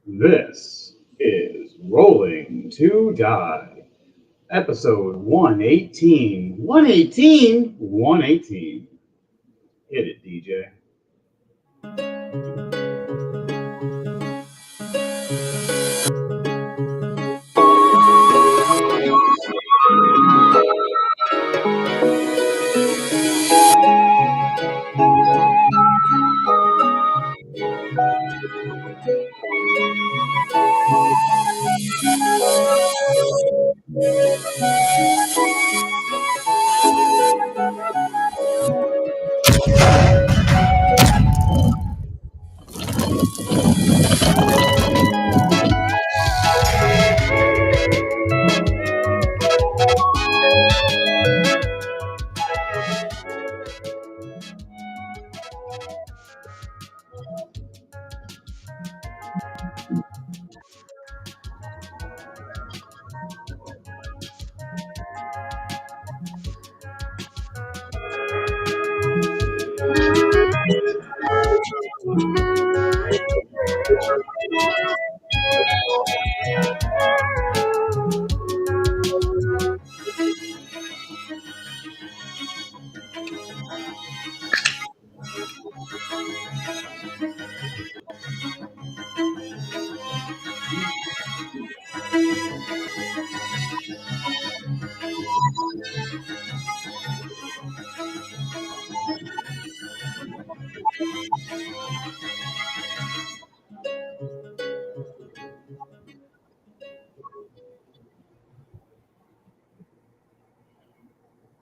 This is Rolling to Die, episode 118. 118? 118. Hit it, DJ.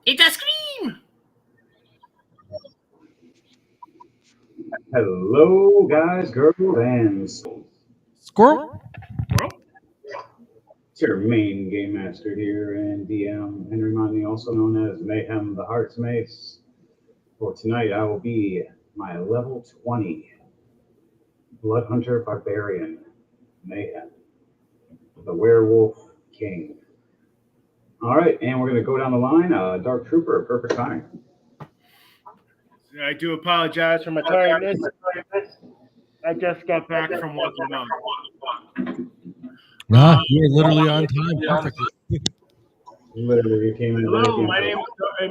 It's a scream! Hello, guys, girls, and Squirrel? Bro? it's your main game master here and DM, Henry Monty, also known as Mayhem the Heart's Mace. For tonight, I will be my level 20 Blood Hunter Barbarian Mayhem, the Werewolf King. All right, and we're going to go down the line. Dark Trooper, perfect time. I do apologize for my tiredness. I just got back from walking dog. You're literally on time. Perfectly. Literally, you came in. Hello,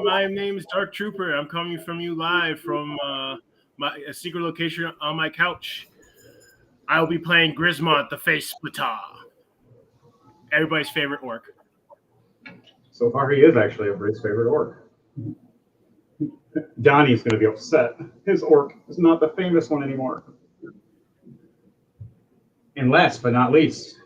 my name is Dark Trooper. I'm coming from you live from a secret location on my couch. I will be playing Grismont, the Face Splitter. Everybody's favorite orc. So far, he is actually everybody's favorite orc. Donnie's going to be upset. His orc is not the famous one anymore. And last but not least,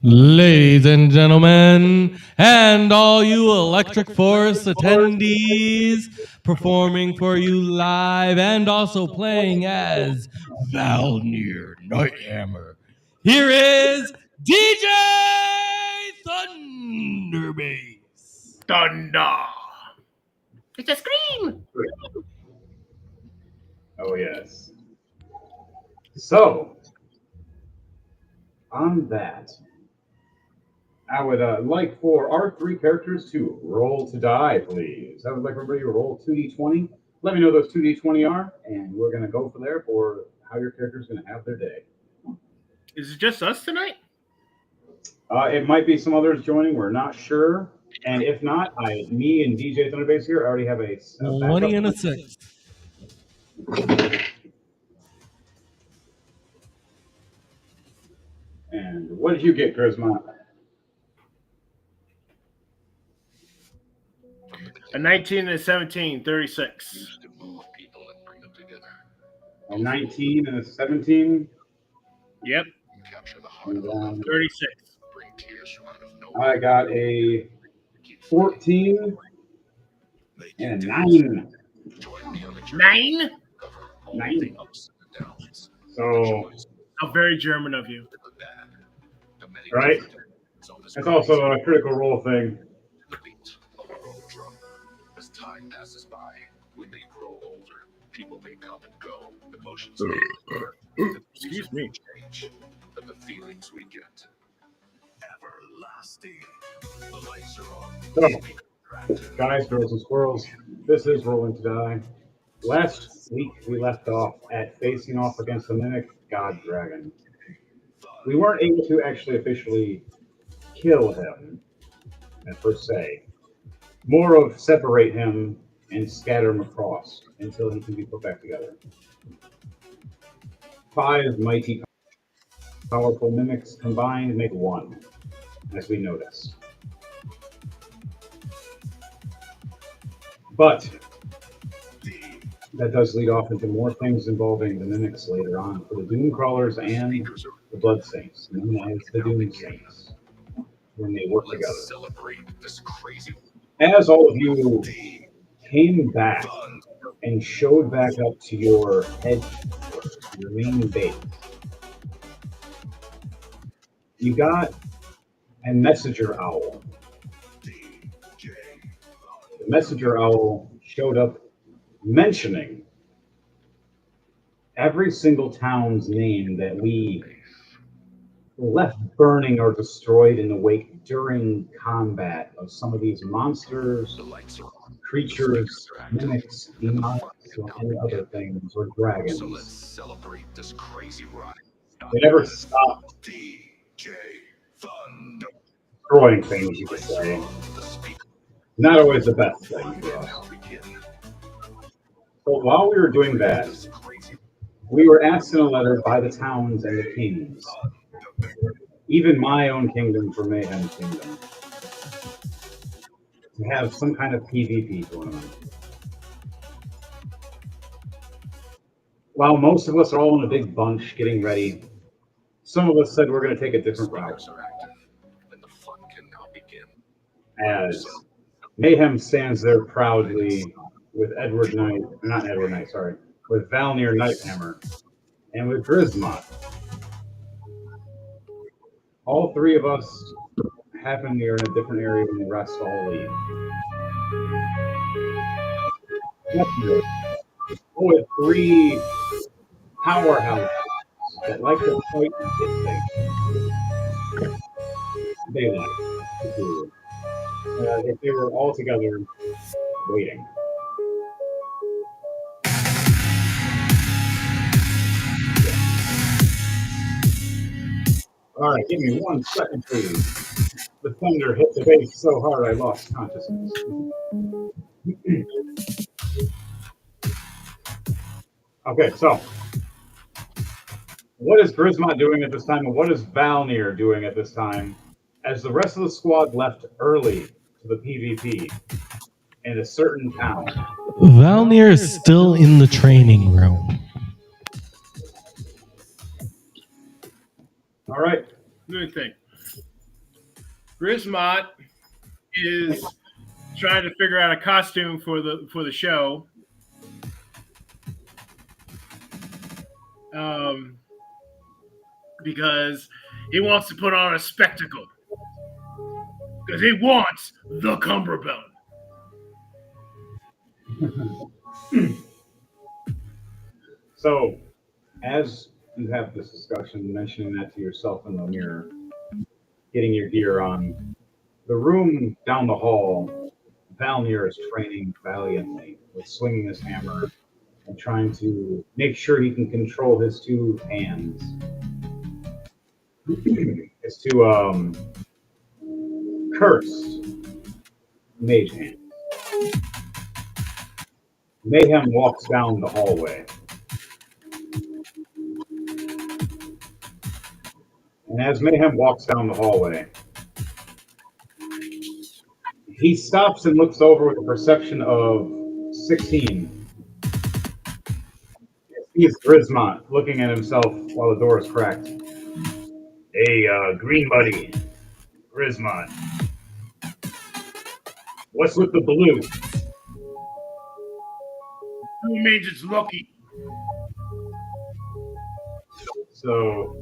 Ladies and gentlemen, and all you Electric Force attendees, performing for you live and also playing as Valnir Nighthammer. Here is DJ Thunderbase. Thunder! It's a scream! oh yes. So, on that, I would like for our three characters to roll to die, please. I would like everybody to roll 2d20. Let me know those 2d20 are, and we're going to go from there for how your character is going to have their day. Is it just us tonight? It might be some others joining. We're not sure. And if not, me and DJ Thunderbase here already have a 20 and a 6. And what did you get, Grismont? A 19 and a 17, 36. A 19 and a 17. Yep. And, 36. I got a 14 and a 9. 9? 9. So, How very German of you. right? That's also a critical role thing. As time passes by, when they grow older, people may come and go. Emotions Excuse me. change, but the feelings we get everlasting. The lights are on. So, guys, girls, and squirrels, this is Rolling to Die. Last week, we left off at facing off against the Mimic God Dragon. We weren't able to actually officially kill him, per se. More of separate him and scatter him across until he can be put back together. 5 mighty powerful mimics combined make 1, as we noticed. But that does lead off into more things involving the mimics later on for the Doom Crawlers and the Blood Saints, known as the Doom Saints, when they work together. Celebrate this crazy As all of you came back and showed back up to your headquarters, your main base, you got a messenger owl. The messenger owl showed up mentioning every single town's name that we left burning or destroyed in the wake during combat of some of these monsters, creatures, mimics, demons, or any other things, or So let's dragons. celebrate this crazy ride. They never stopped DJ Thunder. destroying things, you could say. The speaker Not always the best thing for us. now begin. So while we were doing that, This crazy we were asked in a letter by the towns and the kings, even my own kingdom for Mayhem Kingdom, to have some kind of PvP tournament. While most of us are all in a big bunch getting ready, some of us said we're going to take a different route, speakers are active, and the fun can now begin. as Mayhem stands there proudly with Edward Knight, not Edward Knight, sorry, with Valnir Nighthammer, and with Grismot. All 3 of us happen we are in a different area than the rest all leave. With 3 powerhouses that like to fight and get things. They like to do. If they were all together waiting. All right, give me 1 second, please. The thunder hit the base so hard I lost consciousness. Okay, so what is Grismot doing at this time, and what is Valnir doing at this time? As the rest of the squad left early to the PvP in a certain town. Valnir is still in the training room. All right, Good thing. Grismot is trying to figure out a costume for the show. Because he wants to put on a spectacle. Because he wants the Cumberbund. So as you have this discussion, mentioning that to yourself in the mirror, getting your gear on, the room down the hall, Valnir is training valiantly with swinging his hammer and trying to make sure he can control his 2 hands. His 2 cursed mage hands. Mayhem walks down the hallway. And as Mayhem walks down the hallway, he stops and looks over with a perception of 16. He's Grismot looking at himself while the door is cracked. Hey, green buddy, Grismot. What's with the blue? Who means it's lucky? So,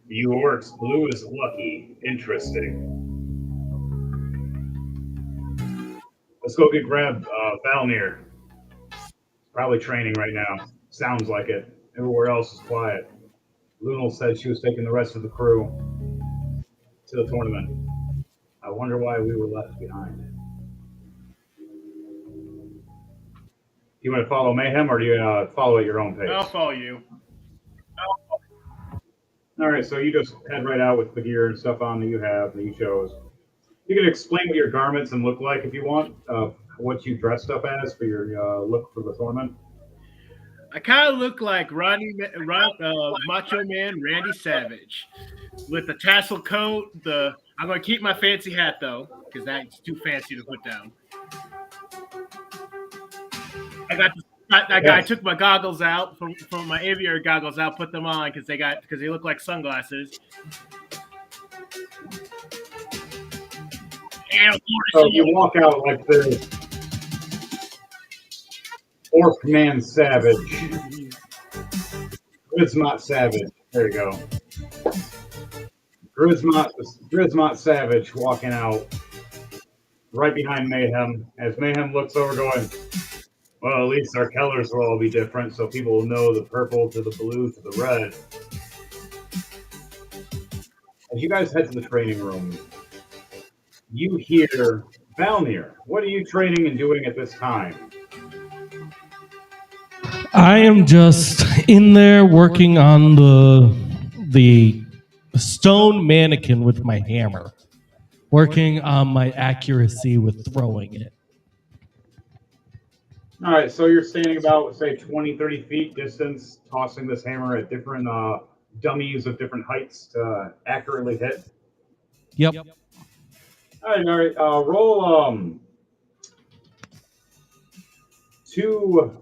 you works blue is lucky. Interesting. Let's go grab Valnir. Probably training right now. Sounds like it. Everywhere else is quiet. Lunal said she was taking the rest of the crew to the tournament. I wonder why we were left behind. You want to follow Mayhem, or do you follow at your own pace? I'll follow you. All right, so you just head right out with the gear and stuff on that you have that you chose. You can explain what your garments and look like if you want. What you dressed up as for your look for the tournament. I kind of look like Macho Man Randy Savage with the tassel coat. I'm gonna keep my fancy hat though, because that's too fancy to put down. I got that guy. Yes. Took my goggles out from my aviary goggles out, put them on because they look like sunglasses. And of So course, you walk out like this. Orc Man Savage. Grismont Savage. There you go. Grismont Savage walking out right behind Mayhem as Mayhem looks over going, well, at least our colors will all be different so people will know the purple to the blue to the red. As you guys head to the training room, you hear Valnir. What are you training and doing at this time? I am just in there working on the stone mannequin with my hammer, working on my accuracy with throwing it. All right, so you're standing about, say, 20, 30 feet distance, tossing this hammer at different dummies of different heights to accurately hit. Yep. All right. Roll 2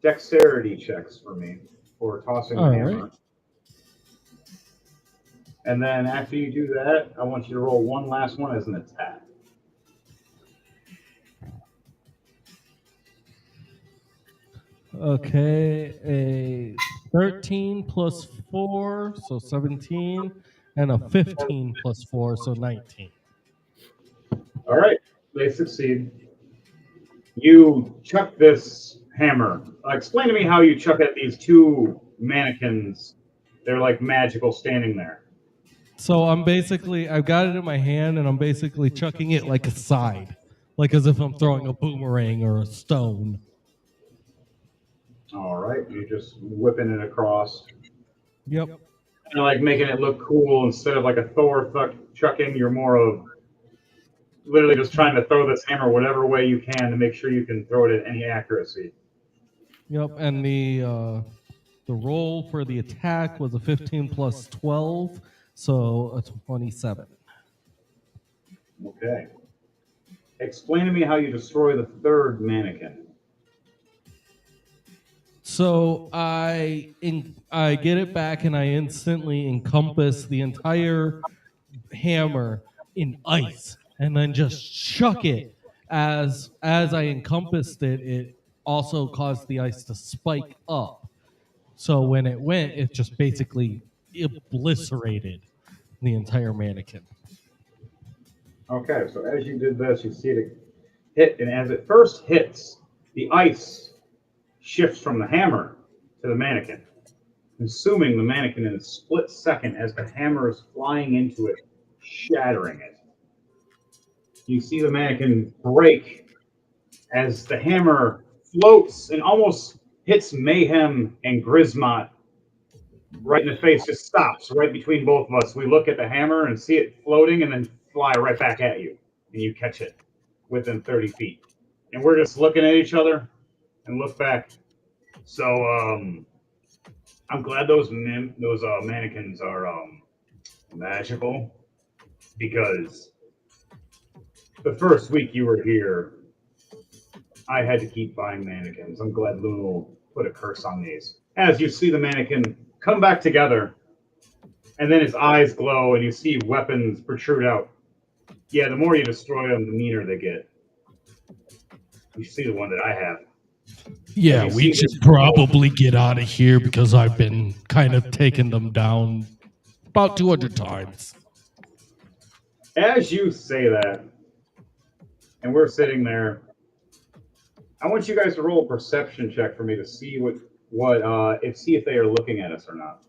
dexterity checks for me for tossing the All hammer. right. And then after you do that, I want you to roll one last one as an attack. Okay, a 13 plus 4, so 17, and a 15 plus 4, so 19. All right, they succeed. You chuck this hammer. Explain to me how you chuck at these 2 mannequins. They're like magical standing there. So I've got it in my hand, and I'm basically chucking it like a side, like as if I'm throwing a boomerang or a stone. All right, you're just whipping it across. Yep. And like making it look cool instead of like a Thor chucking. You're more of literally just trying to throw this hammer whatever way you can to make sure you can throw it at any accuracy. Yep, and the roll for the attack was a 15 plus 12, so a 27. Okay. Explain to me how you destroy the 3rd mannequin. So I get it back, and I instantly encompass the entire hammer in ice, and then just chuck it. As I encompassed it, it also caused the ice to spike up. So when it went, it just basically obliterated the entire mannequin. Okay, so as you did this, you see it hit, and as it first hits, the ice shifts from the hammer to the mannequin, consuming the mannequin in a split second as the hammer is flying into it, shattering it. You see the mannequin break as the hammer floats and almost hits Mayhem and Grismont right in the face, just stops right between both of us. We look at the hammer and see it floating and then fly right back at you, and you catch it within 30 feet. And we're just looking at each other and look back. So I'm glad those mannequins are magical, because the first week you were here, I had to keep buying mannequins. I'm glad Luna put a curse on these. As you see the mannequin come back together, and then his eyes glow, and you see weapons protrude out. Yeah, the more you destroy them, the meaner they get. You see the one that I have. Yeah, we should probably get out of here because I've been kind of taking them down about 200 times. As you say that, and we're sitting there, I want you guys to roll a perception check for me to see see if they are looking at us or not.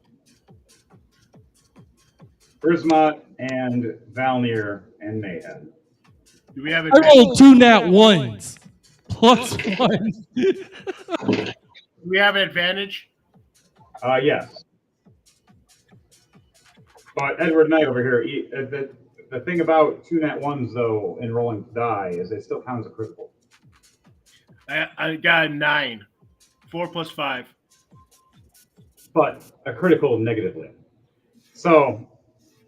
Grismont and Valnir and Mayhem. do we have I rolled 2 nat 1s. Plus 1. Do we have an advantage? Yes. But Edward Knight over here, the thing about 2 nat 1s, though, in rolling to die is it still counts as a critical. I got a 9. 4 plus 5. But a critical negatively. So,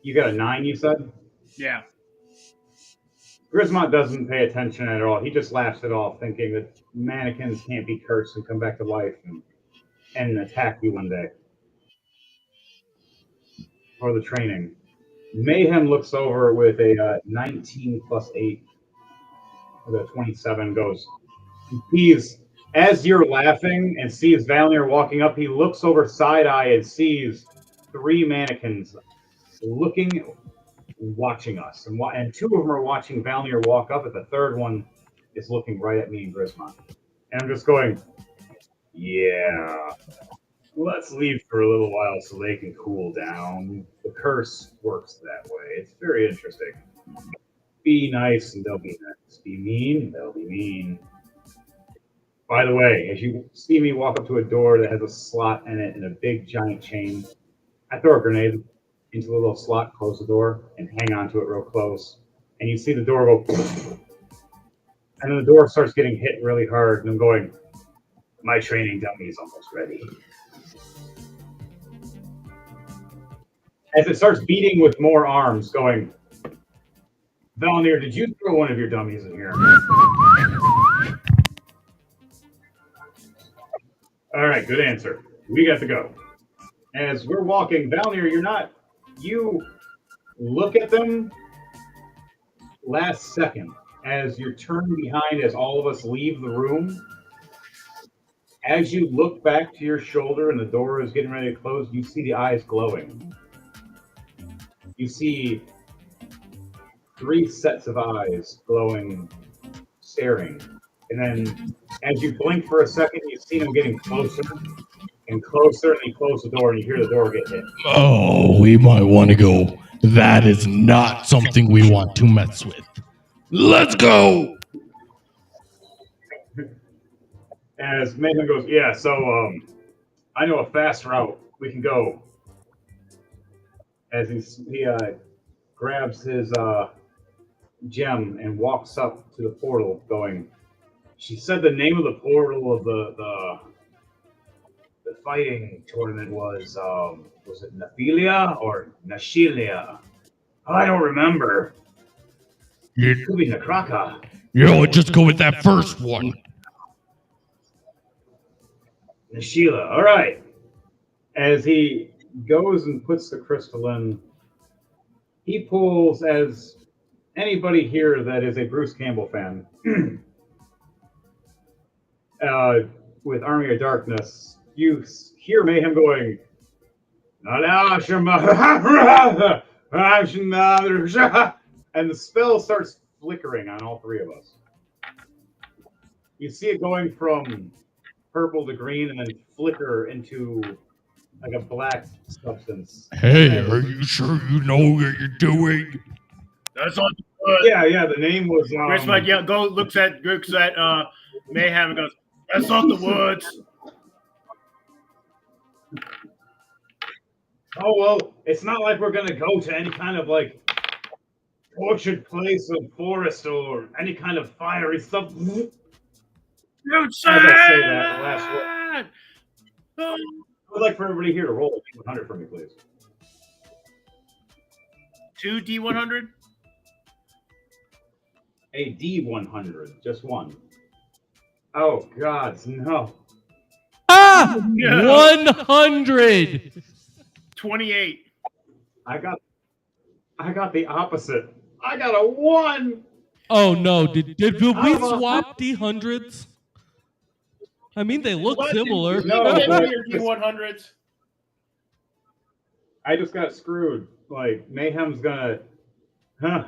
you got a 9, you said? Yeah. Grismont doesn't pay attention at all. He just laughs it off, thinking that mannequins can't be cursed and come back to life and attack you one day. For the training. Mayhem looks over with a 19 plus 8. The 27 goes. He's, as you're laughing and sees Valnir walking up, he looks over side eye and sees 3 mannequins looking, watching us. And 2 of them are watching Valnir walk up, and the third one is looking right at me and Grismont. And I'm just going, yeah, let's leave for a little while so they can cool down. The curse works that way. It's very interesting. Be nice and they'll be nice. Be mean, they'll be mean. By the way, as you see me walk up to a door that has a slot in it and a big giant chain, I throw a grenade into the little slot, close the door, and hang on to it real close. And you see the door go, and then the door starts getting hit really hard, and I'm going, my training dummy is almost ready. As it starts beating with more arms, going, Valnir, did you throw one of your dummies in here? All right, good answer. We got to go. As we're walking, Valnir, you look at them last second as you're turned behind as all of us leave the room. As you look back to your shoulder and the door is getting ready to close, you see the eyes glowing. You see 3 sets of eyes glowing, staring. And then as you blink for a second, you see them getting closer and closer, and you close the door and you hear the door get hit. Oh, we might want to go. That is not something we want to mess with. Let's go! As Mayhem goes, yeah, so I know a fast route. We can go. As he grabs his gem and walks up to the portal, going, she said the name of the portal of the fighting tournament was it Nephilia or Nashilia? I don't remember. It could be Nakraka. Just go with that first one. Nashila, all right. As he goes and puts the crystal in, he pulls, as anybody here that is a Bruce Campbell fan, with Army of Darkness, you hear Mayhem going, and the spell starts flickering on all 3 of us. You see it going from purple to green and then flicker into like a black substance. Hey, are you sure you know what you're doing? That's all. Yeah. The name was. Grismont looks at Mayhem and goes, "That's not the words." Oh well, it's not like we're gonna go to any kind of like tortured place or forest or any kind of fiery stuff. You As I say that, the last word. Oh. I would like for everybody here to roll a D100 for me, please. 2 D100? A D100, just one. Oh God, no. Ah! No. 100! 28. I got the opposite. I got a 1. Oh no, did we swap D100s? I mean, they look similar. No, Give but me your D100s. I just got screwed. Like, Mayhem's gonna... Huh.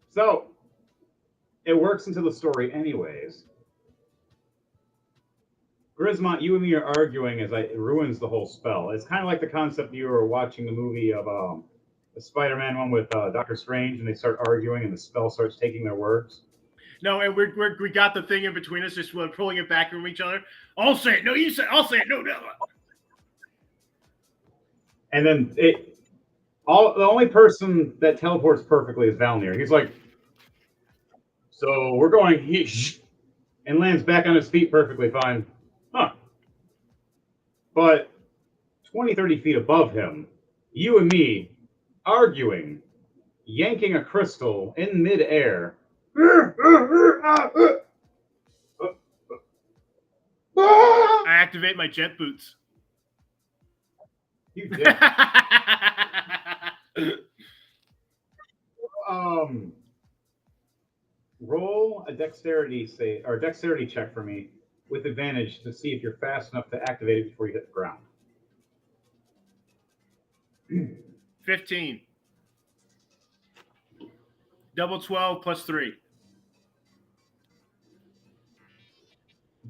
So, it works into the story anyways. Grismont, you and me are arguing as it ruins the whole spell. It's kind of like the concept you were watching the movie of the Spider-Man one with Doctor Strange, and they start arguing and the spell starts taking their words. No, and we got the thing in between us, just pulling it back from each other. I'll say it. No, you say it. I'll say it. No. And then The only person that teleports perfectly is Valnir. He's like, so we're going and lands back on his feet perfectly fine. Huh. But 20, 30 feet above him, you and me arguing, yanking a crystal in midair. I activate my jet boots. You did. Roll a dexterity save or dexterity check for me with advantage to see if you're fast enough to activate it before you hit the ground. 15. Double 12 plus 3.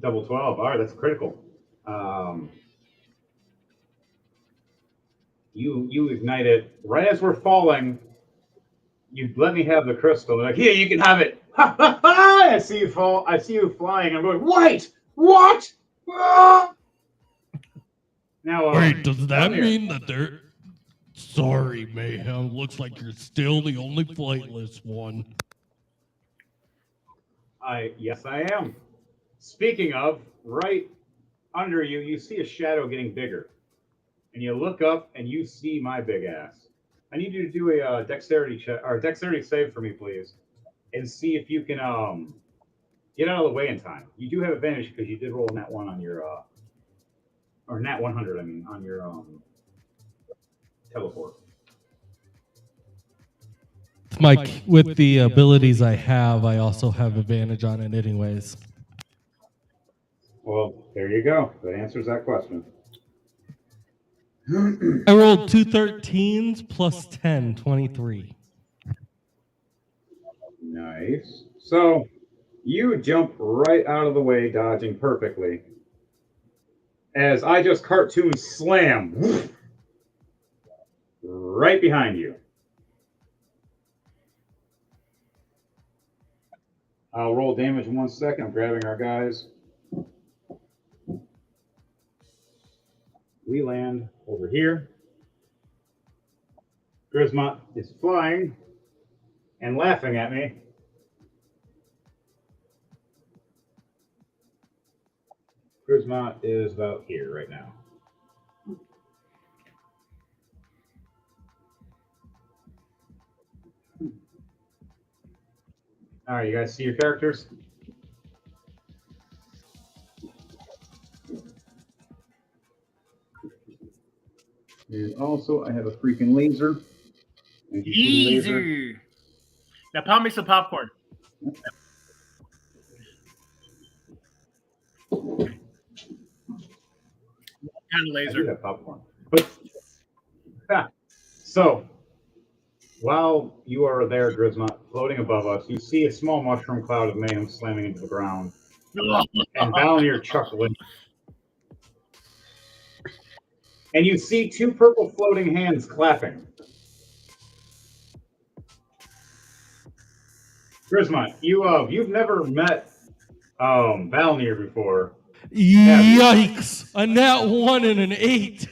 Double 12. All right, that's critical. You ignite it right as we're falling. You let me have the crystal. They're like, here, you can have it. Ha, ha, ha! I see you fall. I see you flying. I'm going, wait, what? Ah! Now, Wait, does that here. mean that they're... Sorry, Mayhem. Looks like you're still the only flightless one. Yes, I am. Speaking of, right under you, you see a shadow getting bigger. And you look up and you see my big ass. I need you to do a dexterity check or dexterity save for me, please, and see if you can get out of the way in time. You do have advantage because you did roll nat 1 on your or nat 100. I mean, on your teleport. Mike, with the abilities I have, I also have advantage on it anyways. Well, there you go. That answers that question. I rolled 2 13s plus 10, 23. Nice. So you jump right out of the way, dodging perfectly. As I just cartoon slam right behind you. I'll roll damage in 1 second. I'm grabbing our guys. We land over here. Grismont is flying and laughing at me. Grismont is about here right now. All right, you guys see your characters? And also, I have a freaking laser. Laser. Now, pound me some popcorn. Kind of I laser. do have popcorn. But so while you are there, Grismont, floating above us, you see a small mushroom cloud of mayhem slamming into the ground. And Valnir chuckling. And you see 2 purple floating hands clapping. Grismont, you've never met Valnir before. Yikes! A nat 1 and an 8.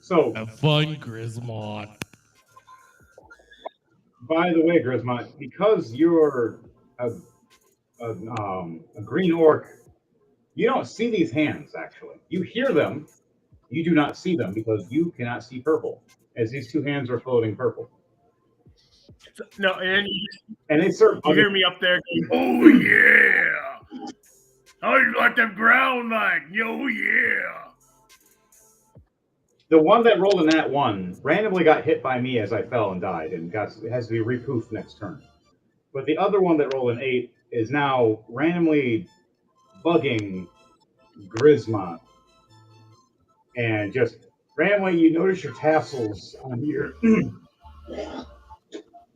So Have fun, Grismont. by the way, Grismont, because you're a green orc, you don't see these hands, actually. You hear them. You do not see them because you cannot see purple, as these 2 hands are floating purple. No, and And they start you hear me up there going, oh, yeah. How you like them ground like? Yo, yeah. The one that rolled a nat 1 randomly got hit by me as I fell and died and has to be repoofed next turn. But the other one that rolled an 8 is now randomly bugging Grismont. And just randomly, you notice your tassels on your... you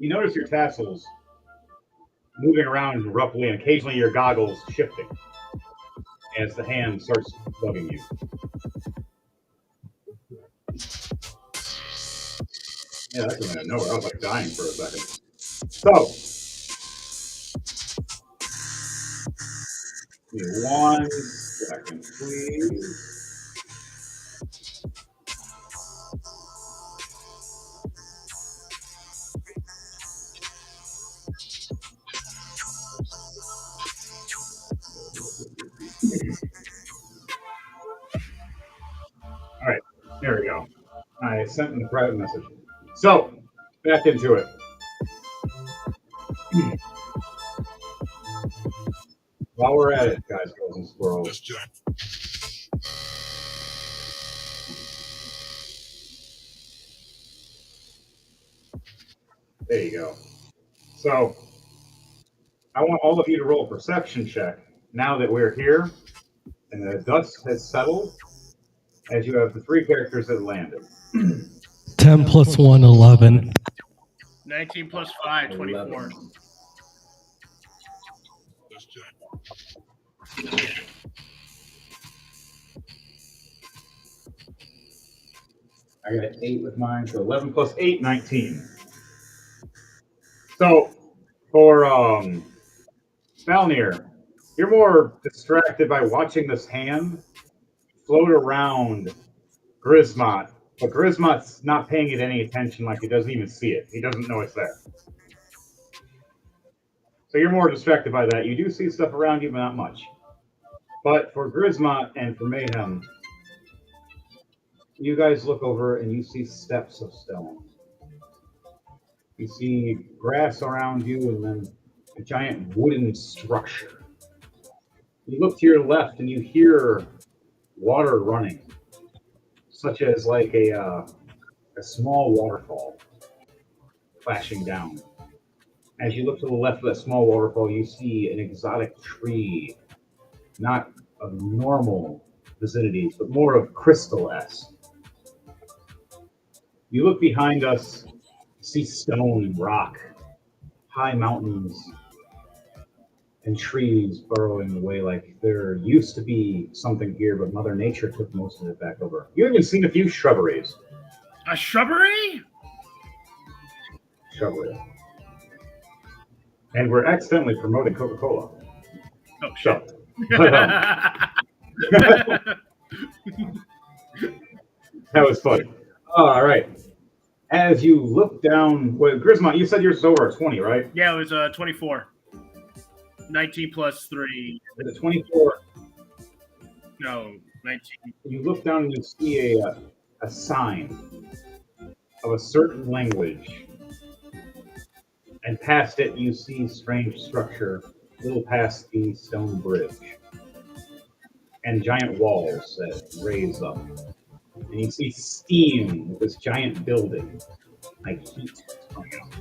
notice your tassels moving around roughly, and occasionally your goggles shifting as the hand starts bugging you. Yeah, that came out of nowhere. I was like dying for a second. So, give me 1 second, please. There we go. I sent in the private message. So, back into it. While we're at it, guys, girls, and squirrels. There you go. So, I want all of you to roll a perception check now that we're here and the dust has settled, as you have the three characters that landed. 10 plus 1, 11. 19 plus 5, 24. 11. I got an 8 with mine, so 11 plus 8, 19. So, for Valnir, you're more distracted by watching this hand float around Grismot, but Grismot's not paying it any attention, like he doesn't even see it. He doesn't know it's there. So you're more distracted by that. You do see stuff around you, but not much. But for Grismot and for Mayhem, you guys look over and you see steps of stone. You see grass around you and then a giant wooden structure. You look to your left and you hear water running, such as like a small waterfall flashing down. As you look to the left of that small waterfall, you see an exotic tree, not of normal vicinities, but more of crystal-esque. You look behind us, see stone and rock, high mountains, and trees burrowing away like there used to be something here, but Mother Nature took most of it back over. You even seen a few shrubberies. A shrubbery? Shrubbery. And we're accidentally promoting Coca-Cola. Oh, shit. So, that was funny. All right. As you look down, well, Grismont, you said yours over at 20, right? Yeah, it was 24. 19 plus 3. At the 24, No, 19. you look down and you see a sign of a certain language. And past it, you see strange structure, a little past the stone bridge. And giant walls that raise up. And you see steam with this giant building, like heat coming out.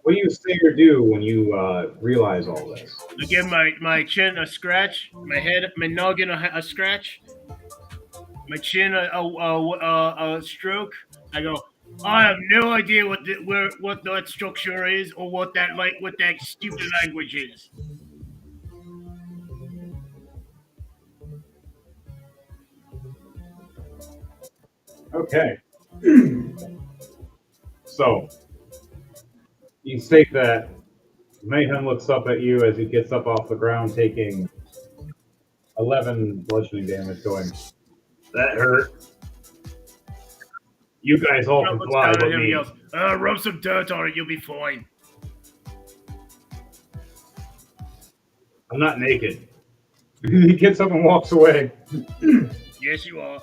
What do you say or do when you realize all this? I give my chin a scratch, my head, my noggin a scratch, my chin a stroke. I go, I have no idea what that structure is or what that stupid language is. Okay. So, you state that Mayhem looks up at you as he gets up off the ground, taking 11 bludgeoning damage, going, that hurt. You guys all can fly, but me. Yells, rub some dirt on it, you'll be fine. I'm not naked. He gets up and walks away. Yes, you are.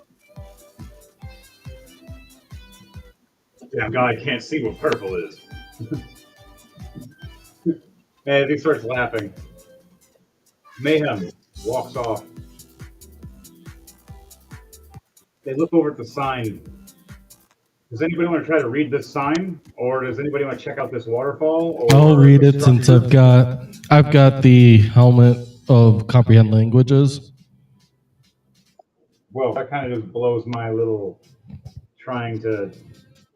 Damn God, I can't see what purple is. And he starts laughing. Mayhem walks off. They look over at the sign. Does anybody want to try to read this sign? Or does anybody want to check out this waterfall? Or I'll read it since I've got the helmet of comprehend languages. Well, that kind of just blows my little trying to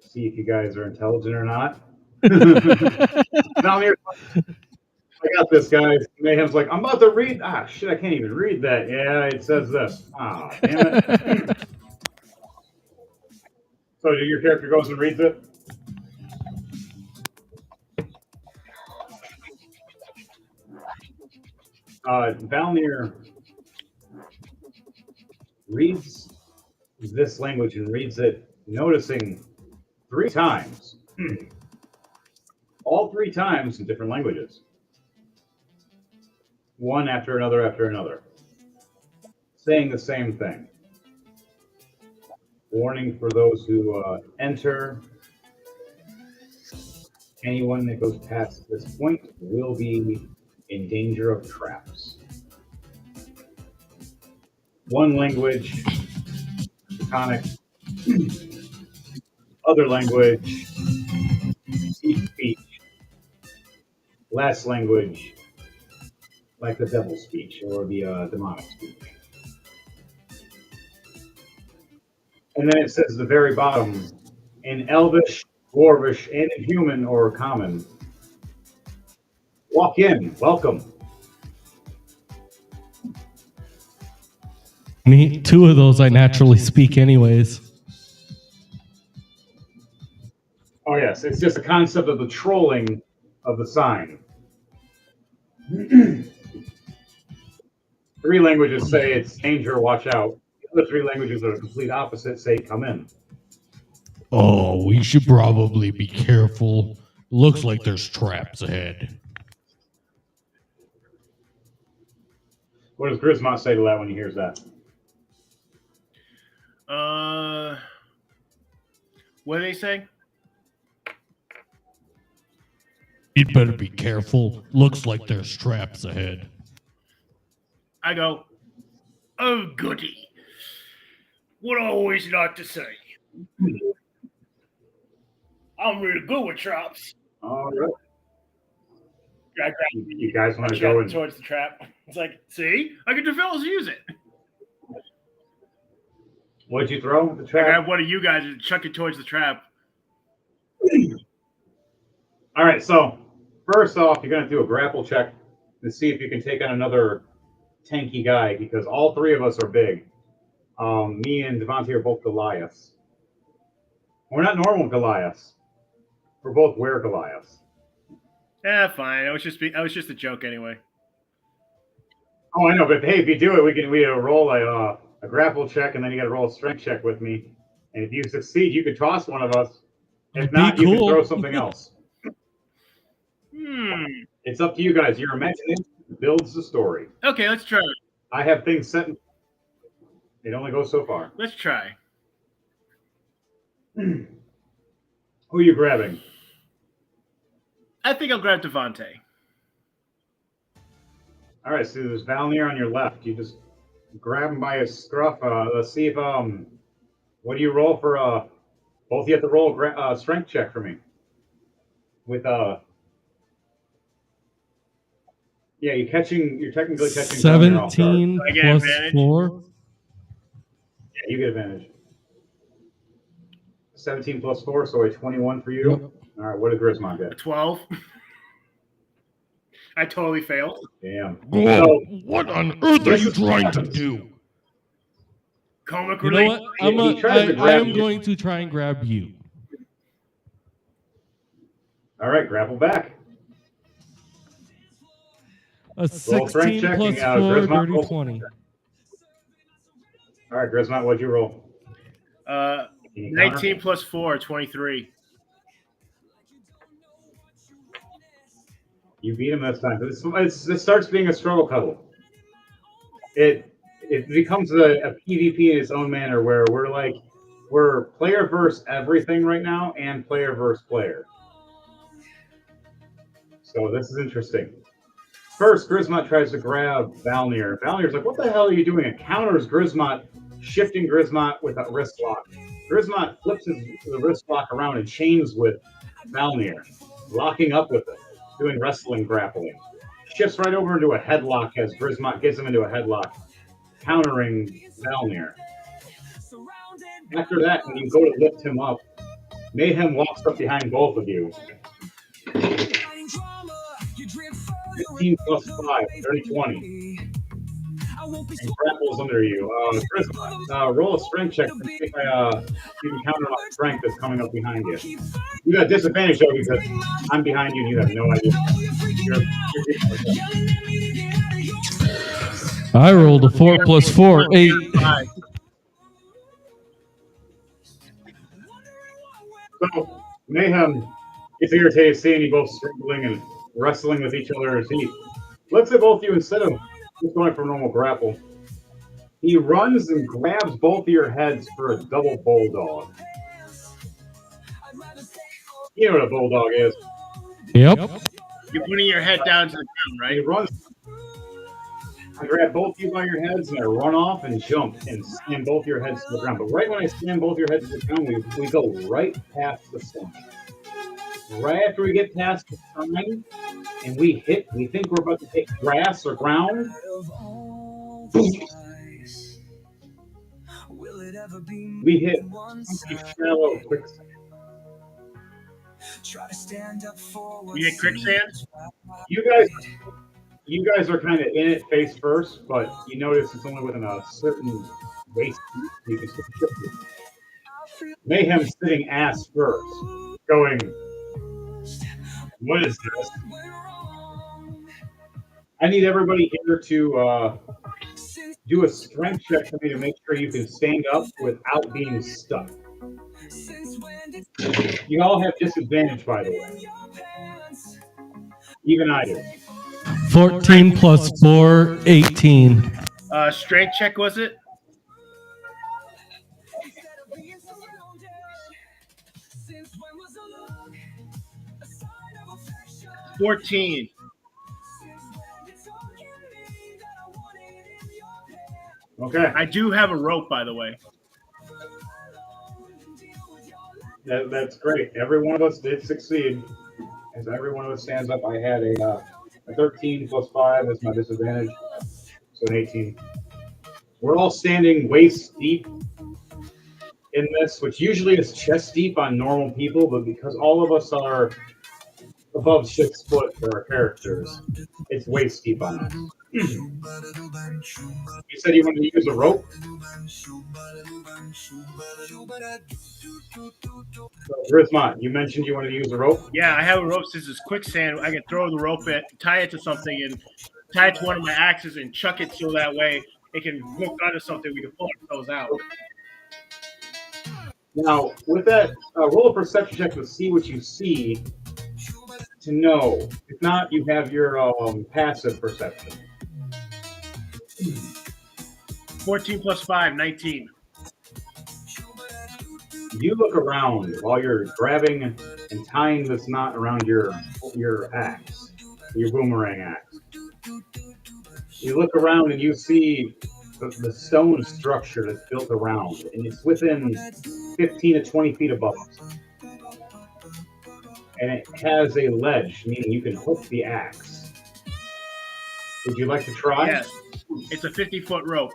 see if you guys are intelligent or not. Now here, I got this, guys. Mayhem's like, I'm about to read. Ah, shit, I can't even read that. Yeah, it says this. Ah, damn it. So your character goes and reads it? Valnir reads this language and reads it, noticing 3 times. All 3 times in different languages. One after another after another. saying the same thing. Warning for those who enter. Anyone that goes past this point will be in danger of traps. One language, Draconic. Other language, speech. Last language, like the devil speech or the demonic speech. And then it says at the very bottom, in Elvish, Dwarvish, and in human or common. Walk in, welcome. Two of those I naturally speak anyways. Oh yes, it's just a concept of the trolling of the sign. 3 languages say it's danger, watch out. The other 3 languages are the complete opposite, say come in. Oh, we should probably be careful. Looks like there's traps ahead. What does Grismont say to that when he hears that? What do they say? You'd better be careful. Looks like there's traps ahead. I go, oh goody. What I always like to say. I'm really good with traps. All right. I grab You guys want I to go chuck and towards the trap. It's like, see? I get the fellas use it. what'd you throw? The I trap? grab one of you guys and chuck it towards the trap. All right, so first off, you're going to do a grapple check to see if you can take on another tanky guy because all 3 of us are big. Me and Devontae are both Goliaths. We're not normal Goliaths. We're both were-Goliaths. Yeah, fine. I was just a joke anyway. Oh, I know, but hey, if you do it, we roll a grapple check, and then you got to roll a strength check with me. And if you succeed, you could toss one of us. If Be not, you can cool. throw something else. It's up to you guys. Your imagination builds the story. Okay, let's try. I have things set. It only goes so far. Let's try. Who are you grabbing? I think I'll grab Devontae. All right, so there's Valnir on your left. You just grab him by his scruff. Let's see if what do you roll for? Both you have to roll a strength check for me. With yeah, you're technically catching. Valnir off guard. 17 I get plus advantage? 4. Yeah, you get advantage. 17 plus 4, so a 21 for you. Yep. All right, what did Grismont A get? 12. I totally failed. Damn. Whoa, So, what on earth are you trying to do? Comic You know relief. what? He tries to I grab am you. going to try and grab you. all right, grapple back. A strength 16 check, plus and, 4, Grismont dirty rolls. 20. All right, Grismont, what'd you roll? Can you counter? 19 plus 4, 23. You beat him this time. This starts being a struggle cuddle. It becomes a PvP in its own manner where we're player versus everything right now and player versus player. So this is interesting. First, Grismont tries to grab Valnir. Valnir's like, what the hell are you doing? It counters Grismont, shifting Grismont with a wrist lock. Grismont flips the wrist lock around and chains with Valnir, locking up with it, doing wrestling grappling. Shifts right over into a headlock as Grismont gets him into a headlock, countering Valnir. After that, when you go to lift him up, Mayhem walks up behind both of you. 15 plus 5, 30, 20. And grapples under you. Grismont, roll a strength check and see if you can counter my strength that's coming up behind you. You got disadvantage though because I'm behind you and you have no idea. I rolled a 4 plus 4, 8. So Mayhem gets irritated seeing you both struggling and wrestling with each other as he looks at both of you instead of just going for normal grapple. He runs and grabs both of your heads for a double bulldog. You know what a bulldog is. Yep. You're putting your head down to the ground, He right? runs. I grab both of you by your heads and I run off and jump and slam both your heads to the ground. But right when I slam both your heads to the ground, we go right past the sun. Right after we get past the sign and we think we're about to hit grass or ground. We hit shallow quicksand. You get quicksand? You guys are kind of in it face first, but you notice it's only within a certain waist deep. You can still shift it. Mayhem sitting ass first, going, what is this? I need everybody here to do a strength check for me to make sure you can stand up without being stuck. You all have disadvantage, by the way. Even I do. 14 plus 4, 18. Strength check, was it? $14. Okay. I do have a rope, by the way. That's great. Every one of us did succeed. As every one of us stands up, I had a 13 plus 5 as my disadvantage, so an 18. We're all standing waist deep in this, which usually is chest deep on normal people, but because all of us are above 6 foot for our characters, it's waist deep on us. You said you wanted to use a rope? Grismont, you mentioned you wanted to use a rope? Yeah, I have a rope since it's quicksand. I can throw the rope at, tie it to something, and tie it to one of my axes and chuck it so that way it can hook onto something. We can pull ourselves out. Now, with that, roll a perception check to see what you see to know. If not, you have your passive perception. 14 plus 5, 19. You look around while you're grabbing and tying this knot around your axe, your boomerang axe. You look around and you see the stone structure that's built around, and it's within 15 to 20 feet above us. And it has a ledge, meaning you can hook the axe. Would you like to try? Yes. It's a 50-foot rope.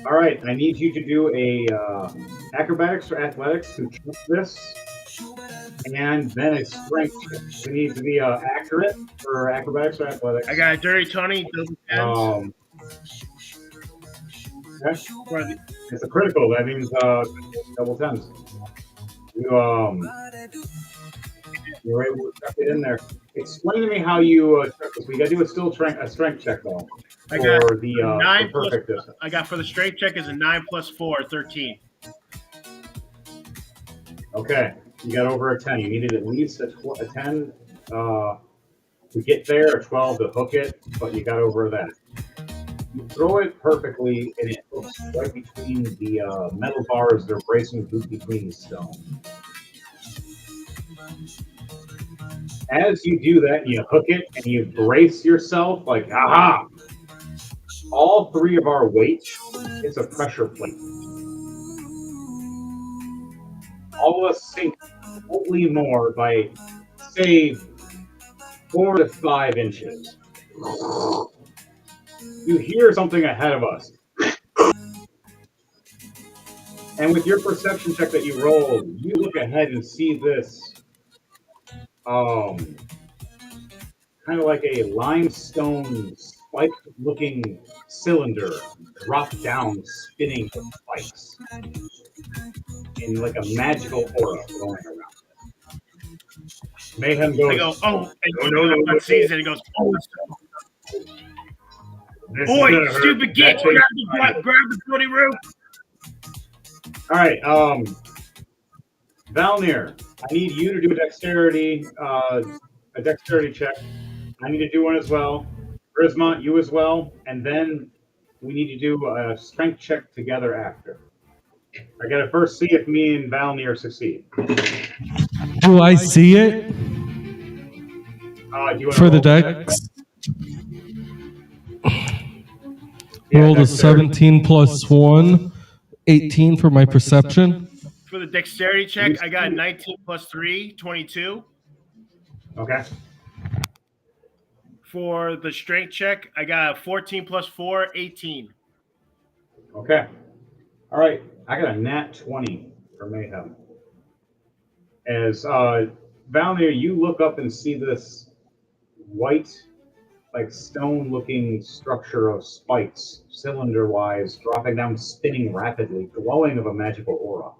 All right, I need you to do a acrobatics or athletics to jump this, and then a strength check. You need to be accurate for acrobatics or athletics. I got a dirty 20, double tens. Okay. It's a critical. That means double tens. You're able to chuck it in there. Explain to me how you check this. We got to do a strength check though. I got for the 9 for perfect plus, distance. I got for the strength check is a 9 plus 4, 13. Okay, you got over a 10. You needed at least a 10 to get there, a 12 to hook it, but you got over that. You throw it perfectly, and it hooks right between the metal bars that are bracing between the stone. As you do that, you hook it and you brace yourself like, aha! All three of our weight is a pressure plate. All of us sink slightly more by, say, 4 to 5 inches. You hear something ahead of us. And with your perception check that you rolled, you look ahead and see this kind of like a limestone spiked-looking cylinder drop down, spinning with spikes, in like a magical aura going around. Mayhem goes. I go, oh, and no, sees it. He goes, oh, boy, you stupid git! Grab the bloody rope. All right, Valnir, I need you to do a dexterity check. I need to do one as well. Grismont, you as well, and then we need to do a strength check together after. I gotta first see if me and Valnir succeed. Do I see it Do you wanna for the roll that? dex? Yeah, Rolled a dexterity. 17 plus 1, 18 for my perception. For the dexterity check, I got 19 plus 3, 22. Okay. For the strength check, I got 14 plus 4, 18. Okay. All right. I got a nat 20 for Mayhem. As Valnir, you look up and see this white, like stone-looking structure of spikes, cylinder-wise, dropping down, spinning rapidly, glowing of a magical aura.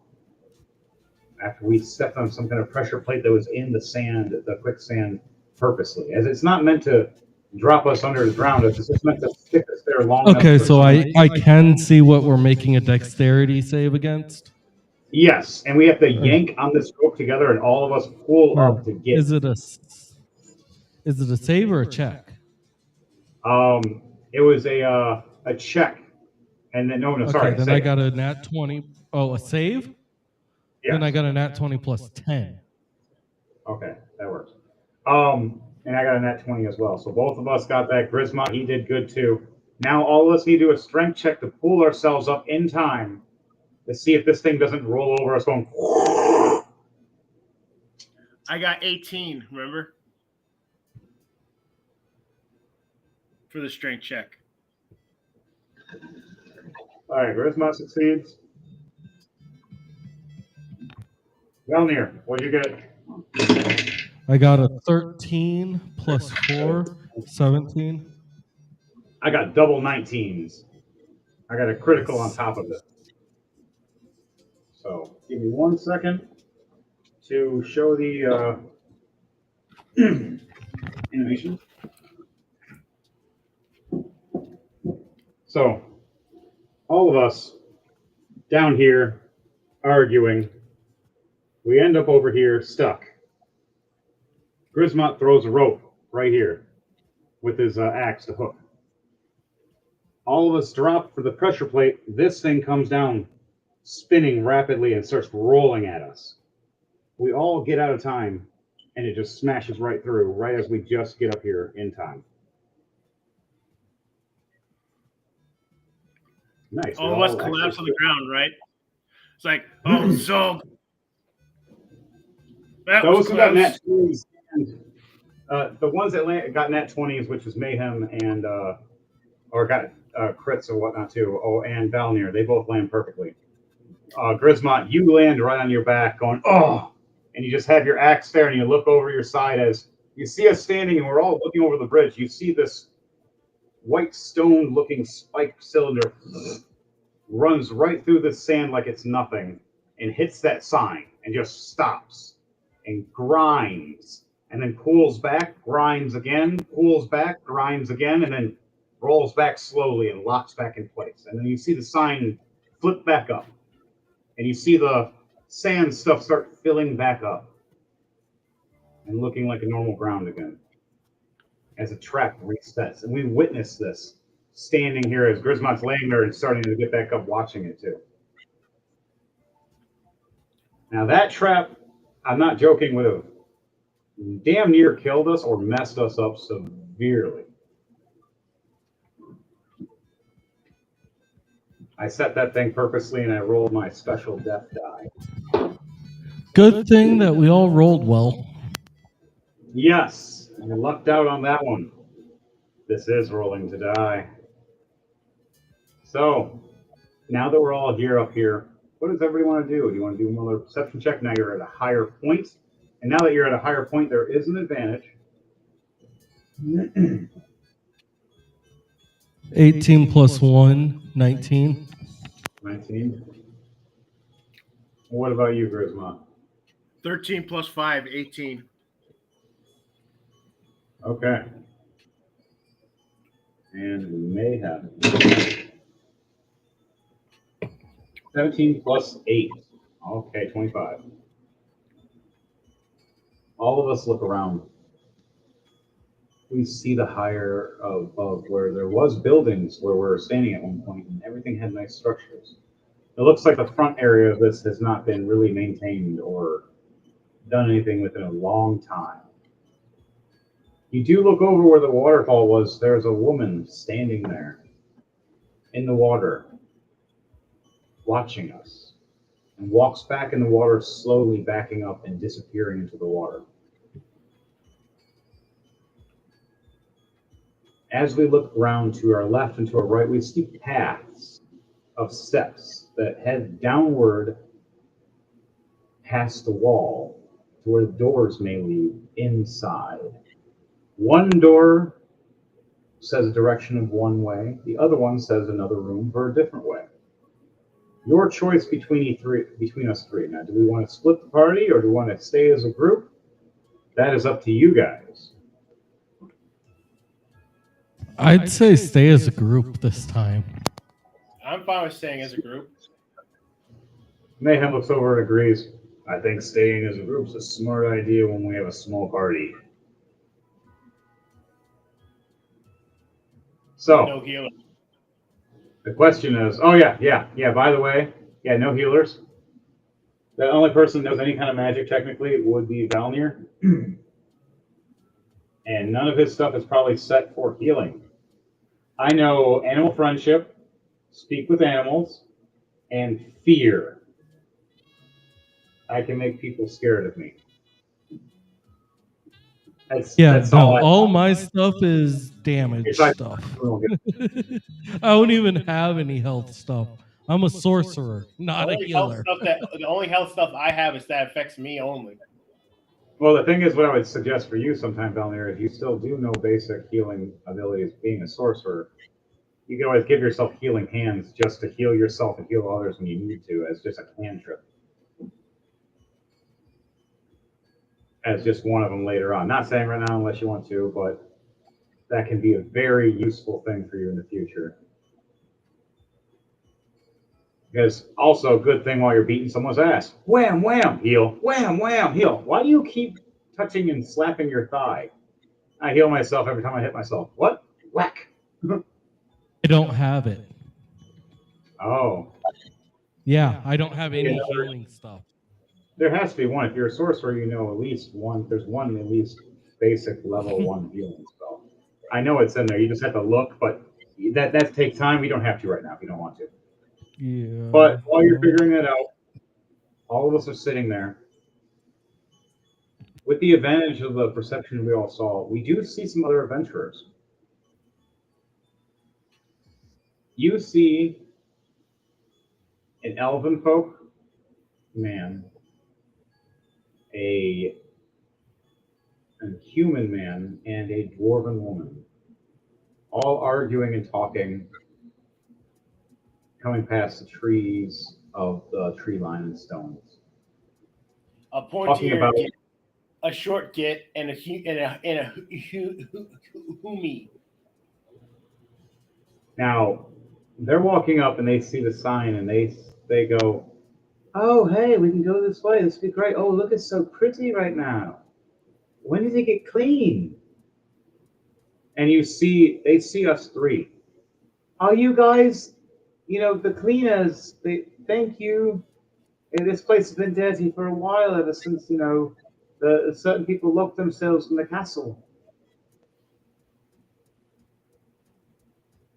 After we stepped on some kind of pressure plate that was in the sand, the quicksand, purposely, as it's not meant to drop us under the ground. It's just meant to stick us there long enough. Okay, so I can see what we're making a dexterity save against. Yes, and we have to yank on this rope together, and all of us pull up to get. Is it a save or a check? It was a check, and then no, Okay, sorry. then I got a nat 20. Oh, a save? Yeah. Then I got a nat 20 plus 10. Okay, that works. And I got a nat 20 as well. So both of us got that. Grismont, he did good too. Now all of us need to do a strength check to pull ourselves up in time to see if this thing doesn't roll over us going. I got 18, remember? For the strength check. All right, Grismont succeeds. Valnir, what'd you get? I got a 13 plus 4, 17. I got double 19s. I got a critical on top of it. So give me 1 second to show the animation. So all of us down here arguing. We end up over here stuck. Grismont throws a rope right here with his axe to hook. All of us drop for the pressure plate. This thing comes down, spinning rapidly and starts rolling at us. We all get out of time, and it just smashes right through, right as we just get up here in time. Nice. All of us collapse on the ground, right? It's like, oh, so that was Those who got close. nat 20s, and, the ones that got nat 20s, which is Mayhem and or got crits and whatnot too. Oh, and Valnir, they both land perfectly. Grismont, you land right on your back, going oh, and you just have your axe there, and you look over your side as you see us standing, and we're all looking over the bridge. You see this white stone-looking spiked cylinder runs right through the sand like it's nothing, and hits that sign, and just stops. And grinds, and then pulls back, grinds again, pulls back, grinds again, and then rolls back slowly and locks back in place. And then you see the sign flip back up, and you see the sand stuff start filling back up and looking like a normal ground again as the trap resets. And we witness this standing here as Grismont's laying there and starting to get back up, watching it too. Now that trap, I'm not joking, would have damn near killed us or messed us up severely. I set that thing purposely and I rolled my special death die. Good thing that we all rolled well. Yes, I lucked out on that one. This is rolling to die. So, now that we're all here up here, what does everybody want to do? Do you want to do another perception check? Now you're at a higher point. And now that you're at a higher point, there is an advantage. 18 plus 1, 19. 19. What about you, Grismont? 13 plus 5, 18. Okay. And we may have 17 plus 8. Okay, 25. All of us look around. We see the higher of where there was buildings where we were standing at one point, and everything had nice structures. It looks like the front area of this has not been really maintained or done anything within a long time. You do look over where the waterfall was. There's a woman standing there in the water, watching us, and walks back in the water, slowly backing up and disappearing into the water. As we look around to our left and to our right, we see paths of steps that head downward past the wall to where the doors may lead inside. One door says a direction of one way, the other one says another room for a different way. Your choice between us three. Now, do we want to split the party or do we want to stay as a group? That is up to you guys. I'd say stay as a group this time. I'm fine with staying as a group. Mayhem looks over and agrees. I think staying as a group is a smart idea when we have a small party. So, No healer. the question is, oh yeah, by the way, yeah, no healers. The only person that knows any kind of magic technically would be Valnir. And none of his stuff is probably set for healing. I know animal friendship, speak with animals, and fear. I can make people scared of me. That's all my stuff is damage Besides- stuff. I don't even have any health stuff. I'm a sorcerer, not a healer. The only health stuff I have is that affects me only. Well, the thing is, what I would suggest for you sometime, Valnir, if you still do know basic healing abilities, being a sorcerer, you can always give yourself healing hands just to heal yourself and heal others when you need to, as just a cantrip. As just one of them later on. Not saying right now unless you want to, but that can be a very useful thing for you in the future. Because also, good thing while you're beating someone's ass. Wham, wham, heal. Wham, wham, heal. Why do you keep touching and slapping your thigh? I heal myself every time I hit myself. What? Whack. I don't have it. Oh. Yeah, I don't have any Yeah. healing stuff. There has to be one. If you're a sorcerer, you know at least one. There's one at least basic level 1 healing spell. I know it's in there. You just have to look, but that takes time. We don't have to right now if you don't want to. Yeah. But while you're figuring that out, all of us are sitting there. With the advantage of the perception we all saw, we do see some other adventurers. You see an elven folk man, a human man, and a dwarven woman, all arguing and talking, coming past the trees of the tree line and stones. A Talking pointy about git, a short git, and a humi. now they're walking up and they see the sign and they go, "Oh, hey, we can go this way. This would be great. Oh, look, it's so pretty right now. When did it get clean?" And they see us three. Are you guys, the cleaners? Thank you. This place has been dirty for a while, ever since, the certain people locked themselves in the castle.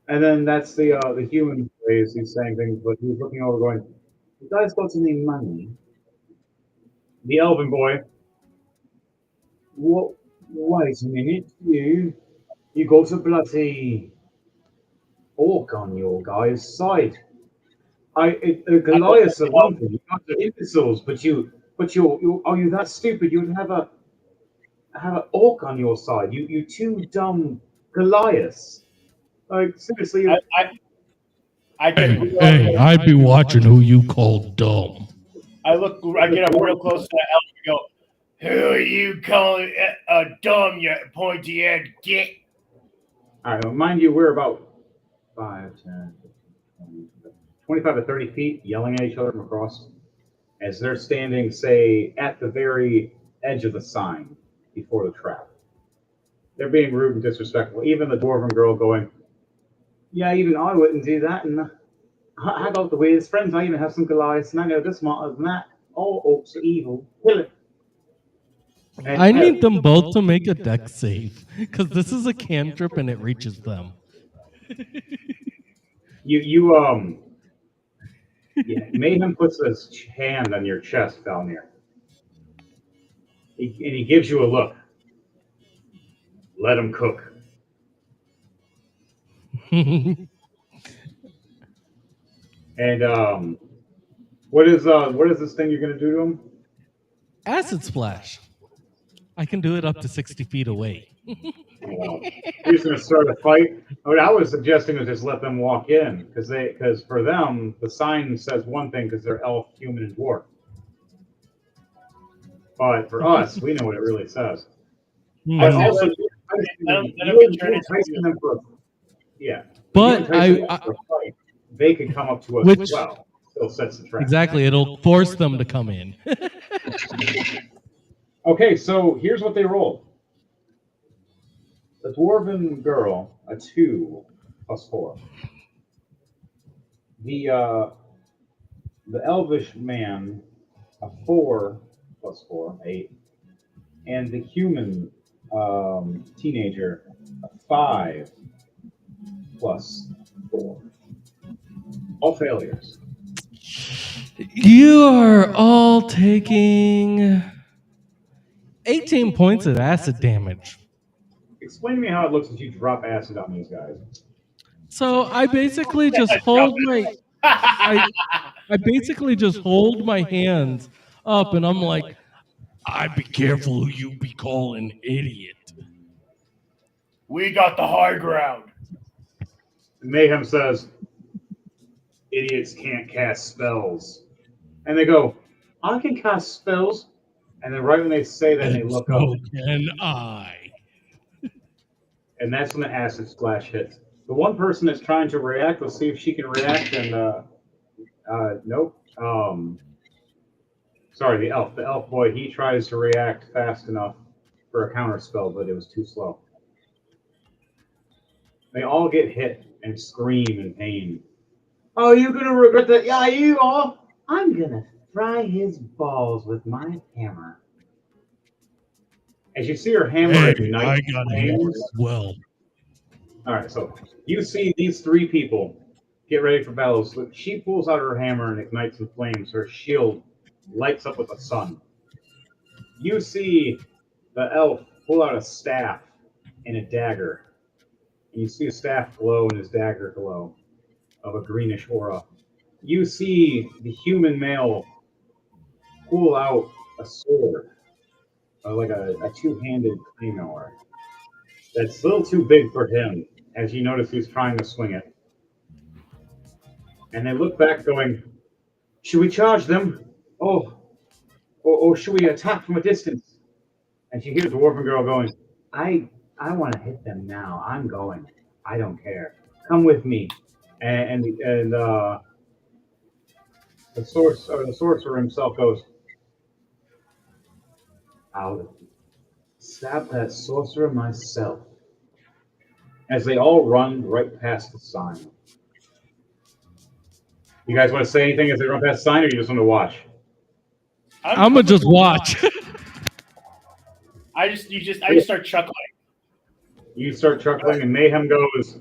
And then that's the human phrase. He's saying things, but he's looking over going, "You guys got any money?" The elven boy, "What? Wait a minute, you got a bloody orc on your guy's side. Goliath's are one thing, you guys are imbeciles, but you're are you that stupid? You'd have an orc on your side. You two dumb Goliaths. Like, seriously. Hey, I'd be watching who you call dumb. I get up real close to that elf and go, "Who are you calling a dumb, you pointy head git?" All right, well, mind you, we're about 5, 10, 20, 25 to 30 feet yelling at each other from across as they're standing, say, at the very edge of the sign before the trap. They're being rude and disrespectful. Even the dwarven girl going, yeah, even I wouldn't do that. And I got the weirdest friends. I even have some Goliaths, and I know this smarter than that. All orcs are evil. Kill it. And I need them both to make a dex save because this is a cantrip and it reaches them. Yeah, Mayhem puts his hand on your chest, Valnir. And he gives you a look. Let him cook. And what is this thing you're gonna do to him? Acid splash. I can do it up to 60 feet away. He's gonna start a fight. What I was suggesting is just let them walk in, because for them the sign says one thing because they're elf, human, and dwarf. But for us, we know what it really says. But also, you're enticing them for yeah. But They could come up to us as well. Still sets the trap. Exactly, it'll force them to come in. Okay, so here's what they rolled. The dwarven girl, a 2 + 4. The elvish man, a 4 + 4, 8. And the human teenager, a 5 + 4. All failures. You are all taking 18 points of acid damage. Explain to me how it looks as you drop acid on these guys. So I basically just hold my I basically just hold my hands up and I'm like, I'd be careful who you be calling idiot. We got the high ground. Mayhem says, idiots can't cast spells. And they go, I can cast spells. And then right when they say that, they look up. So can I. And that's when the acid splash hits. The one person that's trying to react, let's see if she can react. And nope. Sorry, the elf. The elf boy, he tries to react fast enough for a counter spell, but it was too slow. They all get hit and scream in pain. Oh, you're going to regret that? Yeah, you are. I'm going to fry his balls with my hammer. As you see her hammer Hey, ignite I got a hammer flames. as well. All right, so you see these 3 people get ready for battle. So she pulls out her hammer and ignites some flames. Her shield lights up with the sun. You see the elf pull out a staff and a dagger. And you see a staff glow and his dagger glow of a greenish aura. You see the human male pull out a sword, like a 2-handed claymore. That's a little too big for him, as you notice he's trying to swing it. And they look back going, should we charge them? Or should we attack from a distance? And you hear the dwarven girl going, I want to hit them now. I'm going. I don't care. Come with me. And the sorcerer himself goes, I'll stab that sorcerer myself. As they all run right past the sign. You guys want to say anything as they run past the sign, or you just want to watch? I'm gonna just watch. I just start chuckling. You start chuckling, and Mayhem goes,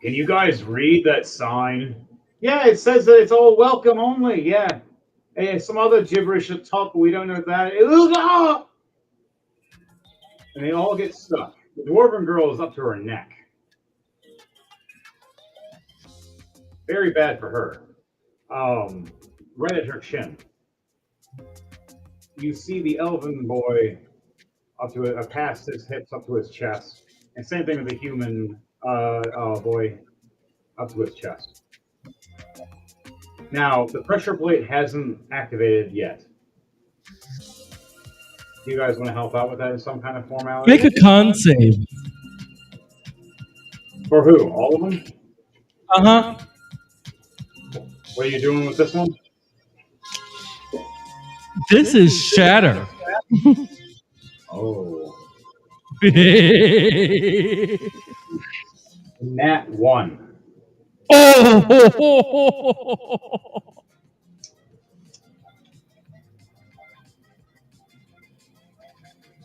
can you guys read that sign? Yeah, it says that it's all welcome only, yeah. And some other gibberish at top, but we don't know that. And they all get stuck. The dwarven girl is up to her neck. Very bad for her. Right at her chin. You see the elven boy up to it, past his hips, up to his chest. And same thing with the human boy up to his chest. Now, the pressure plate hasn't activated yet. Do you guys want to help out with that in some kind of formality? Make a con save. For who? All of them? Uh-huh. What are you doing with this one? This is shatter. Oh. Nat 1. Oh!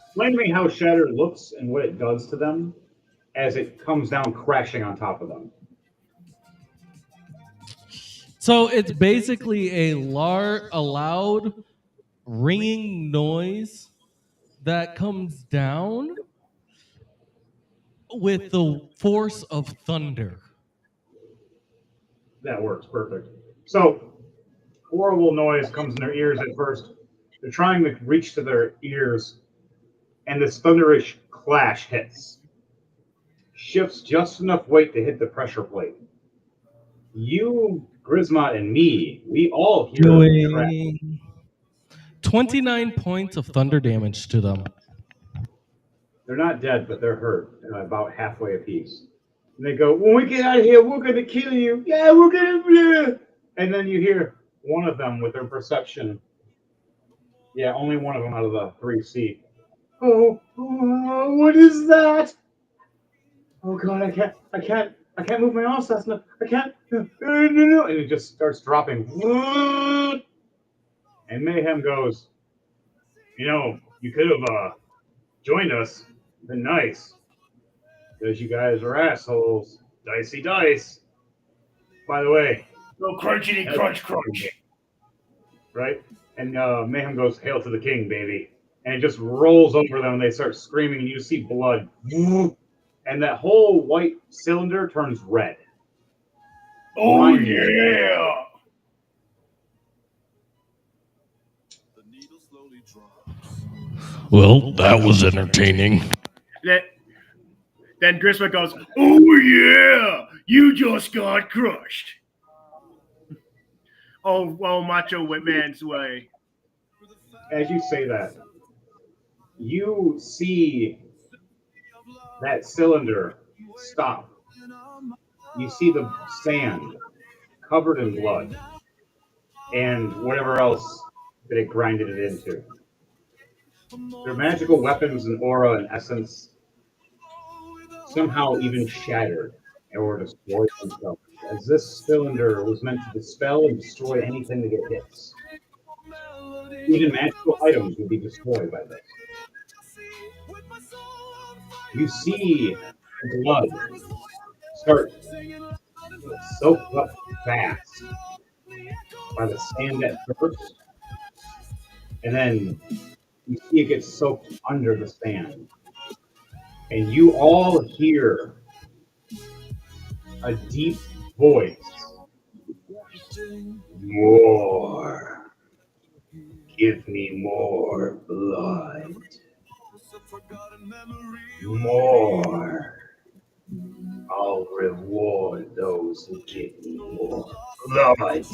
Explain to me how Shatter looks and what it does to them as it comes down crashing on top of them. So it's basically a loud ringing noise that comes down with the force of thunder. That works perfect. So, horrible noise comes in their ears at first. They're trying to reach to their ears, and this thunderous clash hits. Shifts just enough weight to hit the pressure plate. You, Grismot, and me, we all hear the crash. Doing 29 points of thunder damage to them. They're not dead, but they're hurt, about halfway apiece. And they go, when we get out of here, we're going to kill you. Yeah, we're going to. And then you hear one of them with their perception. Yeah, only one of them out of the 3 see. Oh, what is that? Oh God, I can't move my arms fast enough. I can't. No. And it just starts dropping. And Mayhem goes, you could have joined us. Been nice. Because you guys are assholes. Dicey dice. By the way. No crunchity crunch crunch. Right? And Mayhem goes, hail to the king, baby. And it just rolls over them and they start screaming and you see blood. And that whole white cylinder turns red. Oh, yeah. Well, that was entertaining. Then Grisma goes, oh, yeah. You just got crushed. Oh, Macho Man's way. As you say that, you see that cylinder stop. You see the sand covered in blood and whatever else that it grinded it into. Their magical weapons and aura and essence somehow even shattered or destroyed themselves, as this cylinder was meant to dispel and destroy anything that it hits. Even magical items would be destroyed by this. You see blood start soaked up fast by the sand at first, and then you see it get soaked under the sand. And you all hear a deep voice. More. Give me more blood. More. I'll reward those who give me more blood.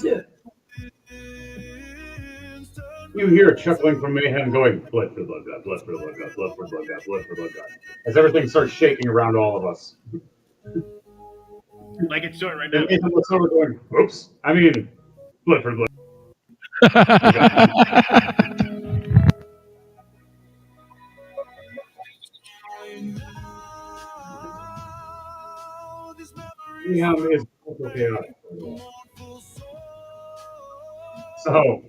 You hear chuckling from Mayhem going, blood for blood god, blood for blood god, blood for blood god, blood for blood god. As everything starts shaking around all of us. Like it's doing right And now. Mayhem looks over going, oops, I mean, blood for blood. Mayhem is chaotic. So,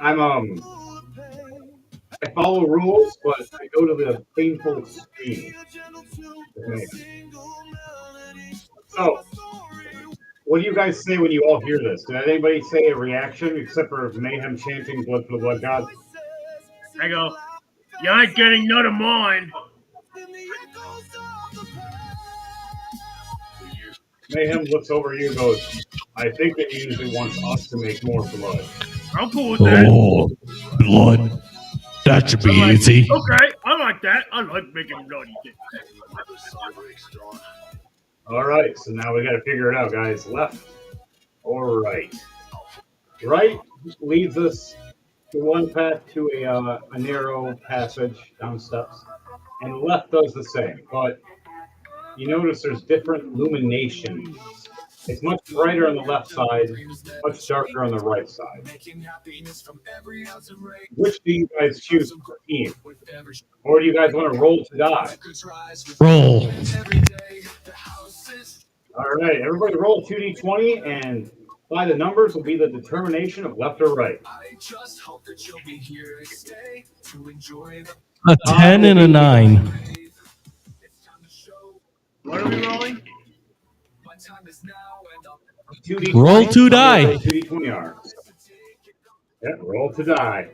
I follow rules, but I go to the painful extreme. So, what do you guys say when you all hear this? Did anybody say a reaction except for Mayhem chanting blood for the blood god? I go, you ain't getting none of mine. Mayhem looks over you and goes, I think it usually wants us to make more blood. I'm cool with that. Oh, blood. That should be I'm like, easy. Okay, I like that. I like making bloody things. All right, so now we got to figure it out, guys. Left or right? Right leads us to one path to a narrow passage down steps, and left does the same. But you notice there's different illuminations It's much brighter on the left side, much darker on the right side. Which do you guys choose for team? Or do you guys want to roll to die? Roll. All right, everybody roll 2d20, and by the numbers will be the determination of left or right. A 10 and a 9. What are we rolling? 2d20. Roll to die. 2d20 are. Yeah, roll to die.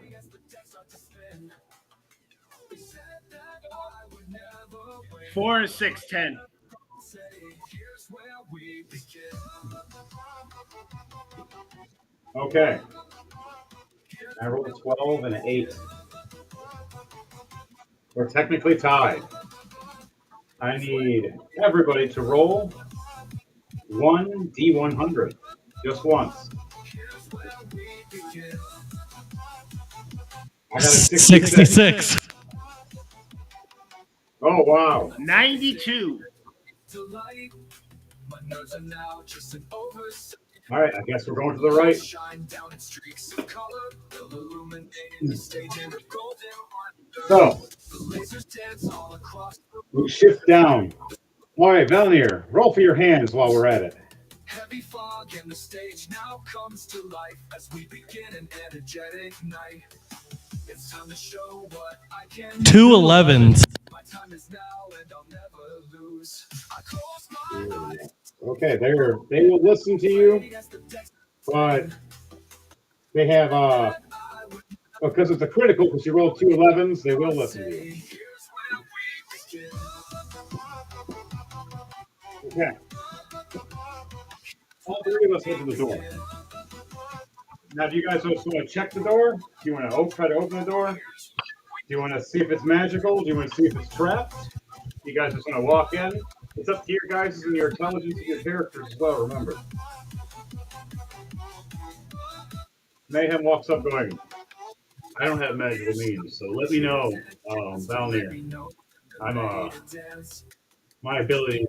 Four, 6, 10. Okay. I rolled a 12 and an 8. We're technically tied. I need everybody to roll 1d100. Just once. I got a 66. Oh, wow. 92. All right, I guess we're going to the right. So, we shift down. All right, Valnir, roll for your hands while we're at it. Heavy fog and the stage now comes to life as we begin an energetic night. It's time to show what I can 2 11s. My time is now and I'll never lose. I close my eyes. Okay, they will listen to you, but they have because it's a critical, because you rolled 2 11s, they will listen to you. Okay. All three of us went to the door. Now, do you guys just want to check the door? Do you want to try to open the door? Do you want to see if it's magical? Do you want to see if it's trapped? You guys just want to walk in? It's up to your guys and your intelligence of your characters as well, remember. Mayhem walks up going, I don't have magical means, so let me know, Valnir. My abilities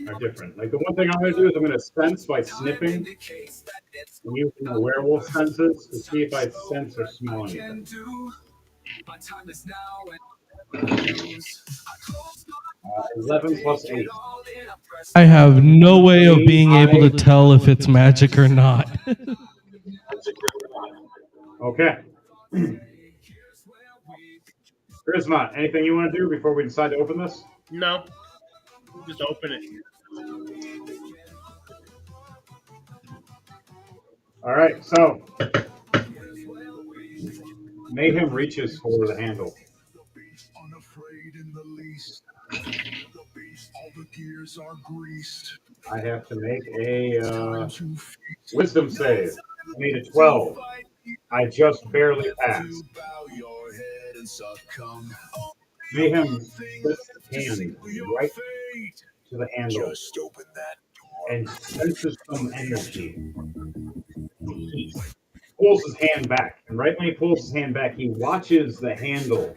are different. Like, the one thing I'm going to do is I'm going to sense by sniffing and using the werewolf senses to see if I sense or smell anything. 11 plus 8. I have no way of being able to tell if it's magic or not. Okay. Charisma, anything you want to do before we decide to open this? No. Just open it. All right, so Mayhem reaches for the handle. Unafraid in the least. All the gears are greased. I have to make a wisdom save. I need a 12. I just barely passed. Mayhem puts his hand right to the handle and senses some energy. He pulls his hand back, and right when he pulls his hand back, he watches the handle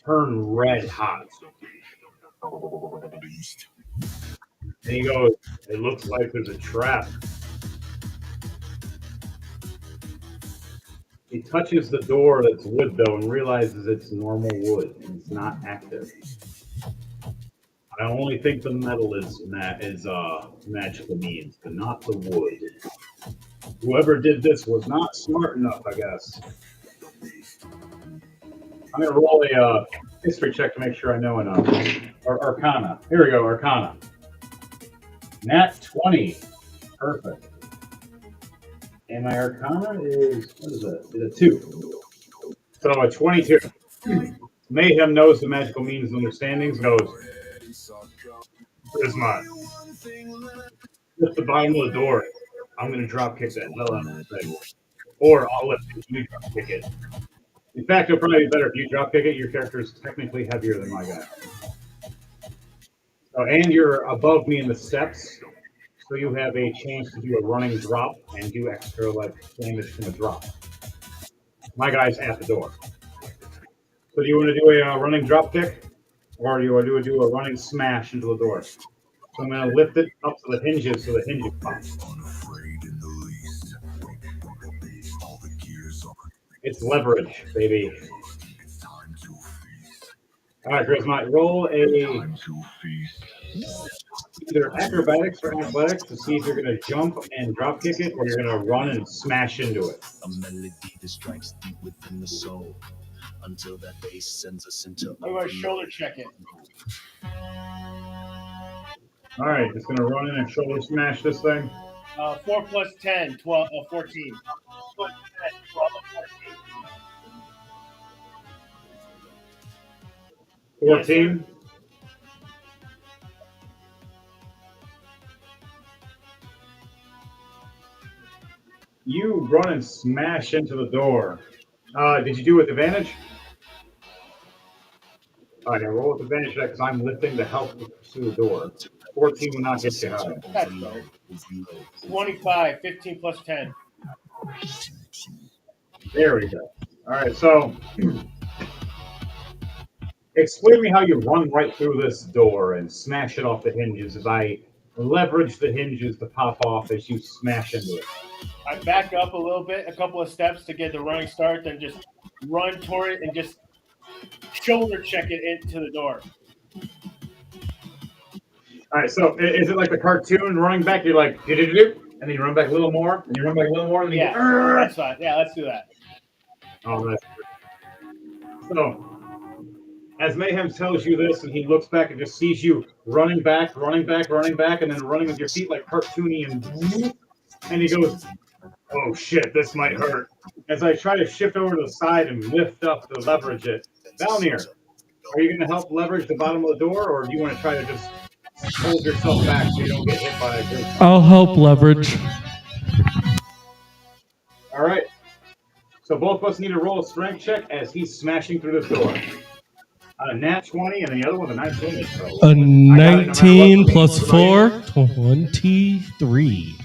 turn red hot. And he goes, it looks like there's a trap. He touches the door that's wood, though, and realizes it's normal wood, and it's not active. I only think the metal is magical means, but not the wood. Whoever did this was not smart enough, I guess. I'm going to roll a history check to make sure I know enough. Or Arcana. Here we go, Arcana. Nat 20. Perfect. And my Arcana is, what is it? It's a 2. So a 22. Mayhem knows the magical means and understandings, goes, Charisma. Lift the bottom of the door. I'm going to drop kick that hell out of the thing. Or I'll let you drop kick it. In fact, it'll probably be better if you drop kick it. Your character is technically heavier than my guy. So, and you're above me in the steps, so you have a chance to do a running drop and do extra damage from a drop. My guy's at the door. So do you want to do a running drop kick? Or do you want to do a running smash into the door? So I'm going to lift it up to the hinges so the hinges pop. It's leverage, baby. All right, Grismont, roll either acrobatics or athletics to see if you're going to jump and drop kick it or you're going to run and smash into it. A melody that strikes deep within the soul until that bass sends us into. I'm going to shoulder check it. All right, just going to run in and shoulder smash this thing. 4 plus 10, 12, 14. 14. You run and smash into the door. Did you do it with advantage? All right, now roll with advantage because I'm lifting to help pursue the door. 14 will not get you high. That's right. 25, 15 plus 10. There we go. All right, so explain to me how you run right through this door and smash it off the hinges as I leverage the hinges to pop off as you smash into it. I back up a little bit, a couple of steps to get the running start, then just run toward it and just shoulder check it into the door. All right, so is it like the cartoon running back? You're like, do-do-do-do, and then you run back a little more, and you run back a little more, and then Yeah, you go, that's fine. Yeah, let's do that. oh, that's good. So, as Mayhem tells you this, and he looks back and just sees you running back, and then running with your feet like cartoony, and he goes, oh shit, this might hurt. As I try to shift over to the side and lift up to leverage it. Valnir, are you going to help leverage the bottom of the door, or do you want to try to just hold yourself back so you don't get hit by a group? I'll help leverage. All right. So both of us need to roll a strength check as he's smashing through this door. A nat 20, and then the other one's a 19. So A 19 plus 4, 23.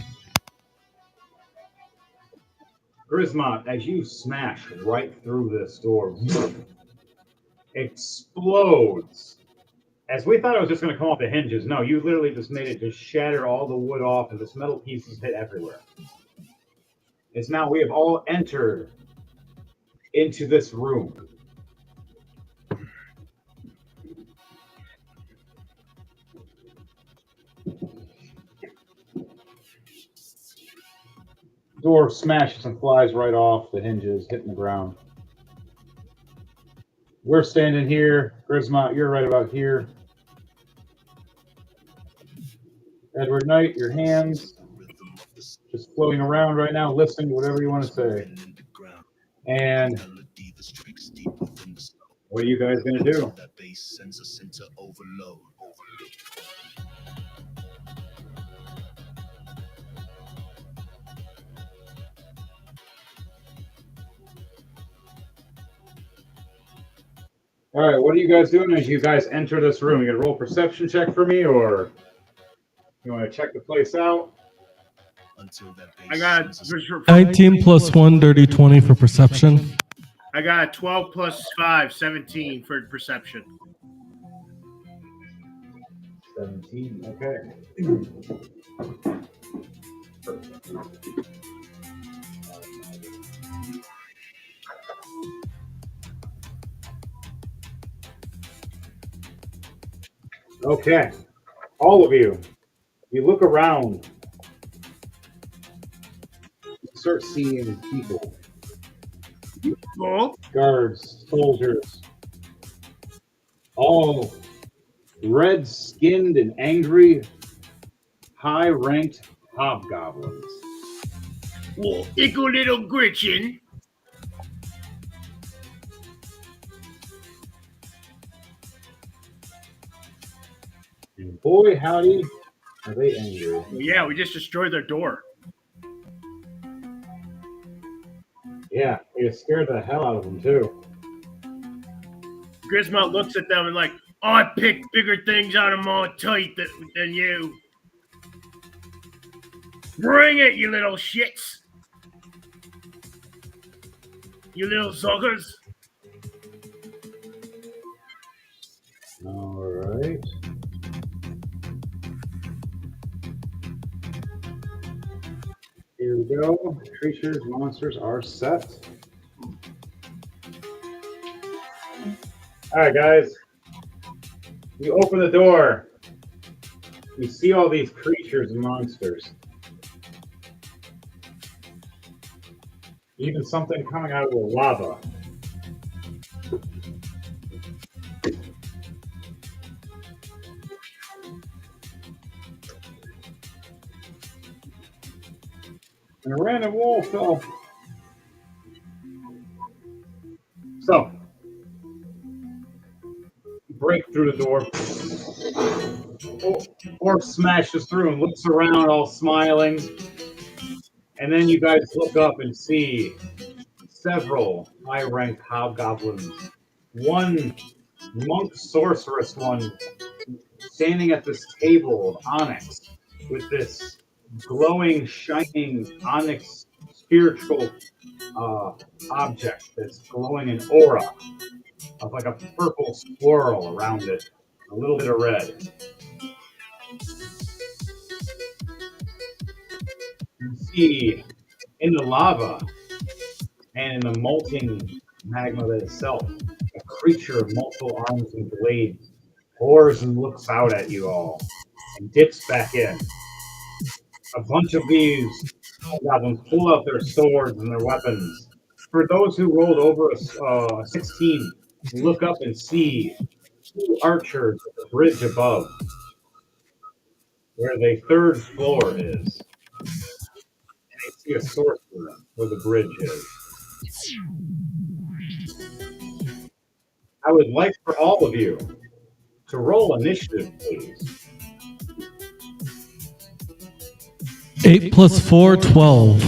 Grismont, as you smash right through this door, explodes. As we thought it was just going to come off the hinges, no, you literally just made it just shatter all the wood off, and this metal pieces hit everywhere. It's now we have all entered into this room. Door smashes and flies right off the hinges, hitting the ground. We're standing here. Grismont, you're right about here. Edward Knight, your hands just floating around right now, listening to whatever you want to say. And what are you guys going to do? That bass sends us into overload. All right, what are you guys doing as you guys enter this room? You gonna roll a perception check for me, or you want to check the place out? I got 19 plus 1, dirty 20 for perception. I got 12 plus 5, 17 for perception. 17. Okay. Okay, all of you, you look around, you start seeing people, Cool. guards, soldiers, all red-skinned and angry, high-ranked hobgoblins. Well, ickle little Gretchen. And boy, howdy, are they angry. Yeah, we just destroyed their door. Yeah, it scared the hell out of them, too. Grismont looks at them and like, I picked bigger things out of my teeth than you. Bring it, you little shits. You little suckers. All right. you go. Creatures, monsters are set. All right, guys. You open the door. You see all these creatures and monsters. Even something coming out of the lava. And a random wall fell. So, break through the door. Orc smashes through and looks around all smiling. And then you guys look up and see several high-ranked hobgoblins. One monk sorceress one standing at this table of onyx with this glowing, shining onyx spiritual object that's glowing an aura of like a purple swirl around it, a little bit of red. You see in the lava and in the molten magma itself, a creature of multiple arms and blades pours and looks out at you all and dips back in. A bunch of these goblins pull out their swords and their weapons. For those who rolled over a 16, look up and see two archers at the bridge above, where the third floor is. And they see a sorcerer where the bridge is. I would like for all of you to roll initiative, please. 8 plus 4, 12.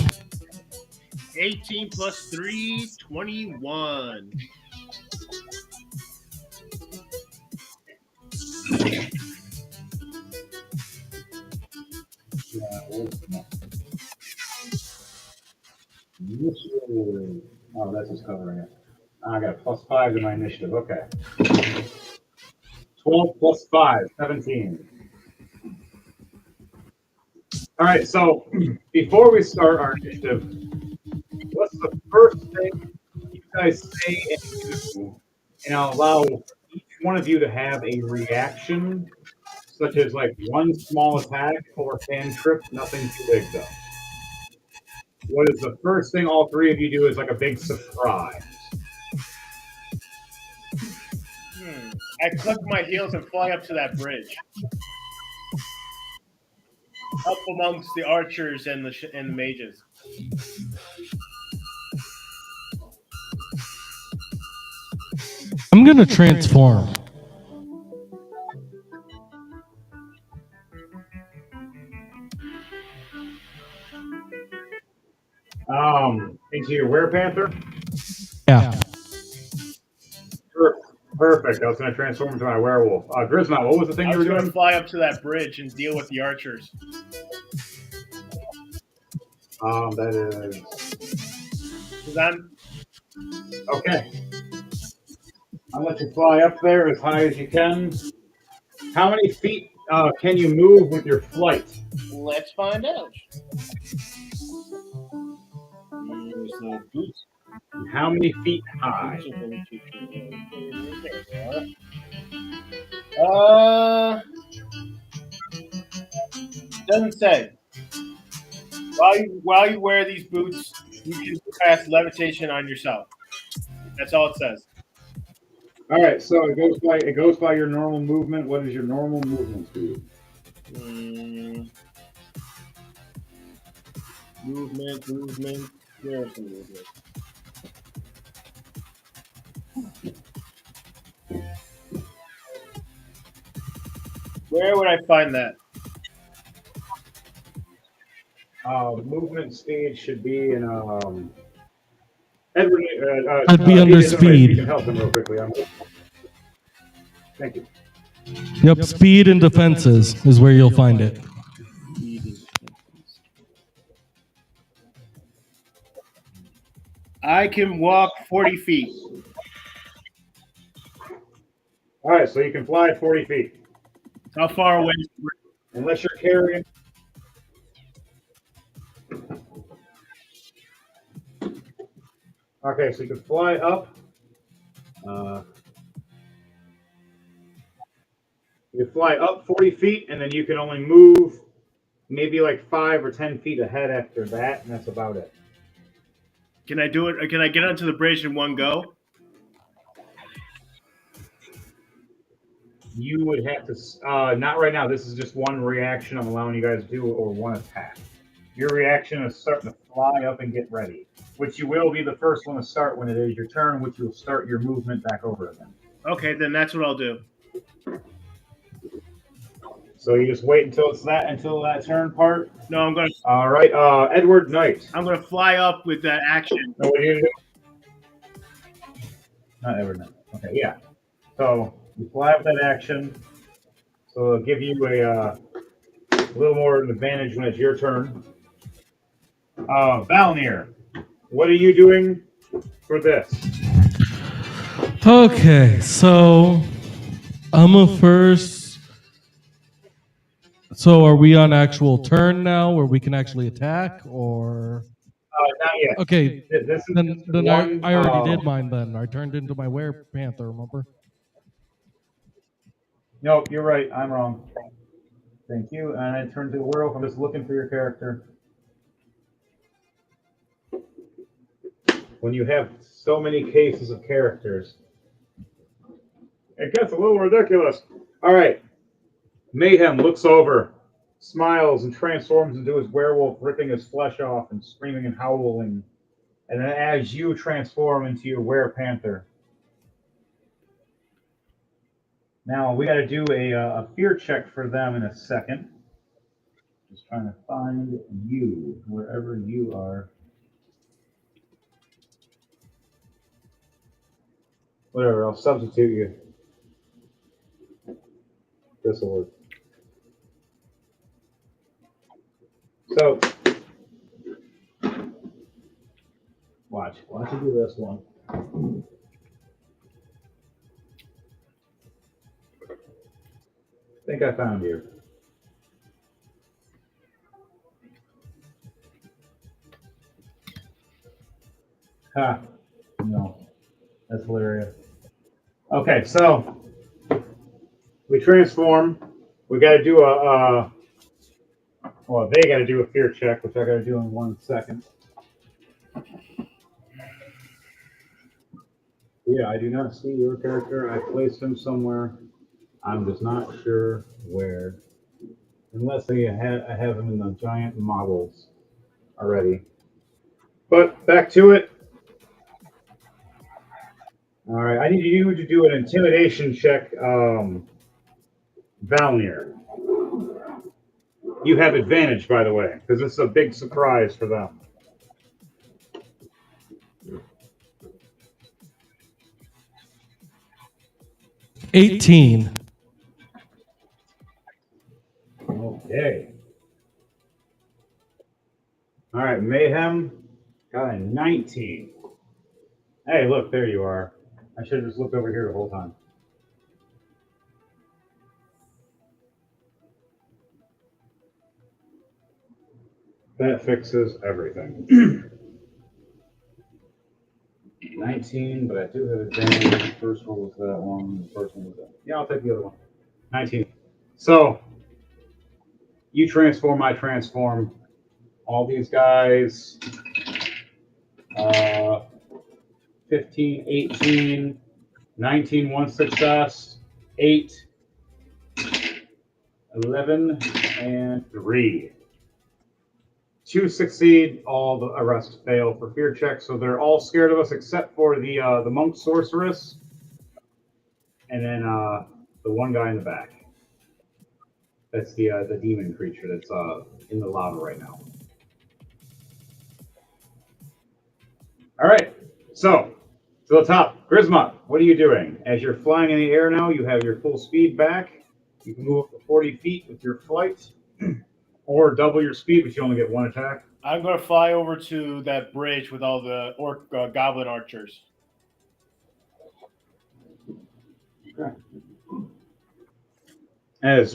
18 plus 3, 21. Initiative. Oh, that's just covering it. I got +5 to my initiative. Okay. 12 plus 5, 17. All right, so before we start our initiative, what's the first thing you guys say and do? And I'll allow each one of you to have a reaction, such as like one small attack or cantrip, nothing too big though. What is the first thing all three of you do is like a big surprise? I click my heels and fly up to that bridge. Up amongst the archers and the mages. I'm gonna transform. Into your werepanther? Yeah. Perfect. I was going to transform into my werewolf. Grisma, what was the thing you were going doing? to fly up to that bridge and deal with the archers. That is. Okay. I'll let you fly up there as high as you can. How many feet can you move with your flight? Let's find out. How many feet high? Doesn't say. While you wear these boots, you can cast levitation on yourself. That's all it says. All right, so it goes by your normal movement. What is your normal movement speed? Movement. Where's the movement? Where would I find that? Movement speed should be in Edward. I'd be under speed. You can help them real quickly. Thank you. Yep, speed and defenses is where you'll find it. I can walk 40 feet. All right, so you can fly at 40 feet. How far away? Unless you're carrying. Okay, so you can fly up. You can fly up 40 feet, and then you can only move maybe like 5 or 10 feet ahead after that, and that's about it. Can I do it? Can I get onto the bridge in one go? You would have to, not right now. This is just one reaction I'm allowing you guys to do, or one attack. Your reaction is starting to fly up and get ready, which you will be the first one to start when it is your turn, which you'll start your movement back over again. Okay, then that's what I'll do. So you just wait until that turn part. No, I'm gonna All right, Edward Knight. fly up with that action. So what are you gonna do? Not Edward Knight. Okay, yeah. So you fly with that action. So it'll give you a little more advantage when it's your turn. Valnir, what are you doing for this? Okay, so I'm a first. So are we on actual turn now where we can actually attack, or? Not yet. Okay, This is then, just then one, I already did mine then. I turned into my were-panther, remember? No, you're right. I'm wrong. Thank you. And I turned to the werewolf. I'm just looking for your character. When you have so many cases of characters, it gets a little ridiculous. All right. Mayhem looks over, smiles, and transforms into his werewolf, ripping his flesh off and screaming and howling. And then as you transform into your were-panther. Now, we got to do a fear check for them in a second. Just trying to find you, wherever you are. Whatever, I'll substitute you. This will work. So, watch you do this one. I think I found you. Ha, no, that's hilarious. Okay, so we transform. We got to do well, they got to do a fear check, which I got to do in 1 second. Yeah, I do not see your character. I placed him somewhere. I'm just not sure where. Unless I have him in the giant models already. But back to it. All right, I need you to do an intimidation check, Valnir. You have advantage, by the way, because this is a big surprise for them. $18. Okay. All right, Mayhem got a 19. Hey, look, there you are. I should have just looked over here the whole time. That fixes everything. 19, but I do have advantage. First one was that one. The first one was that. Yeah, I'll take the other one. 19. So, you transform, I transform. All these guys. 15, 18, 19, 1 success, 8, 11, and 3. 2 succeed, all the rest fail for fear checks, so they're all scared of us except for the monk sorceress, and then the one guy in the back. That's the demon creature that's in the lava right now. All right, so to the top, Grismont, what are you doing? As you're flying in the air now, you have your full speed back. You can move up to 40 feet with your flight, or double your speed, but you only get 1 attack. I'm gonna fly over to that bridge with all the goblin archers. Okay.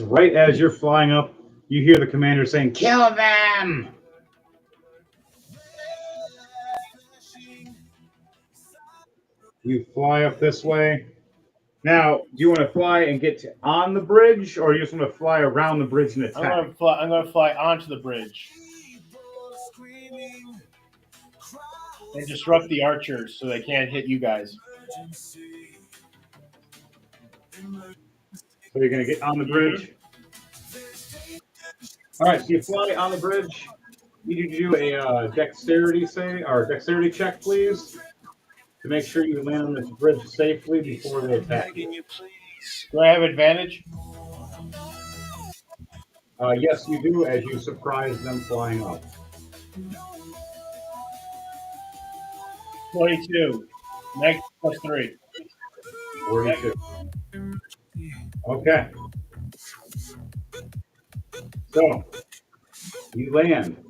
Right as you're flying up, you hear the commander saying, "Kill them!" You fly up this way. Now, do you want to fly and get on the bridge, or you just want to fly around the bridge and attack? I'm gonna fly onto the bridge and disrupt the archers so they can't hit you guys. So you're going to get on the bridge. All right, so you fly on the bridge. Need you to do a dexterity check, please, to make sure you land on this bridge safely before they attack you. Do I have advantage? Yes, you do, as you surprise them flying up. 22. Next +3. 42. Okay. So you land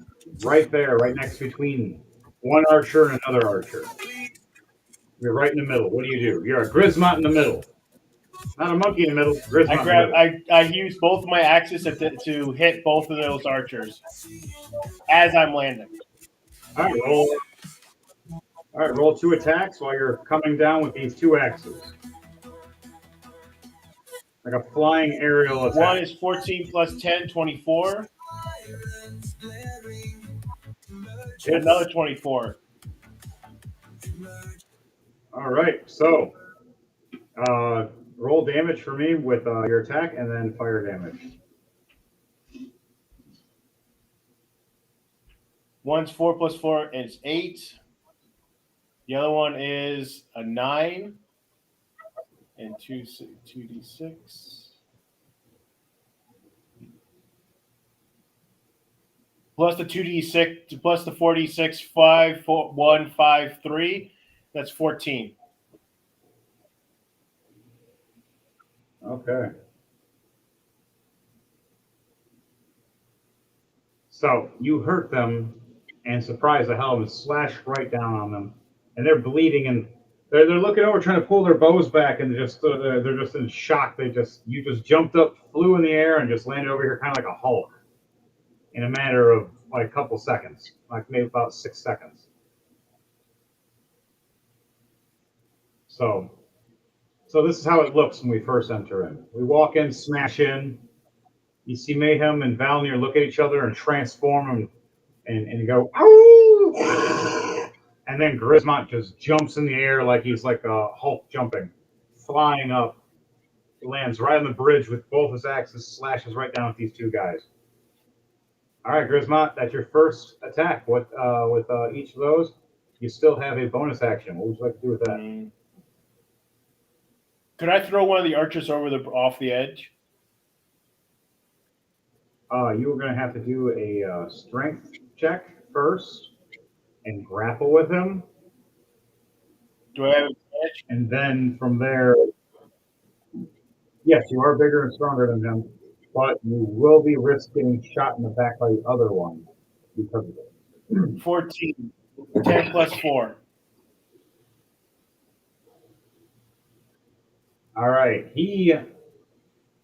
right there, right next between one archer and another archer. You're right in the middle. What do? You're a Grismont in the middle. Not a monkey in the middle. Grismont in the middle. I use both of my axes to hit both of those archers as I'm landing. All right, roll. All right, roll 2 attacks while you're coming down with these 2 axes. Like a flying aerial attack. One is 14 plus 10, 24. Another 24. All right, so roll damage for me with your attack and then fire damage. One's 4 plus 4 is 8. The other one is a 9 and 2d6. Plus the 2d6, plus the 4d6, 5, 4, 1, 5, 3. That's 14. Okay. So you hurt them and surprise the hell of them, slash right down on them, and they're bleeding and they're looking over, trying to pull their bows back, and they're just in shock. You just jumped up, flew in the air, and just landed over here, kind of like a Hulk, in a matter of like a couple seconds, like maybe about 6 seconds. So this is how it looks when we first enter in. We walk in, smash in. You see Mayhem and Valnir look at each other and transform and go, "Ow!" And then Grismont just jumps in the air like he's like a Hulk jumping, flying up. He lands right on the bridge with both his axes, slashes right down with these 2 guys. All right, Grismont, that's your first attack. With each of those, you still have a bonus action. What would you like to do with that? Could I throw one of the archers off the edge? You were going to have to do a strength check first and grapple with him. Do I have advantage? And then from there, yes, you are bigger and stronger than him, but you will be risking shot in the back by the other one because of it. 14. 10 plus 4. All right, he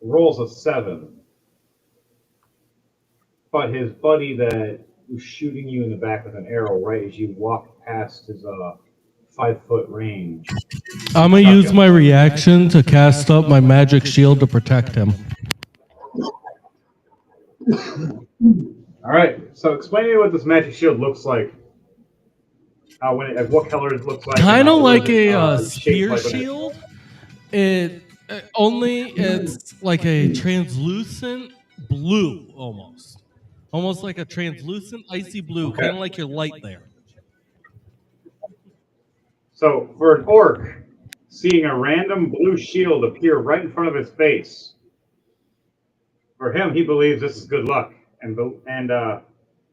rolls a 7. But his buddy that was shooting you in the back with an arrow right as you walk past his 5-foot range. I'm going to use my reaction to cast up my magic shield to protect him. All right, so explain to me what this magic shield looks like. What color it looks like. Kind of like a spear shield. It's like a translucent blue almost like a translucent icy blue, kind of like your light there. So for an orc, seeing a random blue shield appear right in front of his face, for him, he believes this is good luck. And do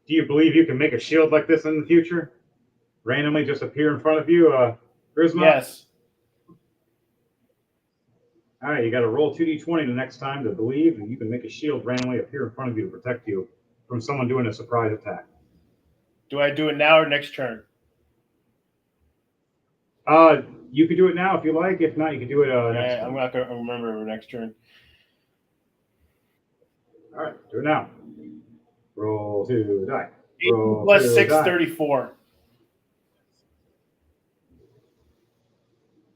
you believe you can make a shield like this in the future? Randomly just appear in front of you, Grismont? Yes. All right, you got to roll 2d20 the next time to believe, and you can make a shield randomly appear in front of you to protect you from someone doing a surprise attack. Do I do it now or next turn? You could do it now if you like. If not, you can do it next turn. I'm not going to remember next turn. All right, do it now. Roll 2 die. 8 Roll plus 2 6, die. 34.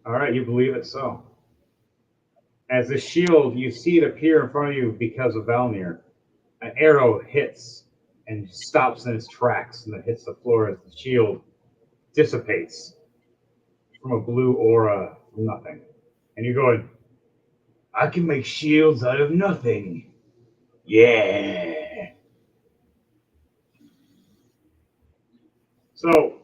All right, you believe it so. As the shield, you see it appear in front of you because of Valnir. An arrow hits and stops in its tracks and then hits the floor as the shield dissipates from a blue aura from nothing. And you're going, I can make shields out of nothing. Yeah. So,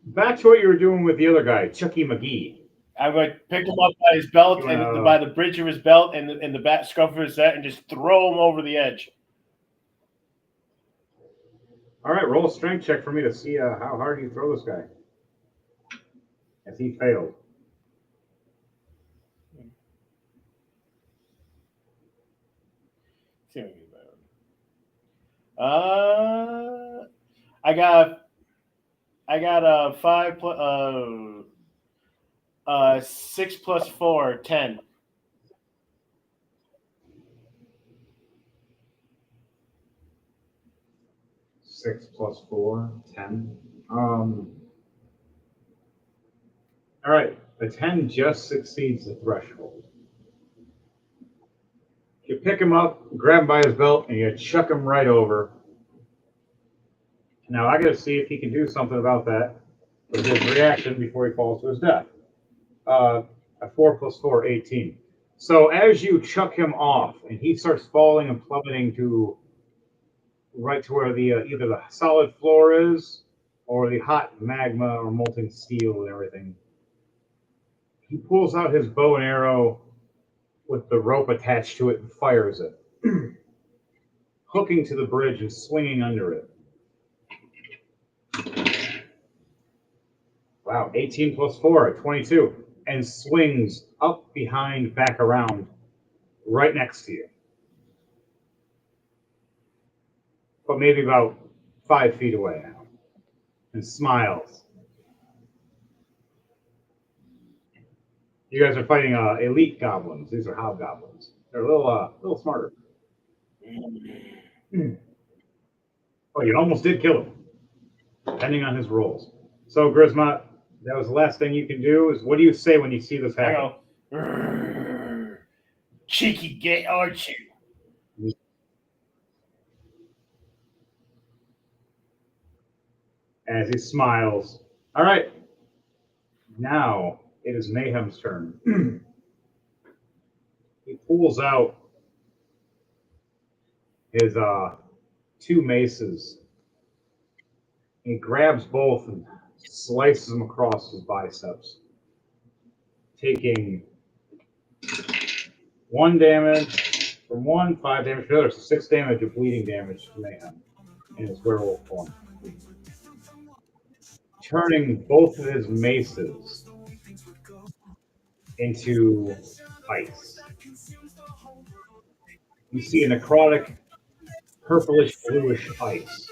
back to what you were doing with the other guy, Chucky McGee. I'm going to pick him up by his belt You and wanna- by the bridge of his belt and the back scuff of his head and just throw him over the edge. All right, roll a strength check for me to see how hard you throw this guy. As he failed. I got a 5 6 plus 4, 10. Six plus 4, 10. All right, the 10 just succeeds the threshold. You pick him up, grab him by his belt, and you chuck him right over. Now I got to see if he can do something about that with his reaction before he falls to his death. A 4 plus 4, 18. So as you chuck him off, and he starts falling and plummeting to right to where the either the solid floor is or the hot magma or molten steel and everything, he pulls out his bow and arrow with the rope attached to it and fires it, hooking to the bridge and swinging under it. Wow, 18 plus 4, 22, and swings up behind, back around, right next to you. But maybe about 5 feet away now, and smiles. You guys are fighting elite goblins. These are hobgoblins. They're a little smarter. Oh, you almost did kill him, depending on his rolls. So, Grisma, that was the last thing you can do. Is what do you say when you see this I happen? go, "Rrrr, cheeky gay, aren't you?" As he smiles. All right. Now it is Mayhem's turn. He pulls out his 2 maces. He grabs both and slices them across his biceps, taking 1 damage from one, 5 damage from the other, so 6 damage of bleeding damage to Mayhem in his werewolf form. Turning both of his maces into ice. You see a necrotic, purplish, bluish ice,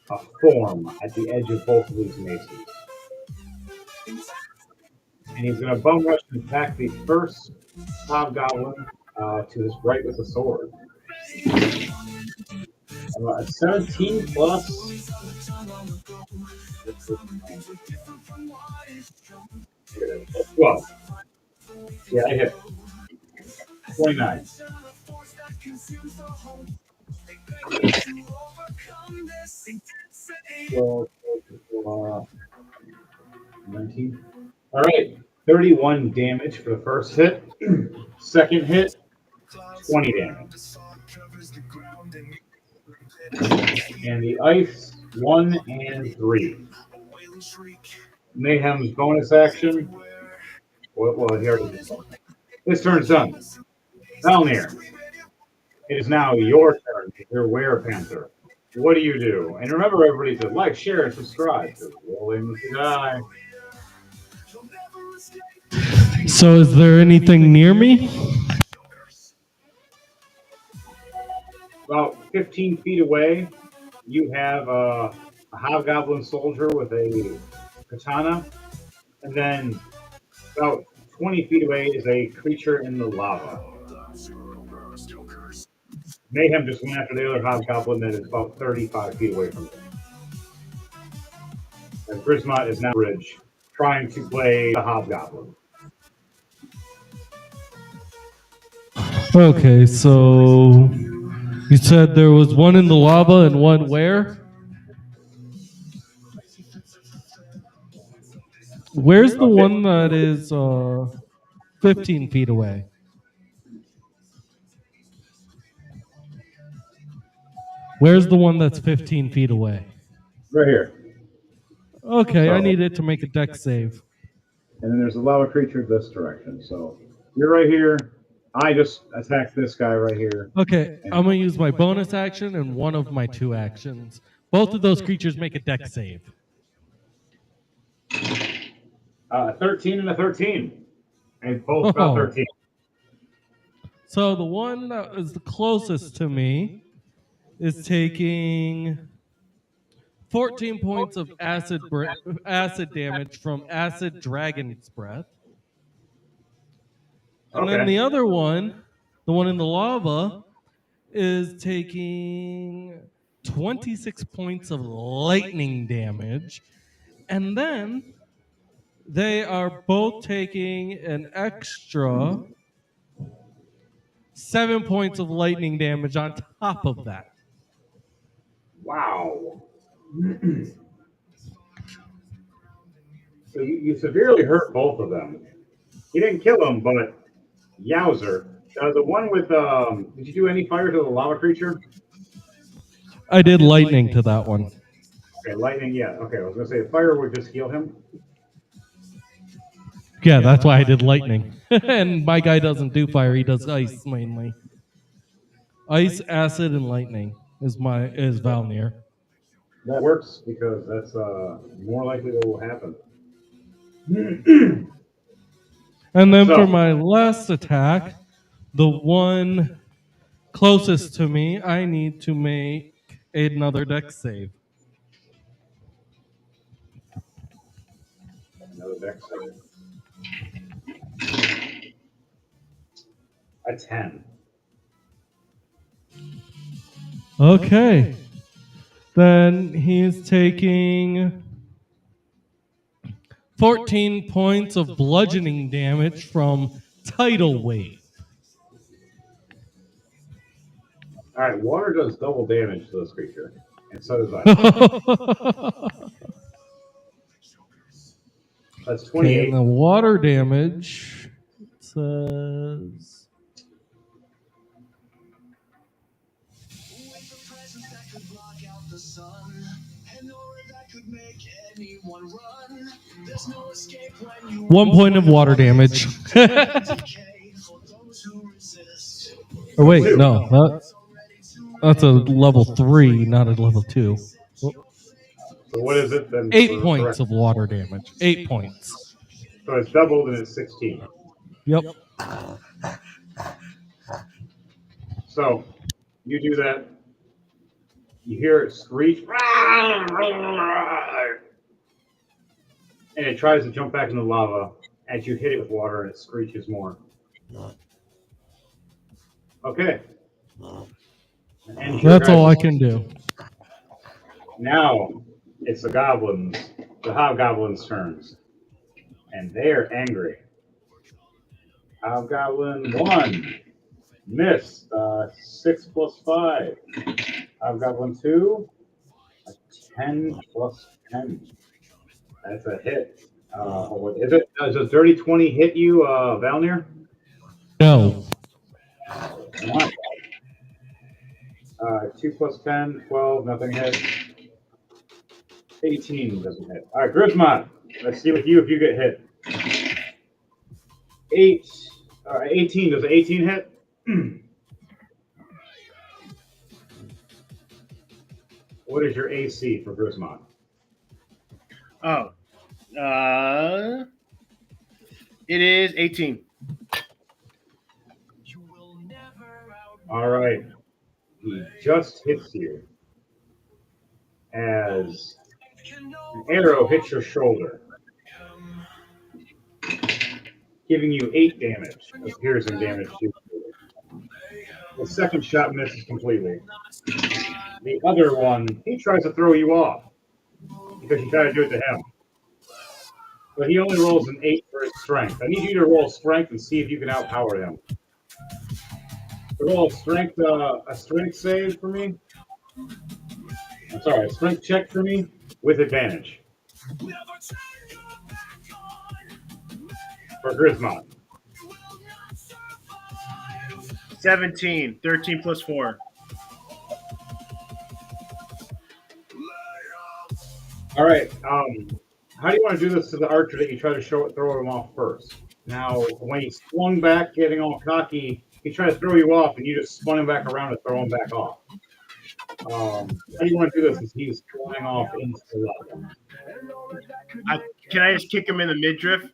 a form at the edge of both of these maces. And he's going to bum rush and attack the first hobgoblin to his right with a sword. 17 plus. 12. Yeah, I hit. 29. So, 19. All right. 31 damage for the first hit. Second hit, 20 damage. And the ice, 1 and 3. Mayhem's bonus action. Well, he already did. This turn's done. Valnir, it is now your turn. You're Werepanther. What do you do? And remember, everybody, to like, share, and subscribe to Rolling the Die. So, is there anything near me? About 15 feet away, you have a hobgoblin soldier with a katana. And then about 20 feet away is a creature in the lava. Mayhem just went after the other hobgoblin that is about 35 feet away from him. And Grismot is now bridge, trying to play the hobgoblin. Okay, so you said there was one in the lava and one where? Where's the Okay. one that is 15 feet away? Where's the one that's 15 feet away? Right here. Okay, I So- need it to make a deck save. And then there's a lava creature this direction. So you're right here. I just attacked this guy right here. Okay, I'm going to use my bonus action and one of my 2 actions. Both of those creatures make a deck save. 13 and a 13. And both got Oh. 13. So the one that is the closest to me is taking 14 points of acid damage from Acid Dragon's Breath. And then Okay. the other one, the one in the lava, is taking 26 points of lightning damage. And then they are both taking an extra 7 points of lightning damage on top of that. Wow. So you severely hurt both of them. You didn't kill them, but yowzer. The one with, did you do any fire to the lava creature? I did lightning to that one. Okay, lightning, yeah. Okay, I was going to say the fire would just heal him. Yeah, that's why I did lightning. And my guy doesn't do fire; he does ice mainly. Ice, acid, and lightning is Valnir. That works because that's more likely that will happen. And then So- for my last attack, the one closest to me, I need to make another dex save. Another deck save. A 10. Okay. Then he's taking 14 points of bludgeoning damage from Tidal Wave. All right, water does double damage to this creature, and so does ice. That's Okay, 28. and the water damage says With a presence that could block out the sun, an aura that could make anyone run. There's no escape when you 1 point of water damage. decay for those who resist. Or wait, no, that's a level 3, not a level 2. So what is it then? 8 for points correct? of water damage. 8 points. So it's doubled and it's 16. Yep. So you do that. You hear it screech. And it tries to jump back into the lava. As you hit it with water, and it screeches more. Okay. And That's all I can do. Now it's the hobgoblins' turns. And they are angry. Hobgoblin 1. Missed. 6 plus 5. Hobgoblin 2. A 10 plus 10. That's a hit. What is it? Does a dirty 20 hit you, Valnir? No. Come on. 2 plus 10, 12, nothing hits. 18 doesn't hit. All right, Grismont. Let's see with you if you get hit. 18. Does an 18 hit? What is your AC for Grismont? Oh, it is 18. You will never out. All right. He just hits you as an arrow hits your shoulder, giving you 8 damage of piercing damage to you. The second shot misses completely. The other one, he tries to throw you off because you try to do it to him. But he only rolls an 8 for his strength. I need you to roll strength and see if you can outpower him. Roll a strength save for me. I'm sorry, a strength check for me with advantage for Grismont. 17. 13 plus 4. All right. How do you want to do this to the archer that you try to throw him off first? Now, when he swung back, getting all cocky, he tried to throw you off, and you just spun him back around to throw him back off. How do you want to do this? Since he's flying off into the lava. Can I just kick him in the midriff?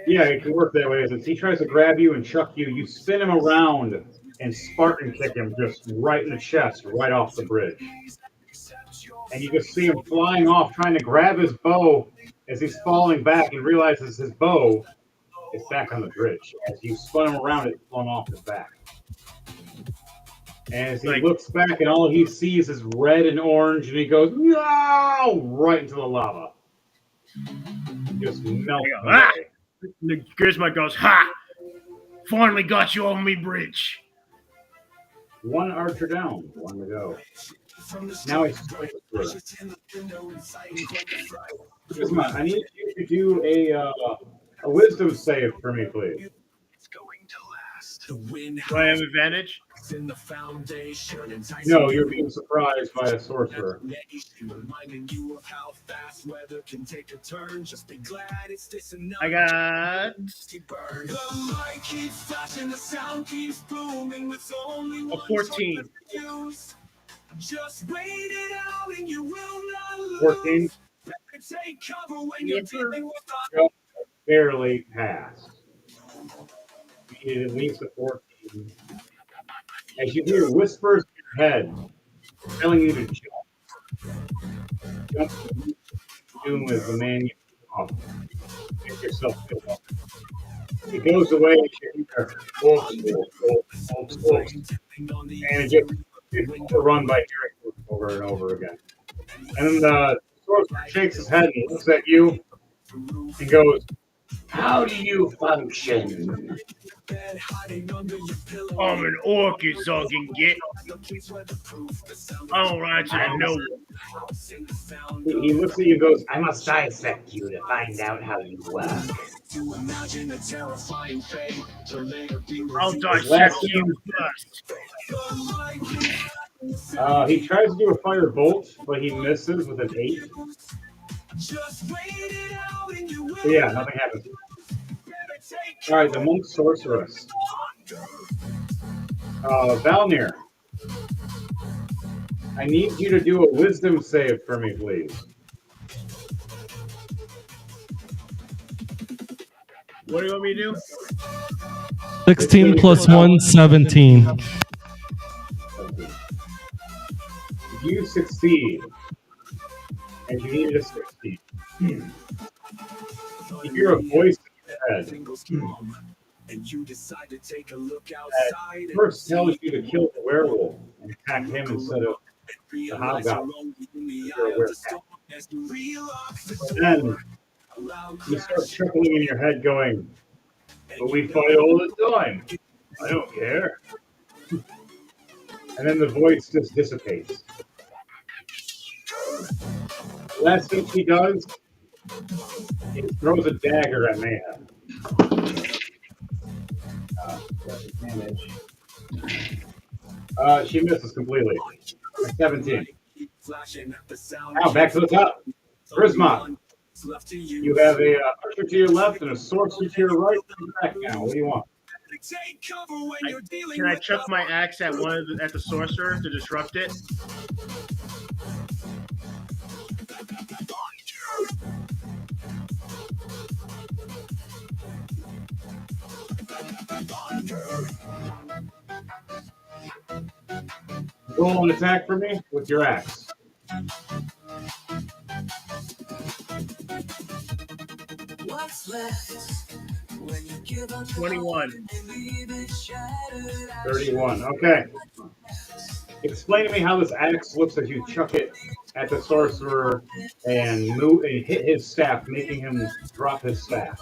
Yeah, it can work that way. Since he tries to grab you and chuck you, you spin him around and Spartan kick him just right in the chest, right off the bridge. And you just see him flying off, trying to grab his bow as he's falling back and realizes his bow is back on the bridge. As you spun him around, it flung off his back. And as he looks back, and all he sees is red and orange, and he goes, no! Right into the lava. He just melts away. The Grismont goes, ha! Finally got you over me bridge. One archer down, one to go. Now he's Grismont, I need you to do a wisdom save for me, please. Do I have advantage? No, you're being surprised by a sorcerer. I got a 14. 14? Barely passed. You needed at least a 14. As you hear whispers in your head telling you to jump. Jump doom is the man you off. Make yourself feel up. It goes away and you hear and it just run by hearing over and over again. And then the sorcerer shakes his head and looks at you and goes, how do you function? I'm an orc, you so can get. All right, I know. He looks at you and goes, I must dissect you to find out how you work. I'll dissect you first. He tries to do a fire bolt, but he misses with an 8. But yeah, nothing happens. All right, the monk sorceress. Valnir, I need you to do a wisdom save for me, please. What do you want me to do? 16 plus 1, 17. You succeed, and you needed a 16. You hear a voice in your head. That first tells you to kill the werewolf and attack him instead of the hobgoblin. But then you start chuckling in your head, going, "But we fight all the time. I don't care." And then the voice just dissipates. Last thing she does is throws a dagger at Mayhem. She misses completely. 17. Now back to the top. Grismont, you have a archer to your left and a sorcerer to your right. Back now. What do you want? Can I chuck my axe at at the sorcerer to disrupt it? Roll an attack for me with your axe. What's left when you give up 21. 31. Okay. Explain to me how this axe looks as you chuck it at the sorcerer and move and hit his staff, making him drop his staff.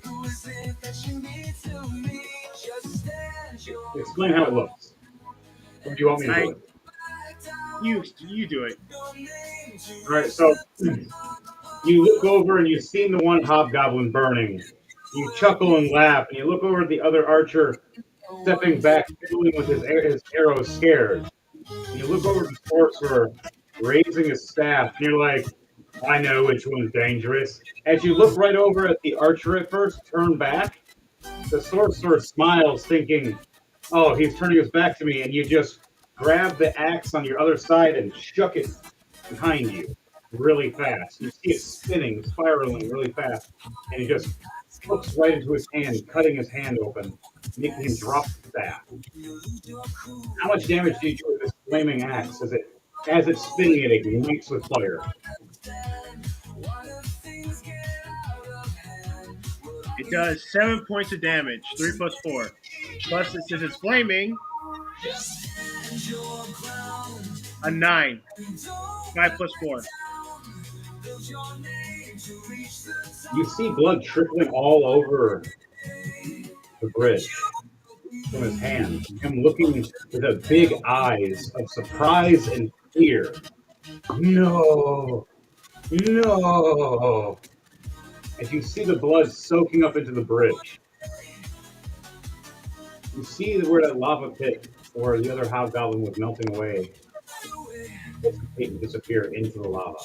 Who is it that you need to me? Explain how it looks. Or do you want me to do it? You do it. All right, so you look over and you've seen the one hobgoblin burning. You chuckle and laugh, and you look over at the other archer stepping back, fiddling with his arrow, scared. And you look over at the sorcerer raising his staff, and you're like, I know which one's dangerous. As you look right over at the archer at first, turn back, the sorcerer smiles, thinking, oh, he's turning his back to me, and you just grab the axe on your other side and shuck it behind you really fast. You see it spinning, spiraling really fast, and he just hooks right into his hand, cutting his hand open, making him drop the staff. How much damage do you do with this flaming axe as it's spinning, it ignites with fire? It does 7 points of damage, 3 plus 4. Plus, it says it's flaming. A 9. 5 plus 4. You see blood trickling all over the bridge from his hand. Him looking with the big eyes of surprise and fear. No! No! As you see the blood soaking up into the bridge. You see where that lava pit or the other hobgoblin was melting away. It disappear into the lava.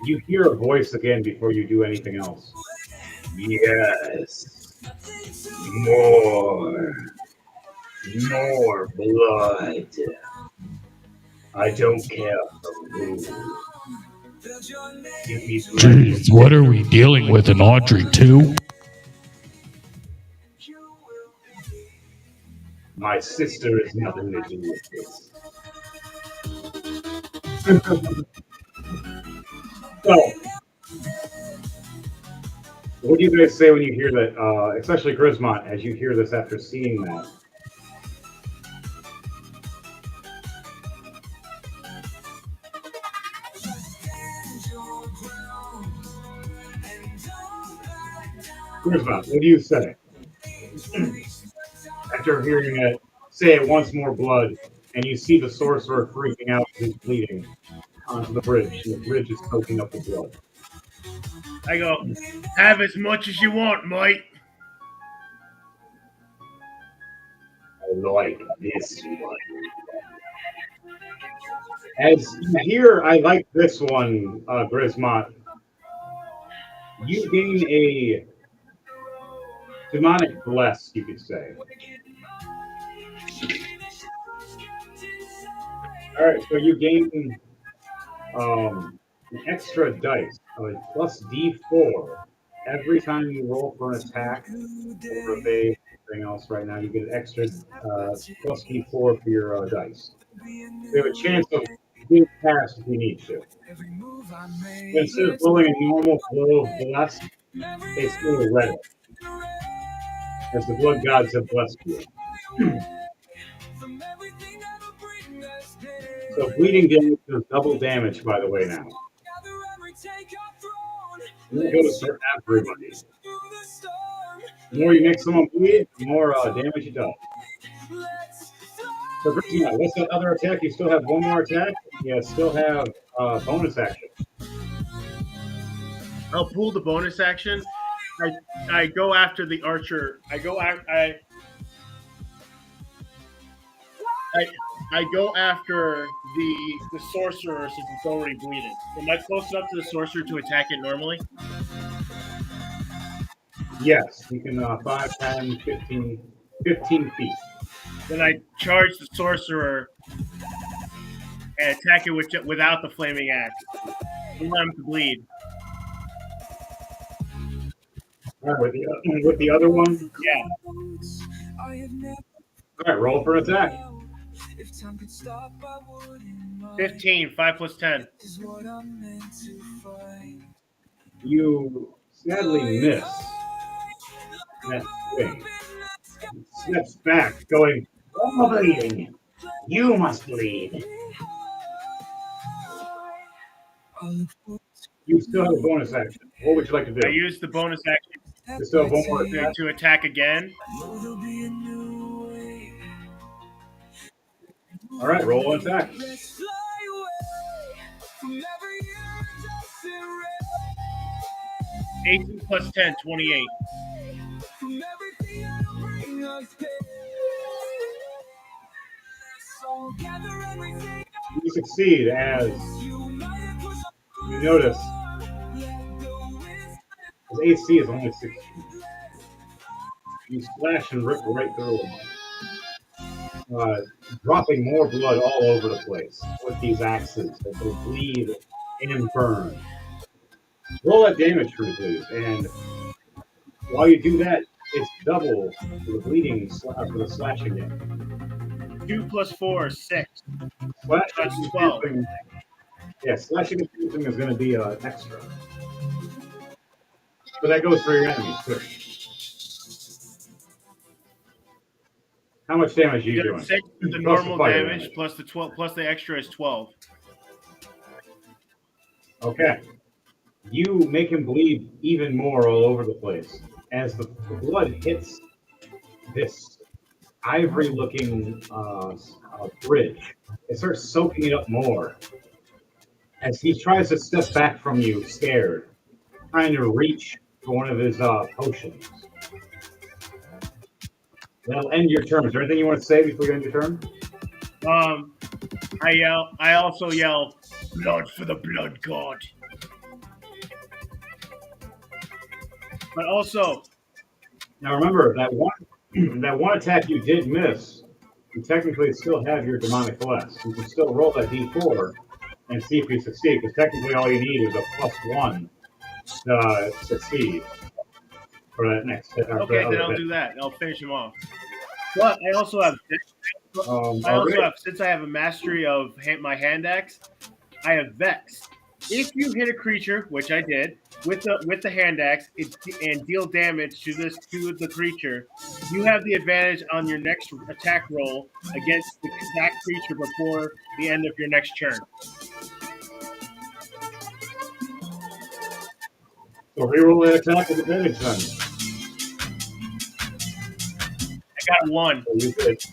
You hear a voice again before you do anything else. Yes. More blood. I don't care for who. Give me blood. Jeez, what are we dealing with in Audrey 2? My sister is nothing to do with this. So, what do you guys say when you hear that, especially Grismont, as you hear this after seeing that? Grismont, what do you say? After hearing it, say it once more blood, and you see the sorcerer freaking out, he's bleeding onto the bridge, and the bridge is soaking up the blood. I go, have as much as you want, mate. I like this one. As you hear, I like this one, Grismont. You gain a demonic bless, you could say. All right, so you gain an extra dice, a plus D4. Every time you roll for an attack or evade anything else right now, you get an extra plus D4 for your dice. So you have a chance of being passed if you need to. But instead of rolling a normal flow of bless, it's going to red. As the blood gods have blessed you. So bleeding damage is double damage, by the way, now. I'm going to go to everybody. The more you make someone bleed, the more damage it does. So, what's that other attack? You still have one more attack? You still have bonus action. I'll pull the bonus action. I go after the archer. I go after the sorcerer since it's already bleeding. Am I close enough to the sorcerer to attack it normally? Yes, you can 5, 10, 15 feet. Then I charge the sorcerer and attack it without the flaming axe. And let him to bleed. All right, with the other one? Yeah. All right, roll for attack. 15, 5 plus 10. You sadly miss that swing. He steps back, going, "Oh, bleeding. You must bleed." You still have a bonus action. What would you like to do? I use the bonus action You still have one more attack? to attack again. All right, roll an attack. Let's fly away from every iridescent ray. 18 plus 10, 28. From everything that'll bring us pain. So gather everything You succeed as united, push on you notice let go is his AC is only 16. You slash and rip right through him, dropping more blood all over the place with these axes that they bleed and burn. Roll that damage for me, please. And while you do that, it's double for the bleeding for the slashing damage. 2 plus 4, 6. Slashing That's and 12. piercing- Yeah, slashing and piercing is going to be extra. But that goes for your enemies too. How much damage are you You doing? got 6 with the Plus the normal fire damage, plus the 12, plus the extra is 12. Okay. You make him bleed even more all over the place. As the blood hits this ivory-looking bridge, it starts soaking it up more. As he tries to step back from you, scared, trying to reach for one of his potions. That'll end your turn. Is there anything you want to say before you end your turn? I also yell, blood for the blood god. But also, Now remember that one attack you did miss. You technically still have your demonic bless. You can still roll that d4 and see if you succeed. Because technically, all you need is a +1 to succeed for that next hit. okay, then I'll do that. I'll finish him off. But I also have since I have a mastery of my hand axe, I have Vex. If you hit a creature, which I did, with the hand axe and deal damage to the creature, you have the advantage on your next attack roll against that creature before the end of your next turn. So reroll an attack with advantage then. I got 1. So you did.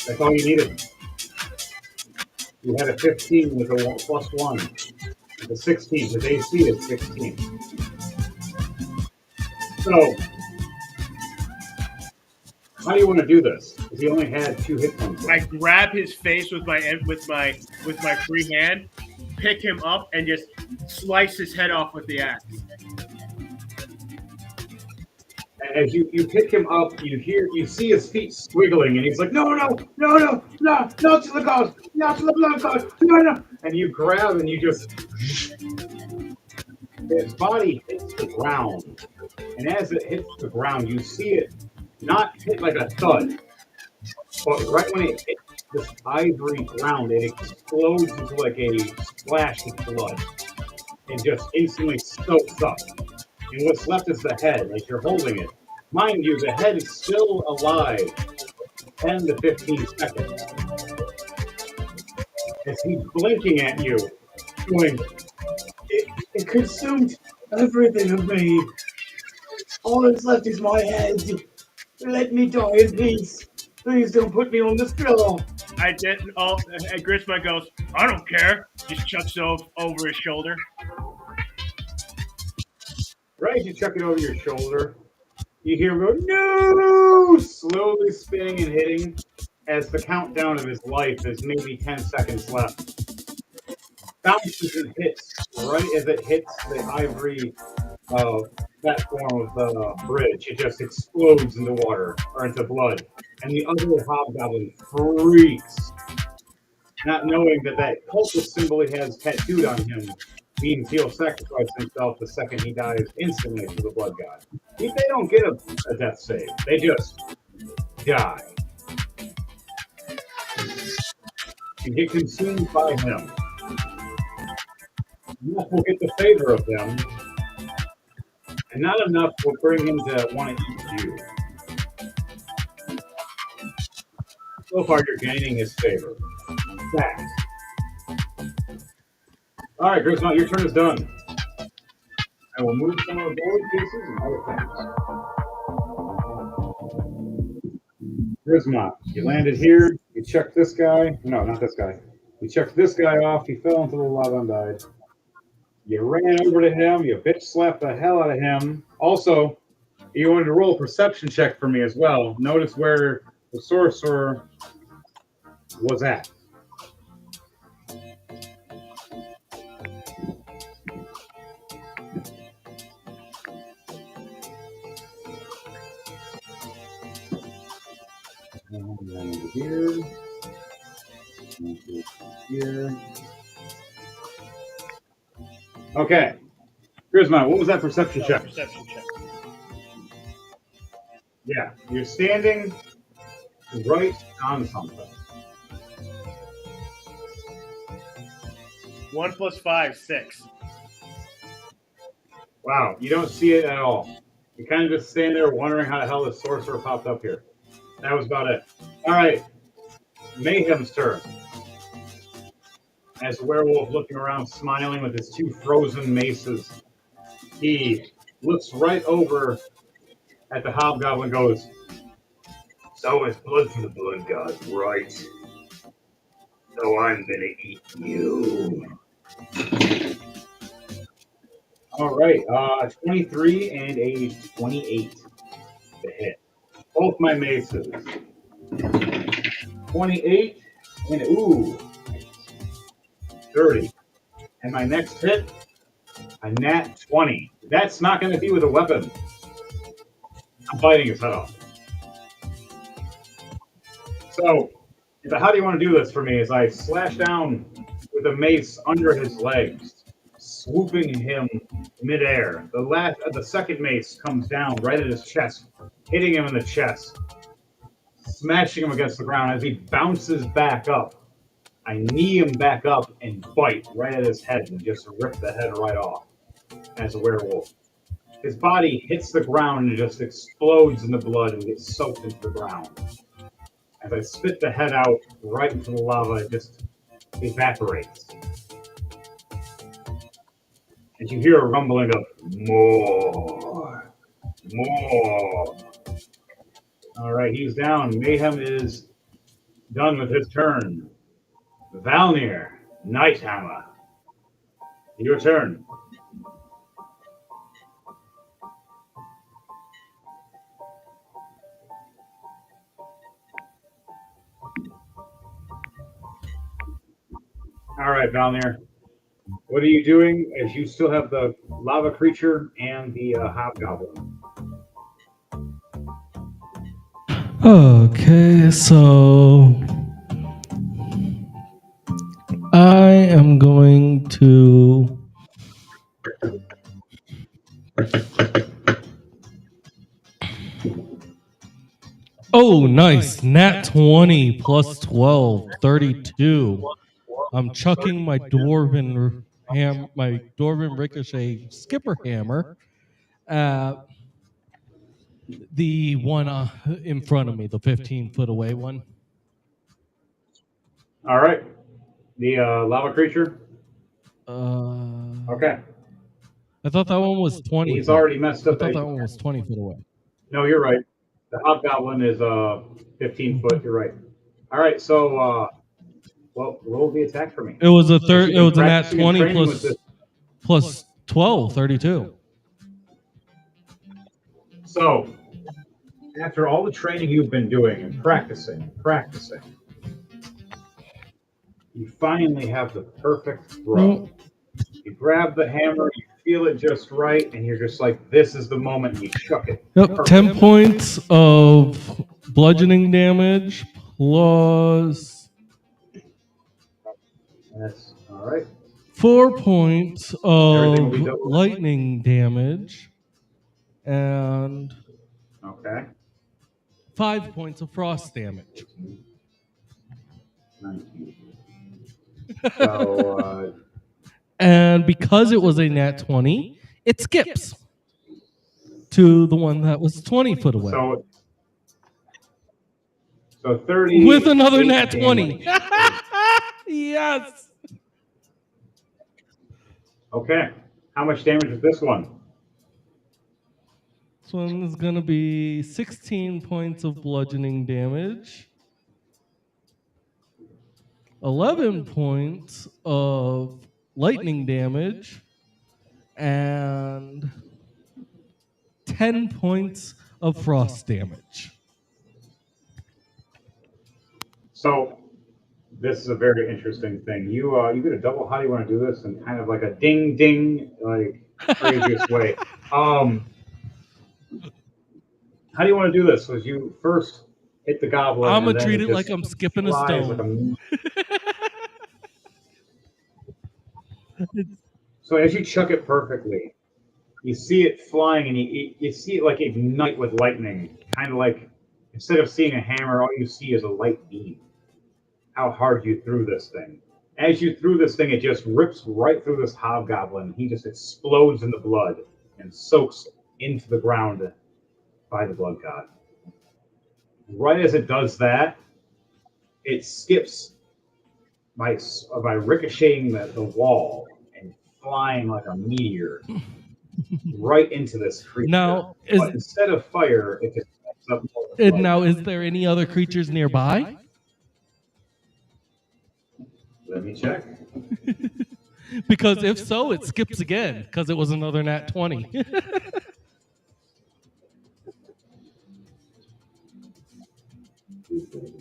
That's all you needed. You had a 15 with a +1. With a 16. His AC is 16. So, how do you want to do this? Because he only had 2 hit points. I grab his face with my free hand, pick him up, and just slice his head off with the axe. As you pick him up, you see his feet squiggling, and he's like, no, not to the god, not to the blood god, no. And you grab and you just, his body hits the ground. And as it hits the ground, you see it not hit like a thud, but right when it hits this ivory ground, it explodes into like a splash of blood and just instantly soaks up. And what's left is the head, as you're holding it. Mind you, the head is still alive 10 to 15 seconds. As he's blinking at you, going, it consumed everything of me. All that's left is my head. Let me die in peace. Please don't put me on this pillow. I didn't. Oh, and Grisma goes, I don't care. Just chucks it over his shoulder. Right as you chuck it over your shoulder, you hear him go, no! Slowly spinning and hitting as the countdown of his life is maybe 10 seconds left. Bounces and hits right as it hits the ivory platform of the bridge. It just explodes into water or into blood. And the other hobgoblin freaks, not knowing that cultist symbol he has tattooed on him means he'll sacrifice himself the second he dies instantly to the blood god. They don't get a death save. They just die. And get consumed by him. Enough will get the favor of them, and not enough will bring him to want to eat you. So far, you're gaining his favor. Fact. All right, Grismont, your turn is done. I will move some of the board pieces and other things. Grisma, you landed here. You checked this guy. No, not this guy. You checked this guy off. He fell into the lava and died. You ran over to him. You bitch slapped the hell out of him. Also, you wanted to roll a perception check for me as well. Notice where the sorcerer was at. And then over here. And here. Okay. Grisma, what was that perception check? Perception check. Yeah, you're standing right on something. 1 + 5, 6. Wow, you don't see it at all. You kind of just stand there wondering how the hell this sorcerer popped up here. That was about it. All right, Mayhem's turn. As the werewolf looking around, smiling with his 2 frozen maces, he looks right over at the hobgoblin and goes, "So it's blood from the blood gods, right? So I'm gonna eat you." All right, 23 and a 28 to hit. Both my maces. 28 and ooh, 30. And my next hit, a nat 20. That's not going to be with a weapon. I'm biting his head off. So, how do you want to do this for me? Is I slash down with a mace under his legs, swooping him midair. The second mace comes down right at his chest, hitting him in the chest, smashing him against the ground. As he bounces back up, I knee him back up and bite right at his head and just rip the head right off as a werewolf. His body hits the ground and just explodes in the blood and gets soaked into the ground. As I spit the head out right into the lava, it just evaporates. And you hear a rumbling of more. All right, he's down. Mayhem is done with his turn. Valnir, Nighthammer, your turn. All right, Valnir. What are you doing as you still have the lava creature and the hobgoblin? Okay, so I am going to oh, nice. Nat 20 plus 12, 32. I'm chucking my Dwarven Ricochet Skipper Hammer at the one in front of me, the 15-foot away one. All right. The lava creature? Okay. Okay. I thought that one was 20. He's already messed I up. thought that one was 20 feet away. No, you're right. The hobgoblin is 15 foot. You're right. All right. So, well, roll the attack for me. It was a third. It was a nat Practicing and 20 training with this. plus 12, 32. So, after all the training you've been doing and practicing, you finally have the perfect throw. You grab the hammer, you feel it just right, and you're just like, this is the moment, and you chuck it. Yep, Perfect. 10 points of bludgeoning damage plus That's all right. 4 points Everything will of be double. lightning damage and Okay. 5 points of frost damage. 19. So, And because it was a nat 20, it skips to the one that was 20 foot away. so 30. With another nat 20. Yes. Okay. How much damage is this one? This one is going to be 16 points of bludgeoning damage, 11 points of lightning damage, and 10 points of frost damage. So this is a very interesting thing. You get a double. How do you want to do this? And kind of like a ding ding, like craziest way. How do you want to do this? Was you first hit the goblin? I'm and gonna then treat it just like I'm skipping a flies stone. So as you chuck it perfectly, you see it flying, and you see it like ignite with lightning. Kind of like instead of seeing a hammer, all you see is a light beam. How hard you threw this thing. As you threw this thing, it just rips right through this hobgoblin. He just explodes in the blood and soaks into the ground by the blood god. Right as it does that, it skips by ricocheting the wall and flying like a meteor right into this creature. Now, but instead of fire, it just up. Now, is there any other creatures nearby? Let me check. Because if so, it skips again because it was another nat 20.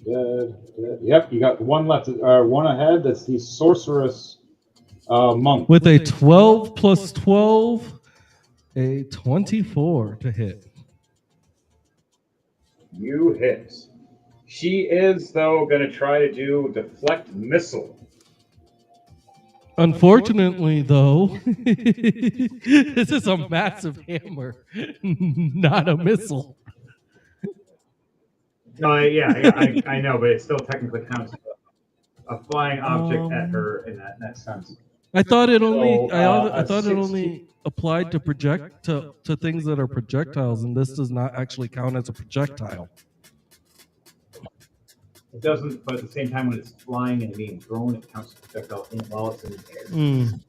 Dead. Yep, you got one left, one ahead. That's the sorceress monk. With a 12 plus 12, a 24 to hit. You hit. She is, though, going to try to do deflect missile. Unfortunately, though, this is a massive hammer, not a missile. No, I know, but it still technically counts as a flying object at her in that sense. I thought it only. So, I thought it 16 only applied to project to things that are projectiles, and this does not actually count as a projectile. It doesn't, but at the same time, when it's flying and being thrown, it counts as a projectile while it's in the air. Mm.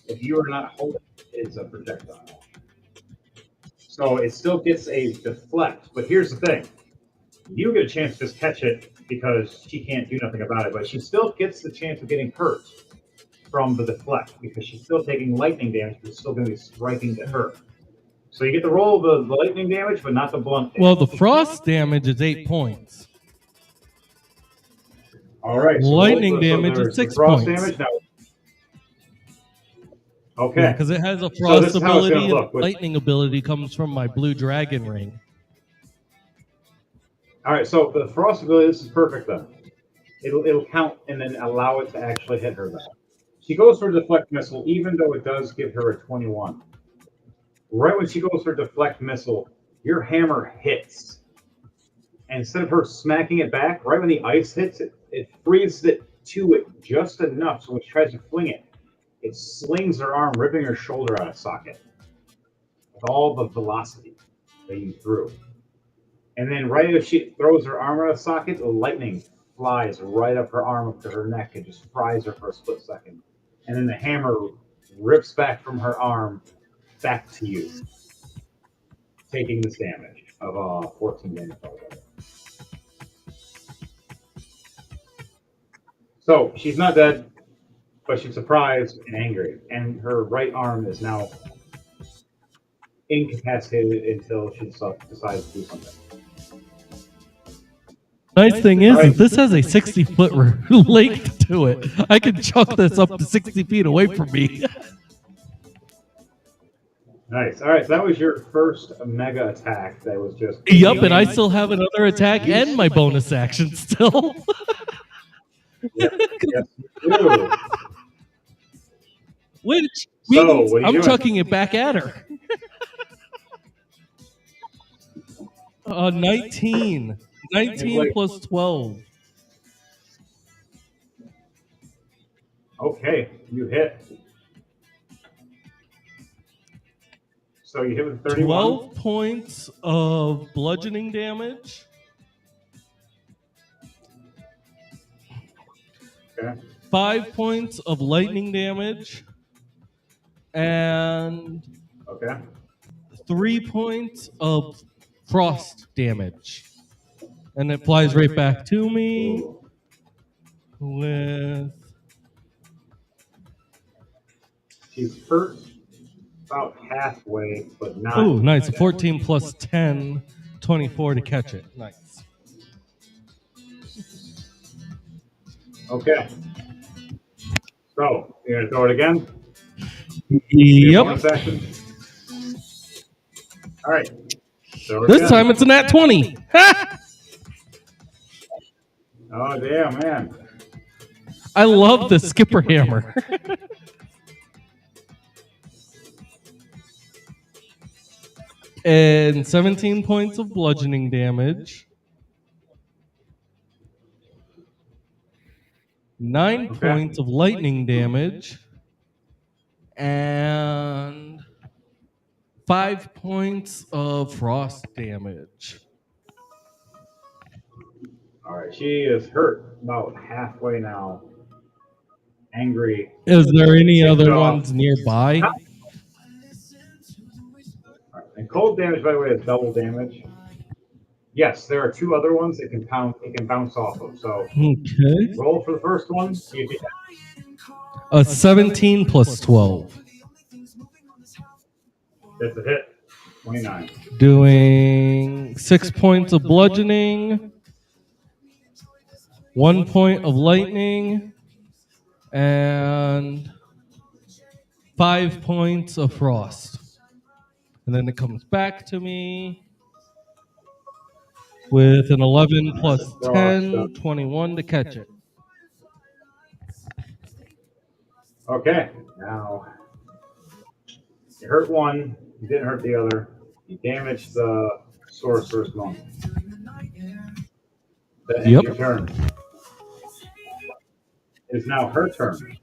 If you are not holding it, it's a projectile. So it still gets a deflect, but here's the thing. You get a chance to just catch it because she can't do nothing about it, but she still gets the chance of getting hurt from the deflect because she's still taking lightning damage, but it's still going to be striking to her. So you get the roll of the lightning damage, but not the blunt damage. Well, the frost damage is 8 points. All right. So lightning so damage there's is 6 frost points. damage now. Okay. Because it has a So frost this is how it's ability, gonna and look. lightning ability comes from my blue dragon ring. All right. So the frost ability, this is perfect then. It'll count and then allow it to actually hit her then. She goes for a deflect missile, even though it does give her a 21. Right when she goes for deflect missile, your hammer hits. And instead of her smacking it back, right when the ice hits it, it freezes it to it just enough so when she tries to fling it, it slings her arm, ripping her shoulder out of socket with all the velocity that you threw. And then right as she throws her arm out of socket, the lightning flies right up her arm up to her neck and just fries her for a split second. And then the hammer rips back from her arm back to you, taking this damage of 14 damage altogether. So she's not dead, but she's surprised and angry, and her right arm is now incapacitated until she decides to do something. Nice thing is this has a 60-foot length to it. I can chuck this up to 60 feet away from me. Nice. All right, so that was your first mega attack. That was just. Yup, and I still have another attack and my bonus action still. Yep, yes, you do. Which So, means what are you I'm doing? chucking it back at her. 19. 19 plus 12. Okay, you hit. So you hit with 31. 12 points of bludgeoning damage. Okay. 5 points of lightning damage. And Okay. 3 points of frost damage. And it flies right back to me with. She's hurt about halfway, but not. Oh, nice. 14 plus 10, 24 to catch it. Nice. Okay. So, you're going to throw it again? Your bonus Yep. action? All right. Throw it This again. time it's a nat 20. Ha! Oh, damn, man. I love the skipper hammer. And 17 points of bludgeoning damage. 9 Okay. points of lightning damage. And 5 points of frost damage. All right. She is hurt about halfway now. Angry. Is there any Ticked other off. ones nearby? All right. And cold damage, by the way, is double damage. Yes, there are 2 other ones it can bounce off of. So Okay. roll for the first one. See if you A 17 plus 12. That's a hit. 29. Doing 6 points of bludgeoning, 1 point of lightning, and 5 points of frost. And then it comes back to me with an 11 plus 10, 21 to catch it. Okay. Now, you hurt one. You didn't hurt the other. You damaged the sorcerer's monk. That ends Yep. your turn. It is now her turn.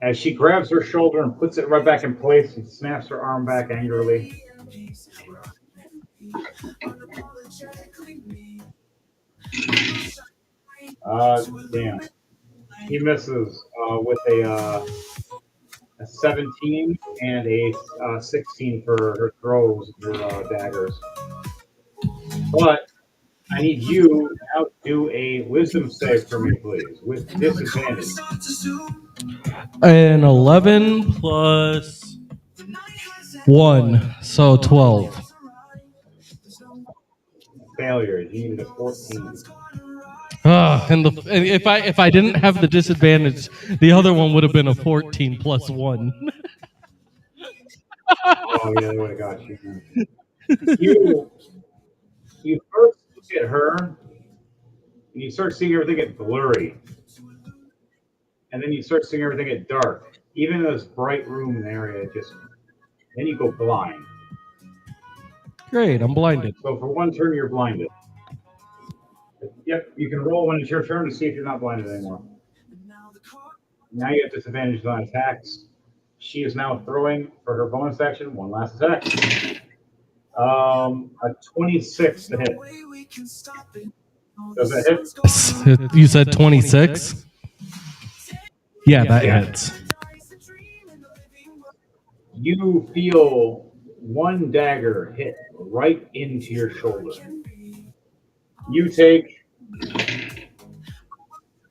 As she grabs her shoulder and puts it right back in place and snaps her arm back angrily. Damn. He misses with a 17 and a 16 for her throws, her daggers. But I need you now to do a wisdom save for me, please, with disadvantage. An 11 plus 1, so 12. Failure. You needed a 14. And if I didn't have the disadvantage, the other one would have been a 14 plus 1. Oh, yeah, they would have got you. You first look at her, and you start seeing everything get blurry. And then you start seeing everything get dark. Even in this bright room and area, then you go blind. Great, I'm blinded. So for one turn, you're blinded. Yep, you can roll when it's your turn to see if you're not blinded anymore. Now you have disadvantage on attacks. She is now throwing for her bonus action. One last attack. A 26 to hit. Does that hit? You said 26? Yeah, that Yeah. hits. You feel one dagger hit right into your shoulder. You take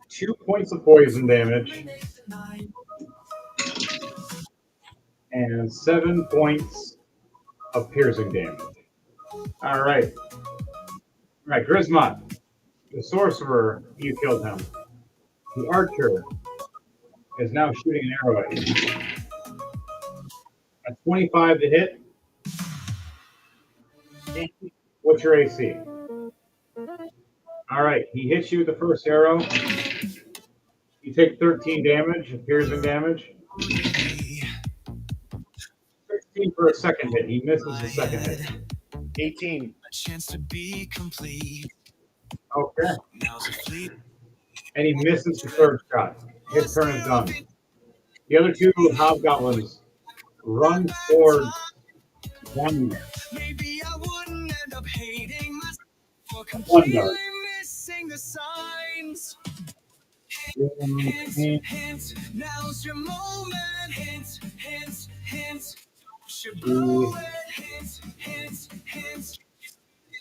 2 points of poison damage and 7 points of piercing damage. All right. Grismont, the sorcerer, you killed him. The archer is now shooting an arrow at you. A 25 to hit. What's your AC? All right, he hits you with the first arrow. You take 13 damage, piercing damage. 16 for a second hit. He misses the second hit. 18. A chance to be complete. Okay. Now's a fleet. And he misses the third shot. His turn is done. The other 2 hobgoblins run towards one. Maybe I wouldn't end up hating myself for One completely dart. missing the signs. Hint, Hint, now's your moment. Hint, hint, hint. Don't you blow it. Hint,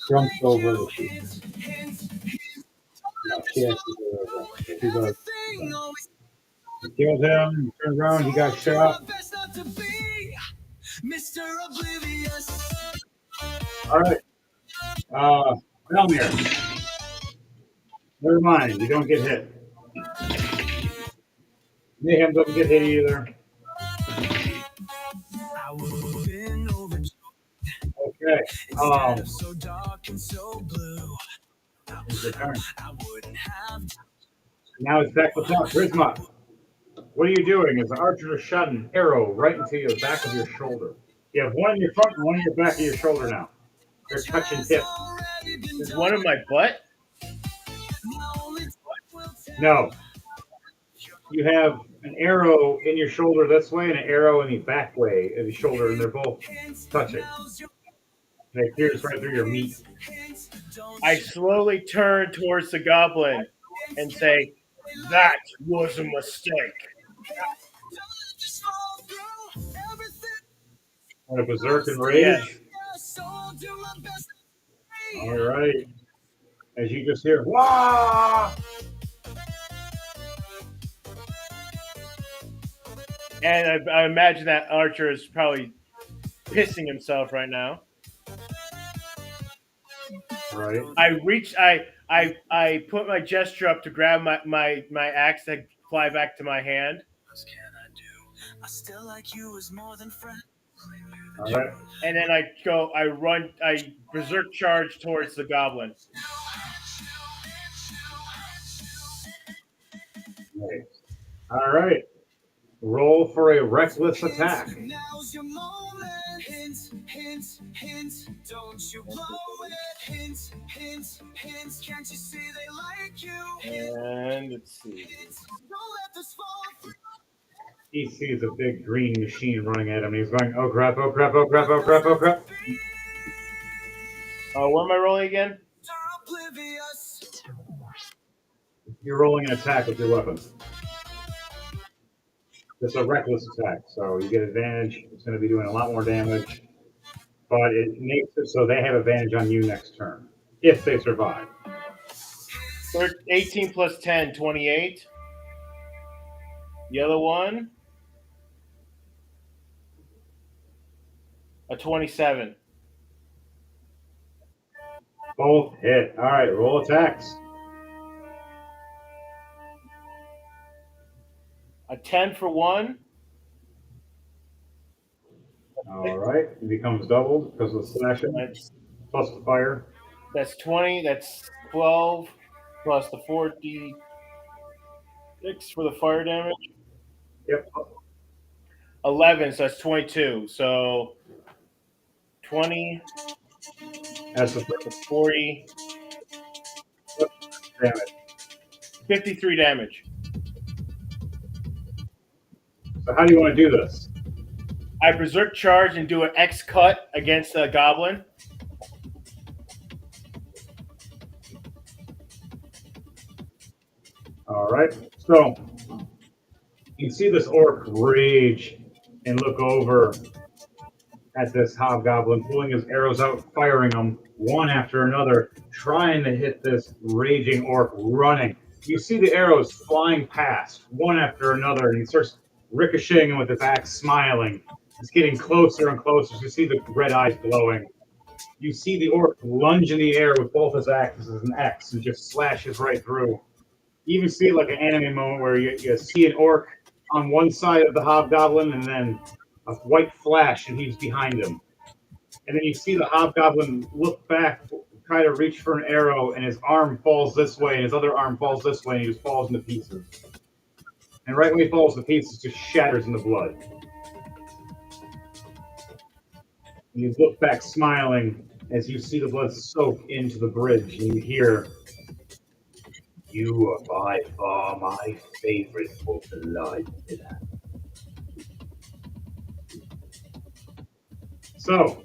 jumps over the sheet. No, she has to go over. She goes. He kills him. Turns around. He got shot. Mr. Oblivious. All right. Melmir. Never mind. You don't get hit. Mayhem doesn't get hit either. I would have been overjoyed Okay. instead of so dark and so blue. It's your turn. I wouldn't have. Now it's back to top. Grisma. What are you doing? As the archer just shot an arrow right into the back of your shoulder. You have one in your front and one in your back of your shoulder now. They're touching tips. Is one in my butt? No. You have an arrow in your shoulder this way and an arrow in the back way of the shoulder, and they're both touching. They pierce right through your meat. I slowly turn towards the goblin and say, "That was a mistake." Want to berserk and rage? Yes. All right. As you just hear, "Wah!" And I imagine that archer is probably pissing himself right now. Right. I put my gesture up to grab my axe that fly back to my hand. What can I do? I still like you as more than friends. All right. And then I berserk charge towards the goblin. Nice. All right. Roll for a reckless attack. Now's your moment. Hint, hint, hint. Don't you blow it. Hint, hint, hint. Can't you see they like you? And let's see. Hint. Don't let this fall through. He sees a big green machine running at him. He's going, "Oh crap! Oh crap! Oh crap! Oh crap! Oh crap!" What am I rolling again? Mr. Oblivious. You're rolling an attack with your weapon. It's a reckless attack, so you get advantage. It's going to be doing a lot more damage, but it makes it so they have advantage on you next turn if they survive. 18 plus 10, 28. The other one, a 27. Both hit. All right, roll attacks. A 10 for one. All right, it becomes doubled because of the slashing That's plus the fire. 20. That's 12 plus the 4d6 for the fire damage. Yep. 11, so that's 22. So 20, That's the 40, damage. 53 damage. So how do you want to do this? I berserk charge and do an X cut against the goblin. All right. So you see this orc rage and look over at this hobgoblin, pulling his arrows out, firing them one after another, trying to hit this raging orc running. You see the arrows flying past one after another, and he starts ricocheting them with his axe, smiling. It's getting closer and closer. So you see the red eyes glowing. You see the orc lunge in the air with both his axes as an X and just slashes right through. You even see like an anime moment where you see an orc on one side of the hobgoblin and then a white flash and he's behind him. And then you see the hobgoblin look back, try to reach for an arrow, and his arm falls this way and his other arm falls this way and he just falls into pieces. And right when he falls to pieces, just shatters into blood. And you look back smiling as you see the blood soak into the bridge and you hear, "You are by far my favorite for blood." So,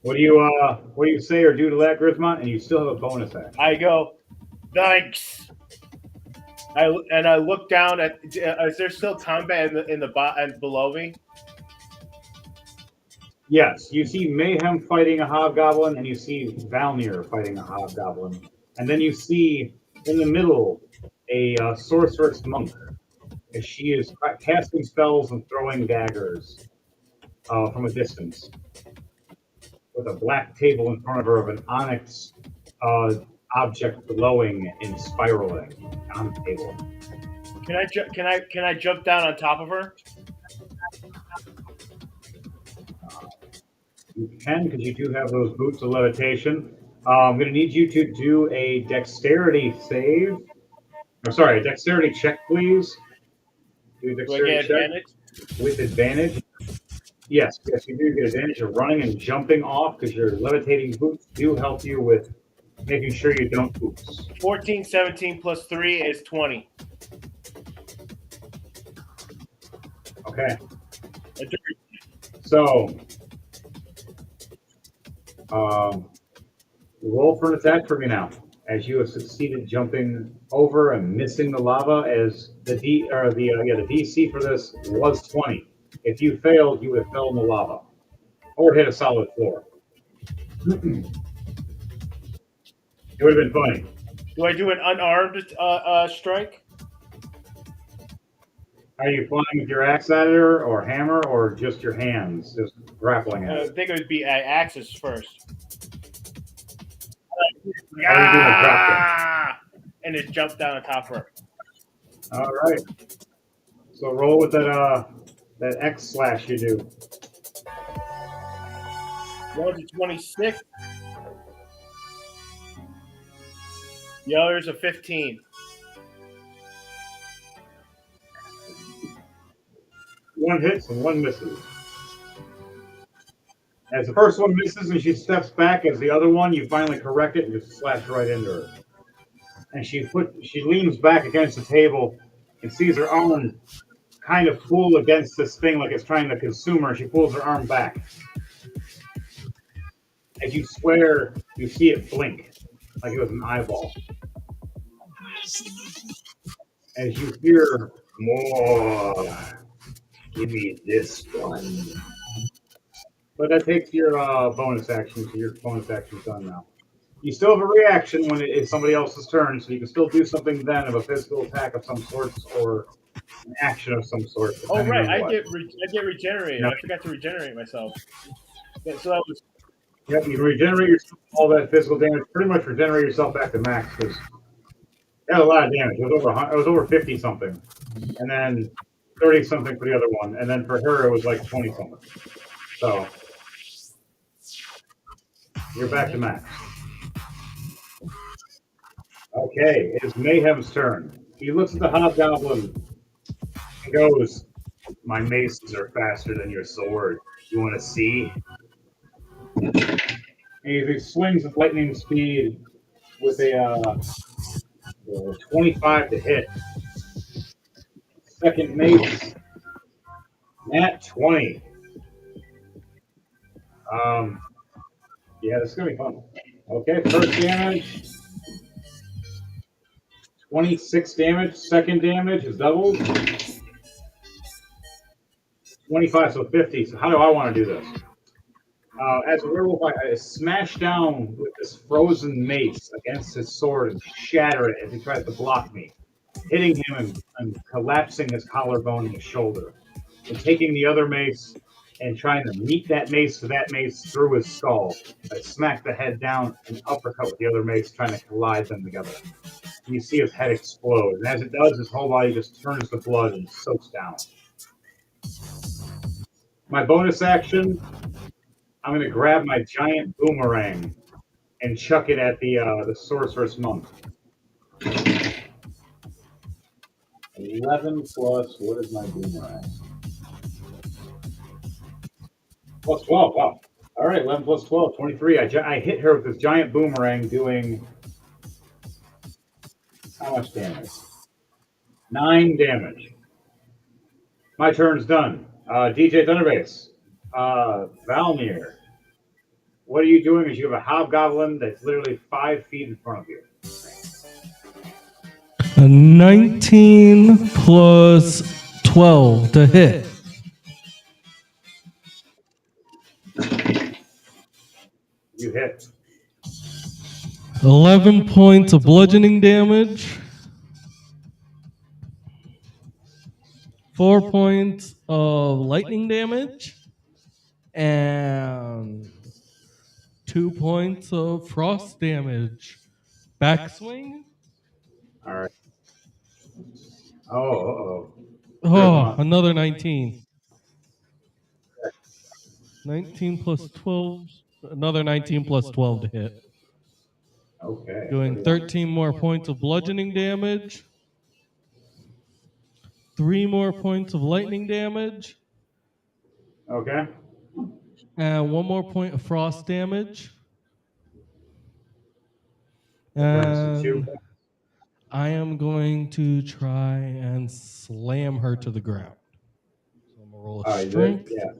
what do you say or do to that, Grismont? And you still have a bonus action. I go, thanks. I look down at. Is there still combat in the below me? Yes, you see Mayhem fighting a hobgoblin, and you see Valnir fighting a hobgoblin, and then you see in the middle a sorceress monk, as she is casting spells and throwing daggers from a distance, with a black table in front of her of an onyx object glowing and spiraling on the table. Can I jump down on top of her? You can, because you do have those boots of levitation. I'm going to need you to do a dexterity save. I'm sorry, a dexterity check, please. Do a Do I dexterity get check advantage? with advantage. Yes, you do get advantage of running and jumping off, because your levitating boots do help you with making sure you don't oops. 14, 17 plus 3 is 20. Okay. So, roll for an attack for me now, as you have succeeded jumping over and missing the lava. As the DC for this was 20. If you failed, you would have fell in the lava or hit a solid floor. It would have been funny. Do I do an unarmed strike? Are you flying with your axe at her, or hammer, or just your hands, just grappling at I it? think it would be axes first. How are you doing a drop And it jumped down on top of her. All right. So roll with that X slash you do. One's a 26. The other's a 15. One hits and one misses. As the first one misses and she steps back, as the other one, you finally correct it and just slash right into her. And she leans back against the table and sees her arm kind of pull against this thing like it's trying to consume her. She pulls her arm back. As you swear, you see it blink like it was an eyeball. As you hear more. Give me this one. But that takes your bonus action, so your bonus action's done now. You still have a reaction when it is somebody else's turn, so you can still do something then of a physical attack of some sort or an action of some sort. Oh right, I I get regenerated. No. I forgot to regenerate myself. Yeah, so that was. Yep, you regenerate yourself, all that physical damage. Pretty much regenerate yourself back to max because you had a lot of damage. It was over 50 something, and then 30 something for the other one, and then for her it was like 20 something. So you're back to max. Okay, it is Mayhem's turn. He looks at the hobgoblin and goes, "My maces are faster than your sword. You want to see?" And he swings with lightning speed with a 25 to hit. Second mace, nat 20. Yeah, this is gonna be fun. Okay, first damage, 26 damage. Second damage is doubled. 25, so 50. So how do I want to do this? As a werewolf, I smash down with this frozen mace against his sword and shatter it as he tries to block me, hitting him and collapsing his collarbone and his shoulder, and taking the other mace and trying to meet that mace to that mace through his skull. I smack the head down and uppercut with the other mace, trying to collide them together. And you see his head explode, and as it does, his whole body just turns to blood and soaks down. My bonus action, I'm going to grab my giant boomerang and chuck it at the sorceress monk. 11 plus, what is my boomerang? Plus 12, wow. All right, 11 plus 12, 23. I hit her with this giant boomerang doing how much damage? 9 damage. My turn's done. DJ Thunderbase. Valnir. What are you doing as you have a hobgoblin that's literally 5 feet in front of you? A 19 plus 12 to hit. You hit. 11 points of bludgeoning damage. 4 points of lightning damage. And 2 points of frost damage. Backswing. All right. Oh, Oh, another 19. 19 plus 12. Another 19 plus 12 to hit. okay. Doing 13 more points of bludgeoning damage. 3 more points of lightning damage. Okay. And 1 more point of frost damage. Turns to 2. And I am going to try and slam her to the ground. So I'm going to roll a strength. Yeah.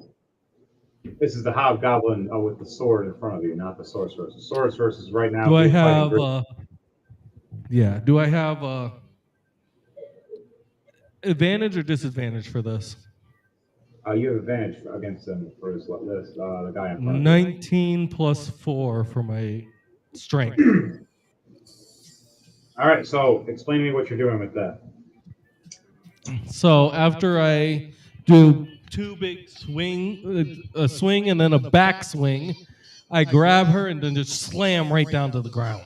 This is the hobgoblin with the sword in front of you, not the sorceress. The sorceress is right now. Do I fighting have Grismont. do I have advantage or disadvantage for this? You have advantage against him for this, the guy in front of you. 19 plus 4 for my strength. All right, so explain to me what you're doing with that. So after I do 2 big swing, a swing and then a back swing, I grab her and then just slam right down to the ground.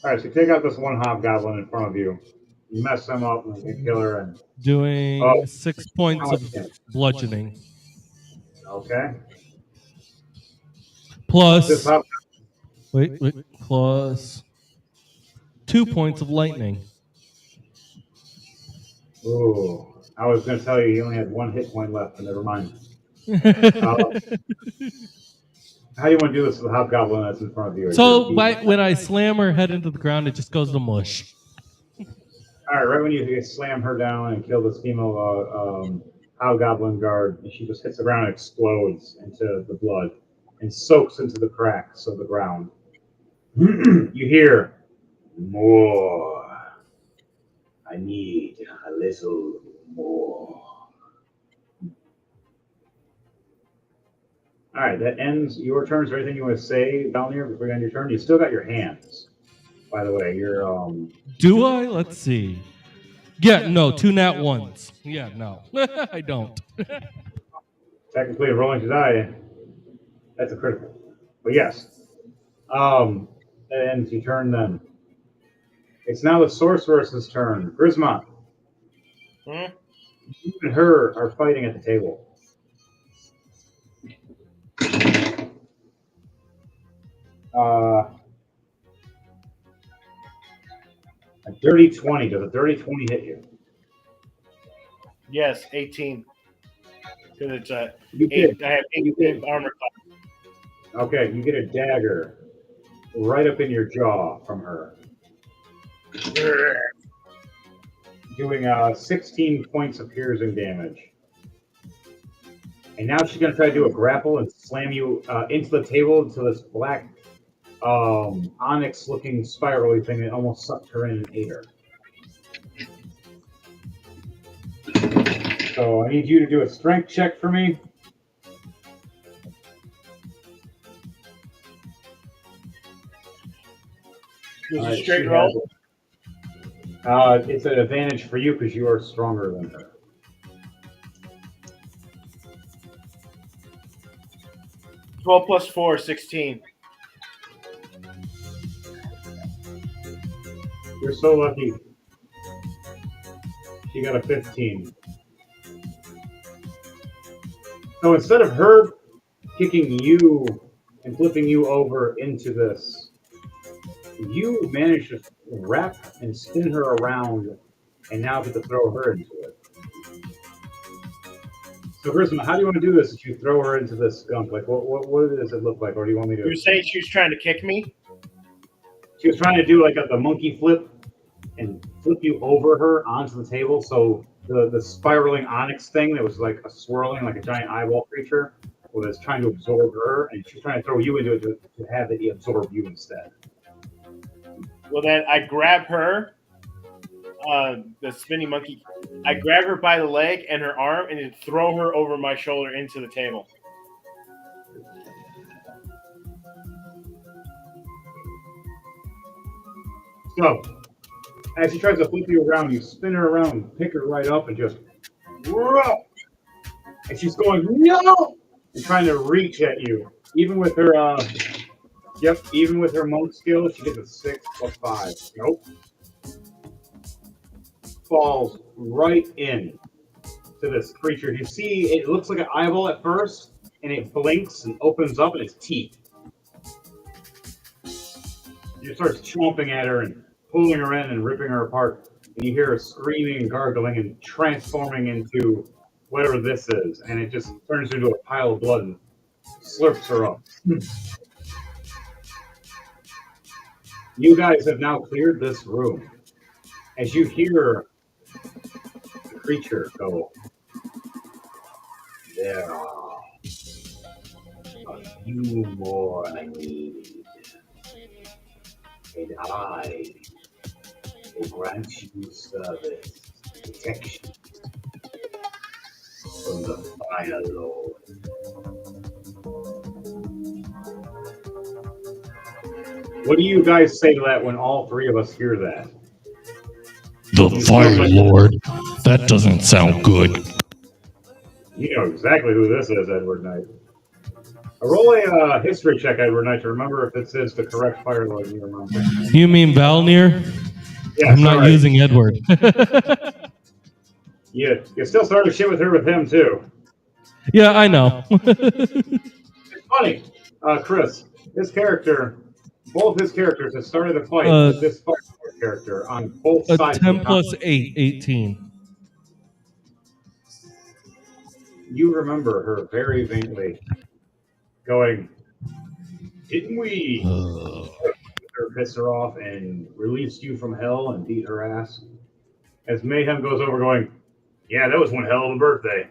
All right, so take out this one hobgoblin in front of you. You mess them up and you kill her. And Doing 6 points of bludgeoning. okay. Plus, plus 2 points of lightning. Ooh, I was going to tell you only had 1 hit point left, but never mind. How do you want to do this with the hobgoblin that's in front of you? So when I slam her head into the ground, it just goes to mush. All right when you slam her down and kill this female hobgoblin guard, and she just hits the ground and explodes into the blood and soaks into the cracks of the ground. You hear more. I need a little more. All right, that ends your turn. Is there anything you want to say down there before you end your turn? You still got your hands, by the way. You're Do I? Let's see. Yeah, no, 2 nat 1s. Yeah, no, I don't. technically rolling to die. That's a critical, but yes. And you turn then. It's now the sorceress's turn. Grismont. You and her are fighting at the table. A dirty 20. Does a dirty 20 hit you? Yes, 18. Because it's a You 8. did. I have 8 armor class. Okay, you get a dagger right up in your jaw from her. Doing 16 points of piercing damage. And now she's going to try to do a grapple and slam you into the table into this black onyx-looking spirally thing that almost sucked her in and ate her. So I need you to do a strength check for me. It's All a right, straight she roll. has- it's an advantage for you because you are stronger than her. Twelve plus 4, 16. You're so lucky. She got a 15. So instead of her kicking you and flipping you over into this, you managed to wrap and spin her around and now get to throw her into it. So, Grisman, how do you want to do this if you throw her into this skunk? Like, what does it look like? Or do you want me to? You were saying she was trying to kick me? She was trying to do like the monkey flip and flip you over her onto the table. So the spiraling onyx thing that was like a swirling, like a giant eyeball creature, was trying to absorb her, and she's trying to throw you into it to have it absorb you instead. Well, then I grab her, the spinning monkey. I grab her by the leg and her arm and then throw her over my shoulder into the table. So, as she tries to flip you around, you spin her around, pick her right up, and just whoa! And she's going no, and trying to reach at you. Even with her, even with her monk skill, she gets a 6 plus 5. Nope. Falls right in to this creature. You see, it looks like an eyeball at first, and it blinks and opens up, and it's teeth. You start chomping at her and pulling her in and ripping her apart. And you hear her screaming and gargling and transforming into whatever this is. And it just turns into a pile of blood and slurps her up. You guys have now cleared this room. As you hear the creature go, there are a few more I need. And I will grant you service, protection from the Fire Lord. What do you guys say to that when all three of us hear that? The Fire Lord? That doesn't sound good. You know exactly who this is, Edward Knight. Roll a history check, Edward Knight, to remember if this is the correct Fire Lord you remember. You mean Valnir? Yeah, I'm not using Edward. You still started shit with her with him, too. Yeah, I know. It's funny. Chris, both his characters have started a fight with this Fire Lord character on both A sides. 10 plus 8, 18. You remember her very faintly going, didn't we piss her off and released you from hell and beat her ass? As Mayhem goes over going, yeah, that was one hell of a birthday.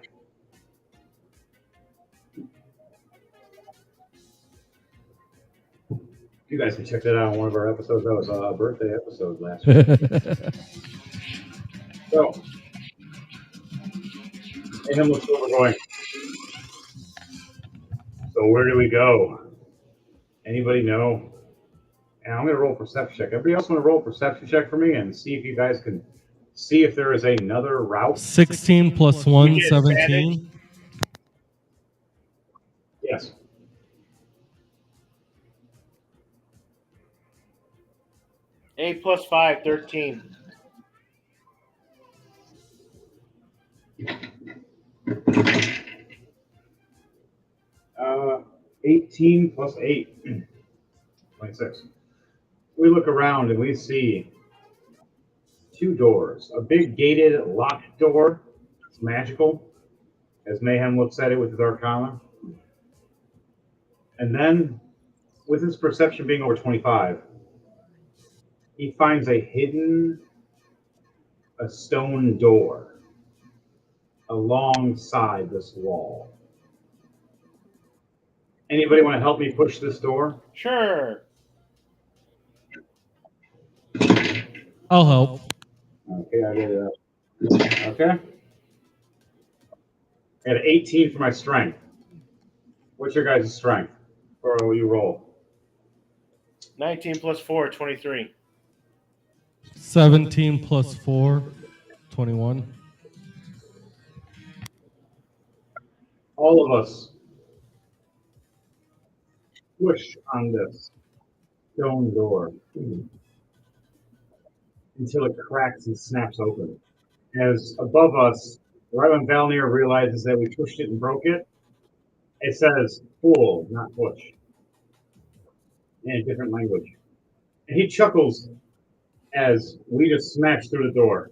You guys can check that out on one of our episodes. That was a birthday episode last week. So, Mayhem looks over going, so where do we go? Anybody know? And I'm going to roll a perception check. Everybody else want to roll a perception check for me and see if you guys can see if there is another route? 16 plus 1, 17. Yes. Eight plus 5, 13. 18 plus 8. 26. We look around and we see two doors. A big gated locked door. It's magical. As Mayhem looks at it with his Arcana. And then, with his perception being over 25, he finds a stone door alongside this wall. Anybody want to help me push this door? Sure. I'll help. Okay, I did that. Okay. I had an 18 for my strength. What's your guys' strength? Or will you roll? 19 plus 4, 23. 17 plus 4, 21. All of us push on this stone door until it cracks and snaps open. As above us, right when Valnir realizes that we pushed it and broke it, it says pull, not push, in a different language. And he chuckles as we just smash through the door.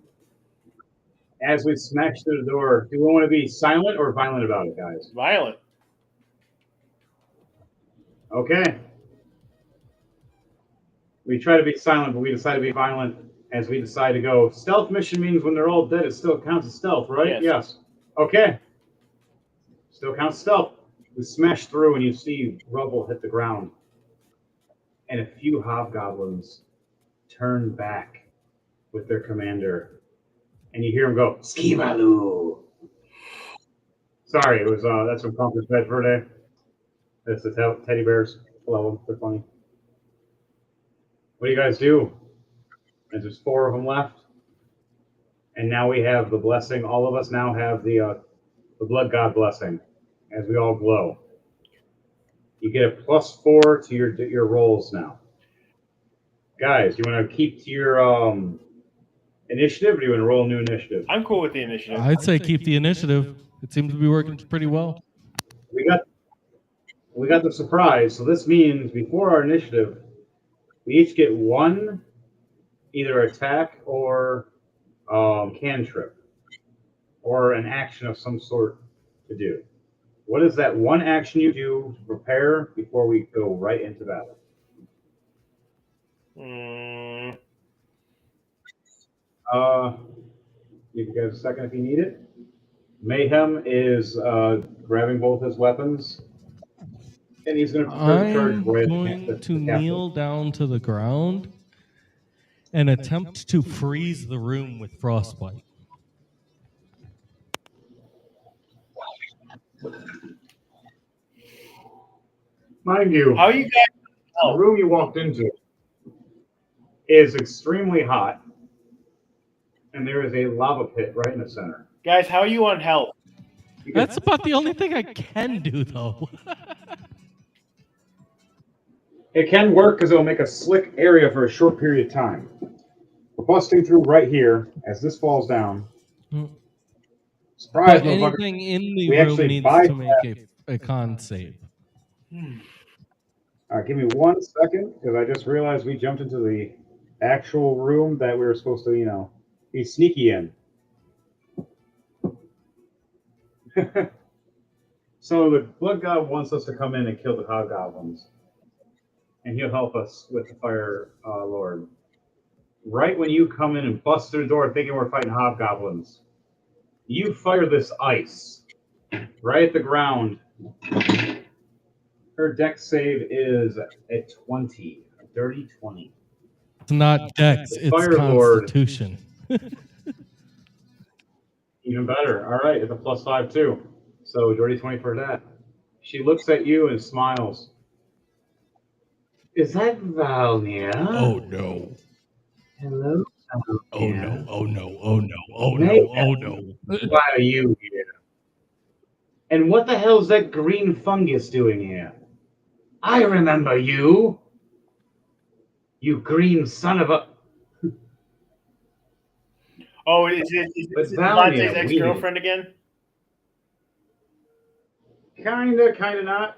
As we smash through the door, do we want to be silent or violent about it, guys? Violent. Okay. We try to be silent, but we decide to be violent as we decide to go. Stealth mission means when they're all dead, it still counts as stealth, right? Yes. Okay. Still counts stealth. We smash through and you see rubble hit the ground. And a few hobgoblins turn back with their commander. And you hear them go, Skivalu. Sorry, it was that's from Conquer's Bed Verde. That's the teddy bears. Love them. They're funny. What do you guys do? And there's 4 of them left. And now we have the blessing. All of us now have the blood god blessing as we all glow. You get a +4 to your rolls now. Guys, you want to keep to your initiative, or do you want to roll a new initiative? I'm cool with the initiative. I'd say keep the initiative. It seems to be working pretty well. We got the surprise, so this means before our initiative, we each get 1 either attack or cantrip or an action of some sort to do. What is that one action you do to prepare before we go right into battle? Give you guys a second if you need it. Mayhem is grabbing both his weapons, and he's going to prepare to charge I'm right going to kneel down to the ground and attempt to freeze the room with frostbite. Mind you, How you guys? the room you walked into is extremely hot, and there is a lava pit right in the center. Guys, how are you on health? That's about the only thing I can do, though. It can work because it'll make a slick area for a short period of time. We're busting through right here as this falls down. Surprise, But motherfucker. anything in the We room actually needs bypass- to make a con save. All right, give me 1 second because I just realized we jumped into the actual room that we were supposed to, be sneaky in. So the blood god wants us to come in and kill the hobgoblins, and he'll help us with the fire lord. Right when you come in and bust through the door thinking we're fighting hobgoblins, you fire this ice right at the ground. Her dex save is a 20, a dirty 20. It's not Dex, The it's Fire Lord. Constitution. Even better. All right, it's a +5 too. So dirty 20 for that. She looks at you and smiles. Is that Valnia? Oh no. Hello, Valnia. Oh no. Oh no. Oh no. Oh no. Oh no. Why are you here? And what the hell is that green fungus doing here? I remember you. You green son of a... Oh, is it But Devontae's Valnia, ex-girlfriend again? Kinda not.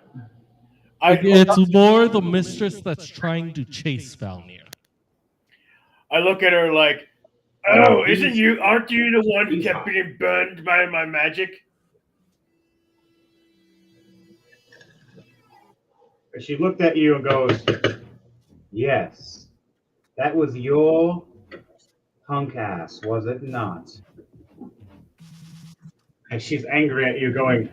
It's more the mistress that's trying to chase Valnir. I look at her like, Oh, oh, aren't you the one who he's kept hot. being burned by my magic? She looked at you and goes, yes, that was your punk ass, was it not? And she's angry at you going,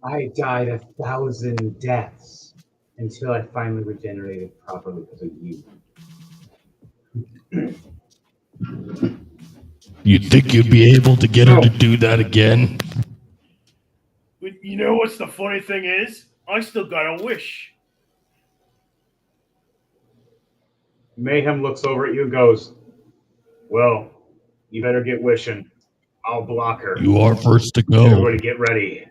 I died 1,000 deaths until I finally regenerated properly because of you. You think you'd be able to get her to do that again? You know what's the funny thing is? I still got a wish. Mayhem looks over at you and goes, well, you better get wishing. I'll block her. You are first to go. Everybody get ready.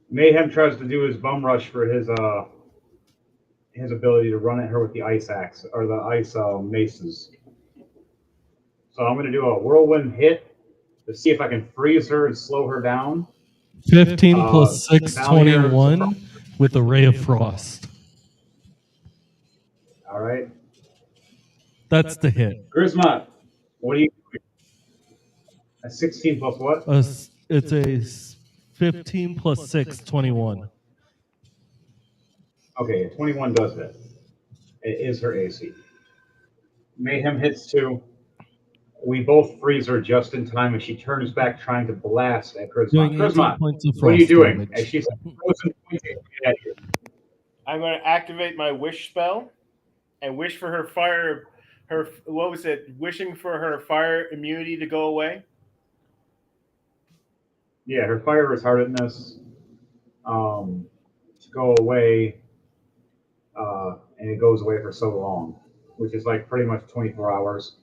Mayhem tries to do his bum rush for his ability to run at her with the ice axe or the ice maces. So I'm going to do a whirlwind hit to see if I can freeze her and slow her down. 15 plus 6, Valnir 21 with a ray of frost. All right, That's the hit. Grismont, what do you? A 16 plus what? It's a 15 plus 6, 21. Okay, a 21 does hit. It is her AC. Mayhem hits 2. We both freeze her just in time, and she turns back trying to blast at Grismont. Doing 18 Grismont, points of frost what are you doing? damage. And she's frozen pointing at you. I'm going to activate my wish spell and wish for her fire. What was it? Wishing for her fire immunity to go away. Yeah, her fire retardedness to go away, and it goes away for so long. which is like pretty much 24 hours.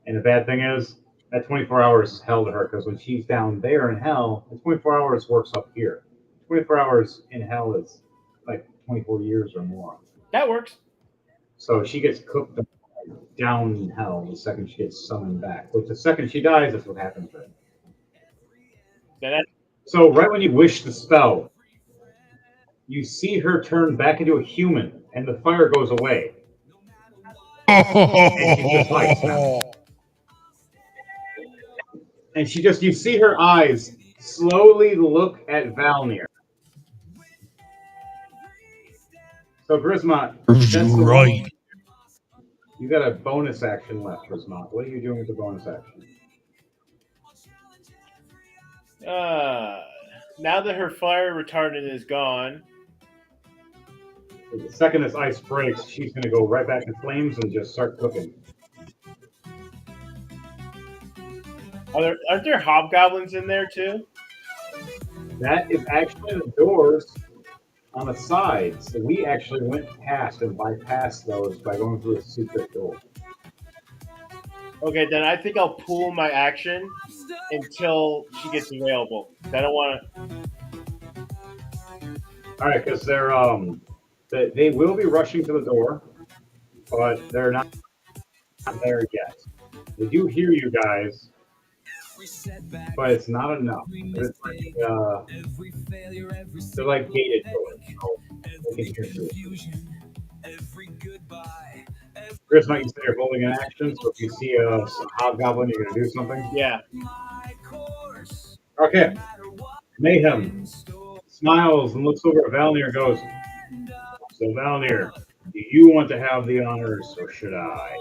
And the bad thing is, that 24 hours is hell to her because when she's down there in hell, the 24 hours works up here. 24 hours in hell is like 24 years or more. That works. So she gets cooked down in hell the second she gets summoned back. Which the second she dies, that's what happens to her. Then that, So right when you wish the spell, you see her turn back into a human, and the fire goes away. And she's just ice now. And she just, you see her eyes slowly look at Valnir. So Grismont, that's the Right. one. You got a bonus action left, Grismont. What are you doing with the bonus action? now that her fire retardant is gone, The second this ice breaks, she's going to go right back in flames and just start cooking. aren't there hobgoblins in there too? That is actually the doors on the side. So we actually went past and bypassed those by going through a secret door. Okay, then I think I'll pool my action until she gets available. I don't want to. All right, because they're they will be rushing to the door, but they're not there yet. They do hear you guys, but it's not enough. It's like, they're like gated doors. So they can hear you. Chris, might you say you're holding an action, so if you see a hobgoblin, you're going to do something? Yeah. Okay. Mayhem smiles and looks over at Valnir and goes, so Valnir, do you want to have the honors or should I?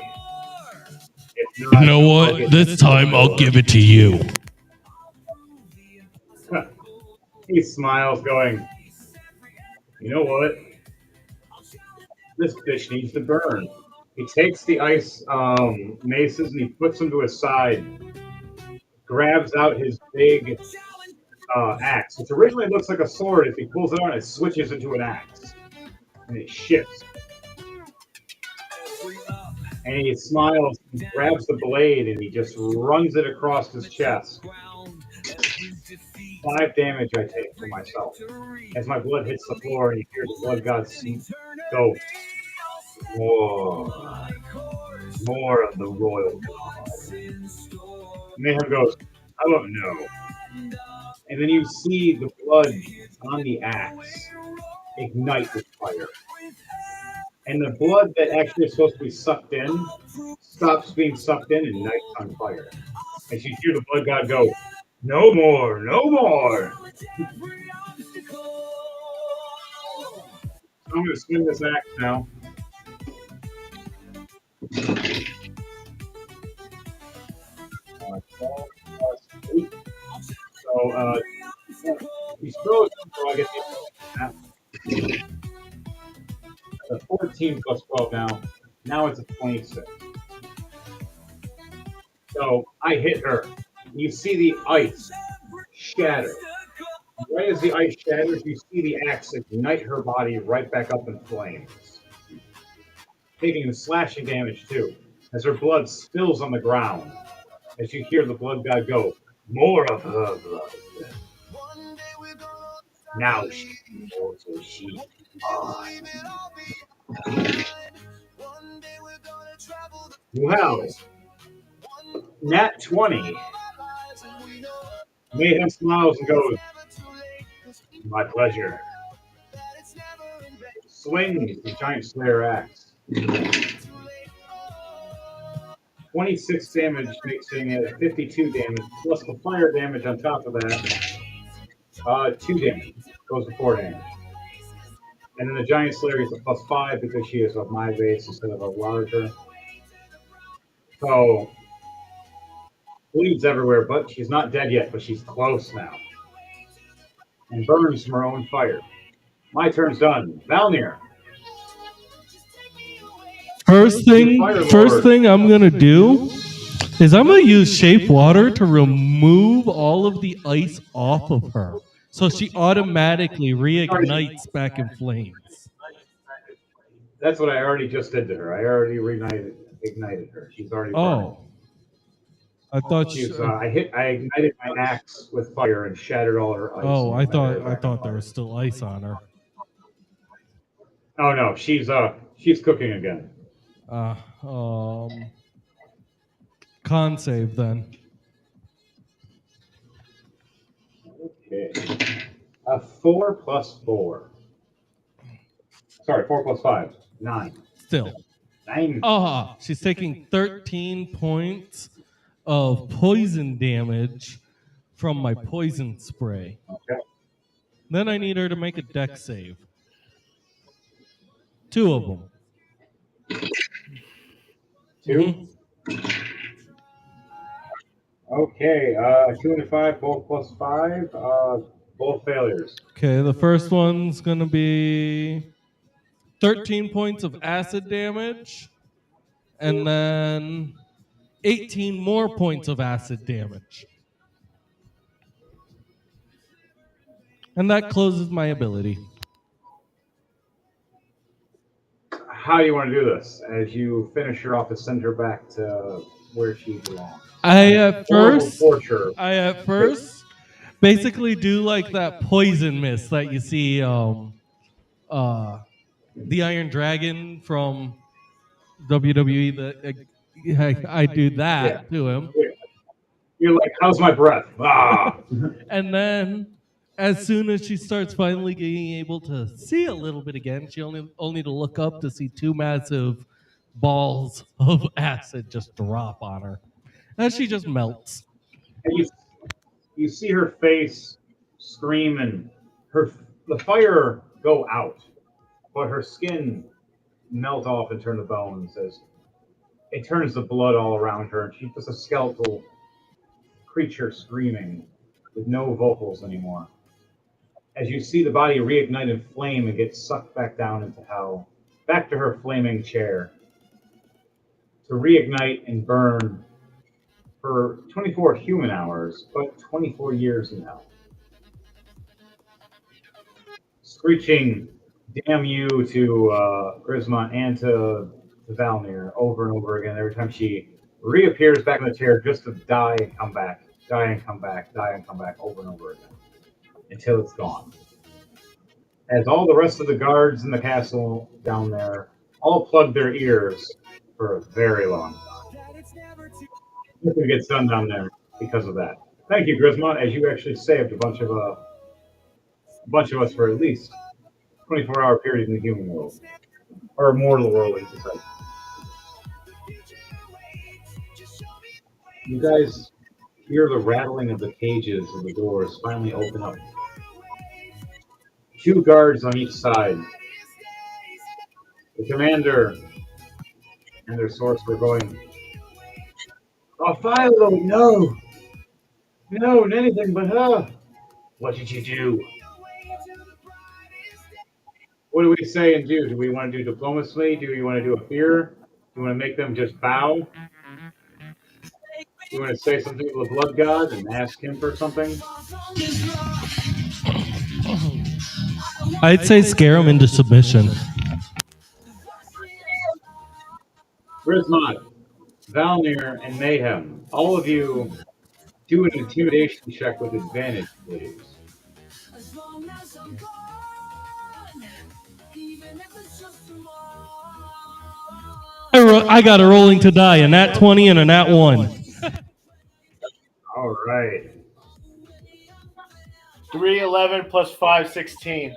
If not, You know what? This time I'll give it to you. He smiles, going, you know what? This fish needs to burn. He takes the ice maces and he puts them to his side, grabs out his big axe, which originally looks like a sword. If he pulls it out, it switches into an axe. And it shifts. And he smiles, and grabs the blade, and he just runs it across his chest. 5 damage I take for myself. As my blood hits the floor, and you hear the blood god go, more. More of the royal god. Mayhem goes, I don't know. And then you see the blood on the axe ignite with fire. And the blood that actually is supposed to be sucked in stops being sucked in and ignites on fire. And you hear the blood god go, no more, no more. So I'm going to swing this axe now. So he's frozen, so I get the 14 plus 12 now. Now it's a 26. So I hit her. You see the ice shatter. Right as the ice shatters, you see the axe ignite her body right back up in flames. Taking the slashing damage too, as her blood spills on the ground. As you hear the blood god go, more of her blood. Now she knows what she Wow. Nat 20. Mayhem smiles and goes, my pleasure. Swings the giant slayer axe. 26 damage, mixing it at 52 damage, plus the fire damage on top of that. 2 damage. Goes to 4 damage. And then the giant slayer is a plus 5 because she is of my base instead of a larger. So, bleeds everywhere, but she's not dead yet, but she's close now. And burns from her own fire. My turn's done. Valnir. First thing I'm gonna do is I'm gonna use shape water to remove all of the ice off of her, so she automatically reignites back in flames. That's what I already just did to her. I already ignited her. She's already burned. Oh, I thought. I ignited my axe with fire and shattered all her ice. Oh, and I ignited her thought. I back on thought there fire. was still ice on her. Oh no, she's cooking again. Um, con save then. Okay. 4 plus 4. Sorry, 4 plus 5. 9. Still. 9. She's taking 13 points of poison damage from my poison spray. Okay. Then I need her to make a dex save. 2 of them. 2. Okay. 2 and a 5, both plus 5. Both failures. Okay, the first one's going to be 13 points of acid damage, and then 18 more points of acid damage. And that closes my ability. How do you want to do this? As you finish her off, to send her back to where she belongs. I at first Torture. basically do like that poison mist that you see the Iron Dragon from WWE. I do that to him. You're like, how's my breath? Ah. And then as soon as she starts finally being able to see a little bit again, she only to look up to see 2 massive balls of acid just drop on her. And she just melts. And you see her face scream and the fire go out, but her skin melt off and turn to bones as it turns to blood all around her, and she's just a skeletal creature screaming with no vocals anymore. As you see the body reignite in flame and get sucked back down into hell, back to her flaming chair, to reignite and burn for 24 human hours, but 24 years in hell. Screeching damn you to Grismont and to Valnir over and over again every time she reappears back in the chair just to die and come back, die and come back, die and come back over and over again until it's gone. As all the rest of the guards in the castle down there all plug their ears for a very long time. Nothing gets done down there because of that. Thank you, Grismont, as you actually saved a bunch of us for at least 24-hour period in the human world, or mortal world, as you say. You guys hear the rattling of the cages of the doors finally open up. 2 guards on each side. The commander and their sorcerer going, "Oh, Philo, no! No, anything but her! What did you do? What do we say and do? Do we want to do diplomacy? Do we want to do a fear? Do we want to make them just bow? Do you want to say something to the blood god and ask him for something?" I'd say scare him into submission. Grismont, Valnir, and Mayhem, all of you do an intimidation check with advantage, please. I got a rolling to die, a nat 20 and a nat 1. All right. 3, 11 plus 5, 16.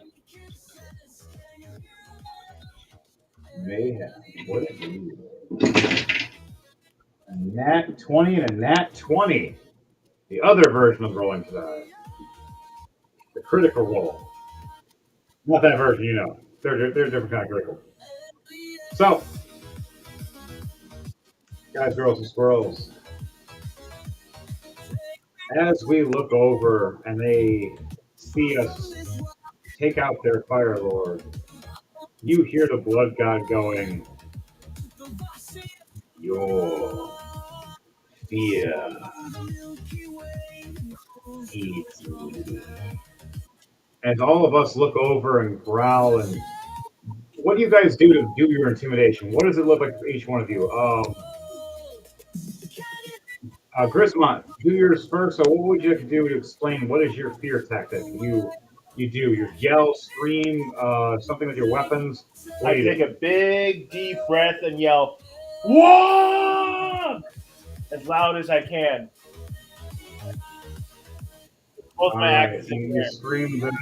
Mayhem, what did you do? A nat 20 and a nat 20. The other version of rolling to die. The critical roll. Not that version, you know. They're a different kind of critical. So, guys, girls, and squirrels, as we look over and they see us take out their Fire Lord, you hear the blood god going, "Your fear eats me." As all of us look over and growl and what do you guys do to do your intimidation? What does it look like for each one of you? Grismont, do yours first. So what would you have to do to explain what is your fear tactic? You do you yell, scream, something with your weapons. What I do you take do? a big deep breath and yell, "Whoa!" as loud as I can. Both All my right, axes you, in you there. scream this.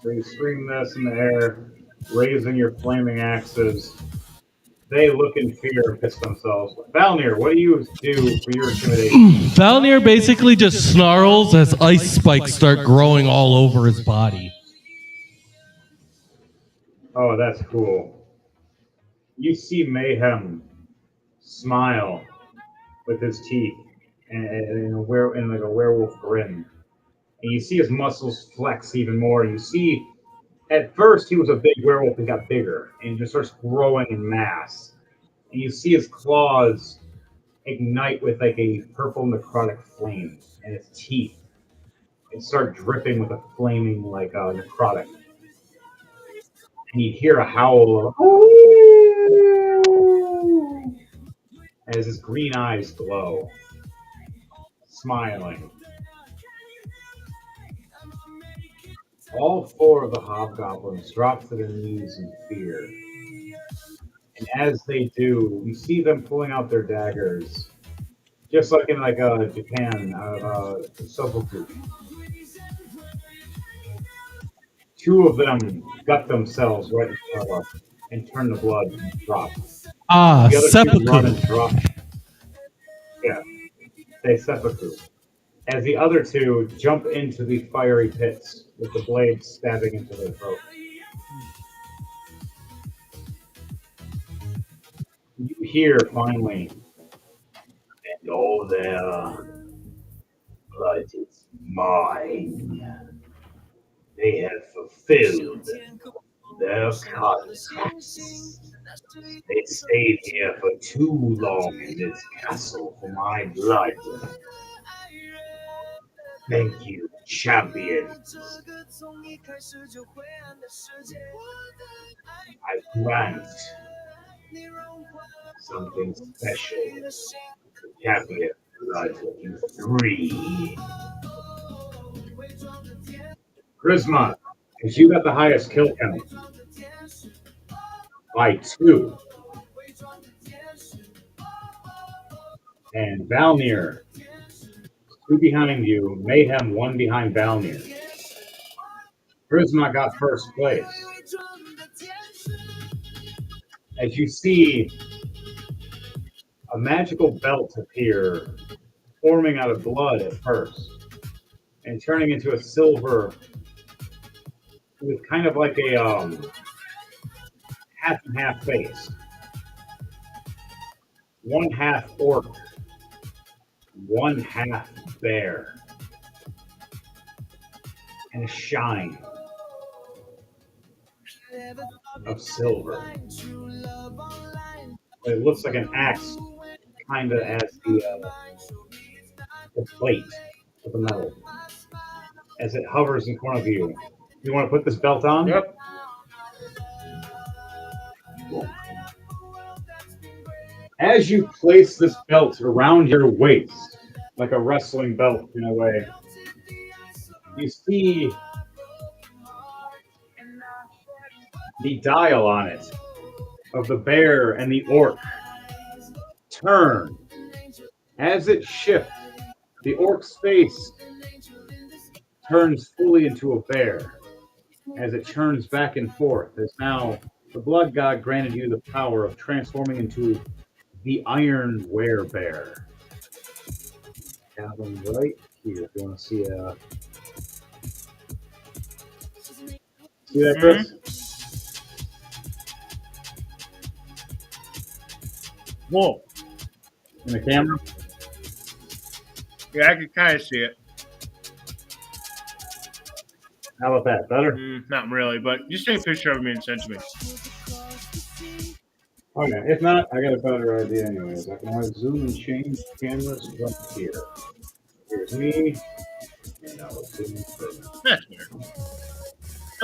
So you scream this in the air, raising your flaming axes. They look in fear and piss themselves. Valnir, what do you do for your intimidation? Valnir basically just snarls as ice spikes start growing all over his body. Oh, that's cool. You see Mayhem smile with his teeth and in like a werewolf grin. And you see his muscles flex even more. You see, at first he was a big werewolf and got bigger, and he just starts growing in mass. And you see his claws ignite with like a purple necrotic flame, and his teeth start dripping with a flaming like necrotic. And you hear a howl of, as his green eyes glow, smiling. All four of the hobgoblins drop to their knees in fear. And as they do, you see them pulling out their daggers, just like in Japan, Sokoku. Two of them gut themselves right in front of us and turn the blood and drop. Ah, The other two run and seppuku. drop. Yeah, they seppuku. As the other two jump into the fiery pits with the blades stabbing into their throat. You hear finally, and all their blood is mine. They have fulfilled their contracts. They stayed here for too long in this castle for my blood. Thank you, champions. I grant something special to champion blood you three. Charisma, because you got the highest kill count by 2. And Valnir, 2 behind you, Mayhem 1 behind Valnir. Charisma got first place. As you see a magical belt appear, forming out of blood at first, and turning into a silver with kind of like a half and half face. One half orc, one half bear, and a shine of silver. It looks like an axe, kind of as the plate of the metal, as it hovers in front of you. You want to put this belt on? Yep. As you place this belt around your waist, like a wrestling belt in a way, you see the dial on it of the bear and the orc turn. As it shifts, the orc's face turns fully into a bear. As it churns back and forth, as now the blood god granted you the power of transforming into the Iron Werebear. Have them right here if you want to see see that, Chris? Whoa. In the camera? Yeah, I can kind of see it. How about that? Better? Not really, but just take a picture of me and send to me. Okay, if not, I got a better idea anyways. I can always zoom and change cameras from here. Here's me, And I will soon further. That's weird.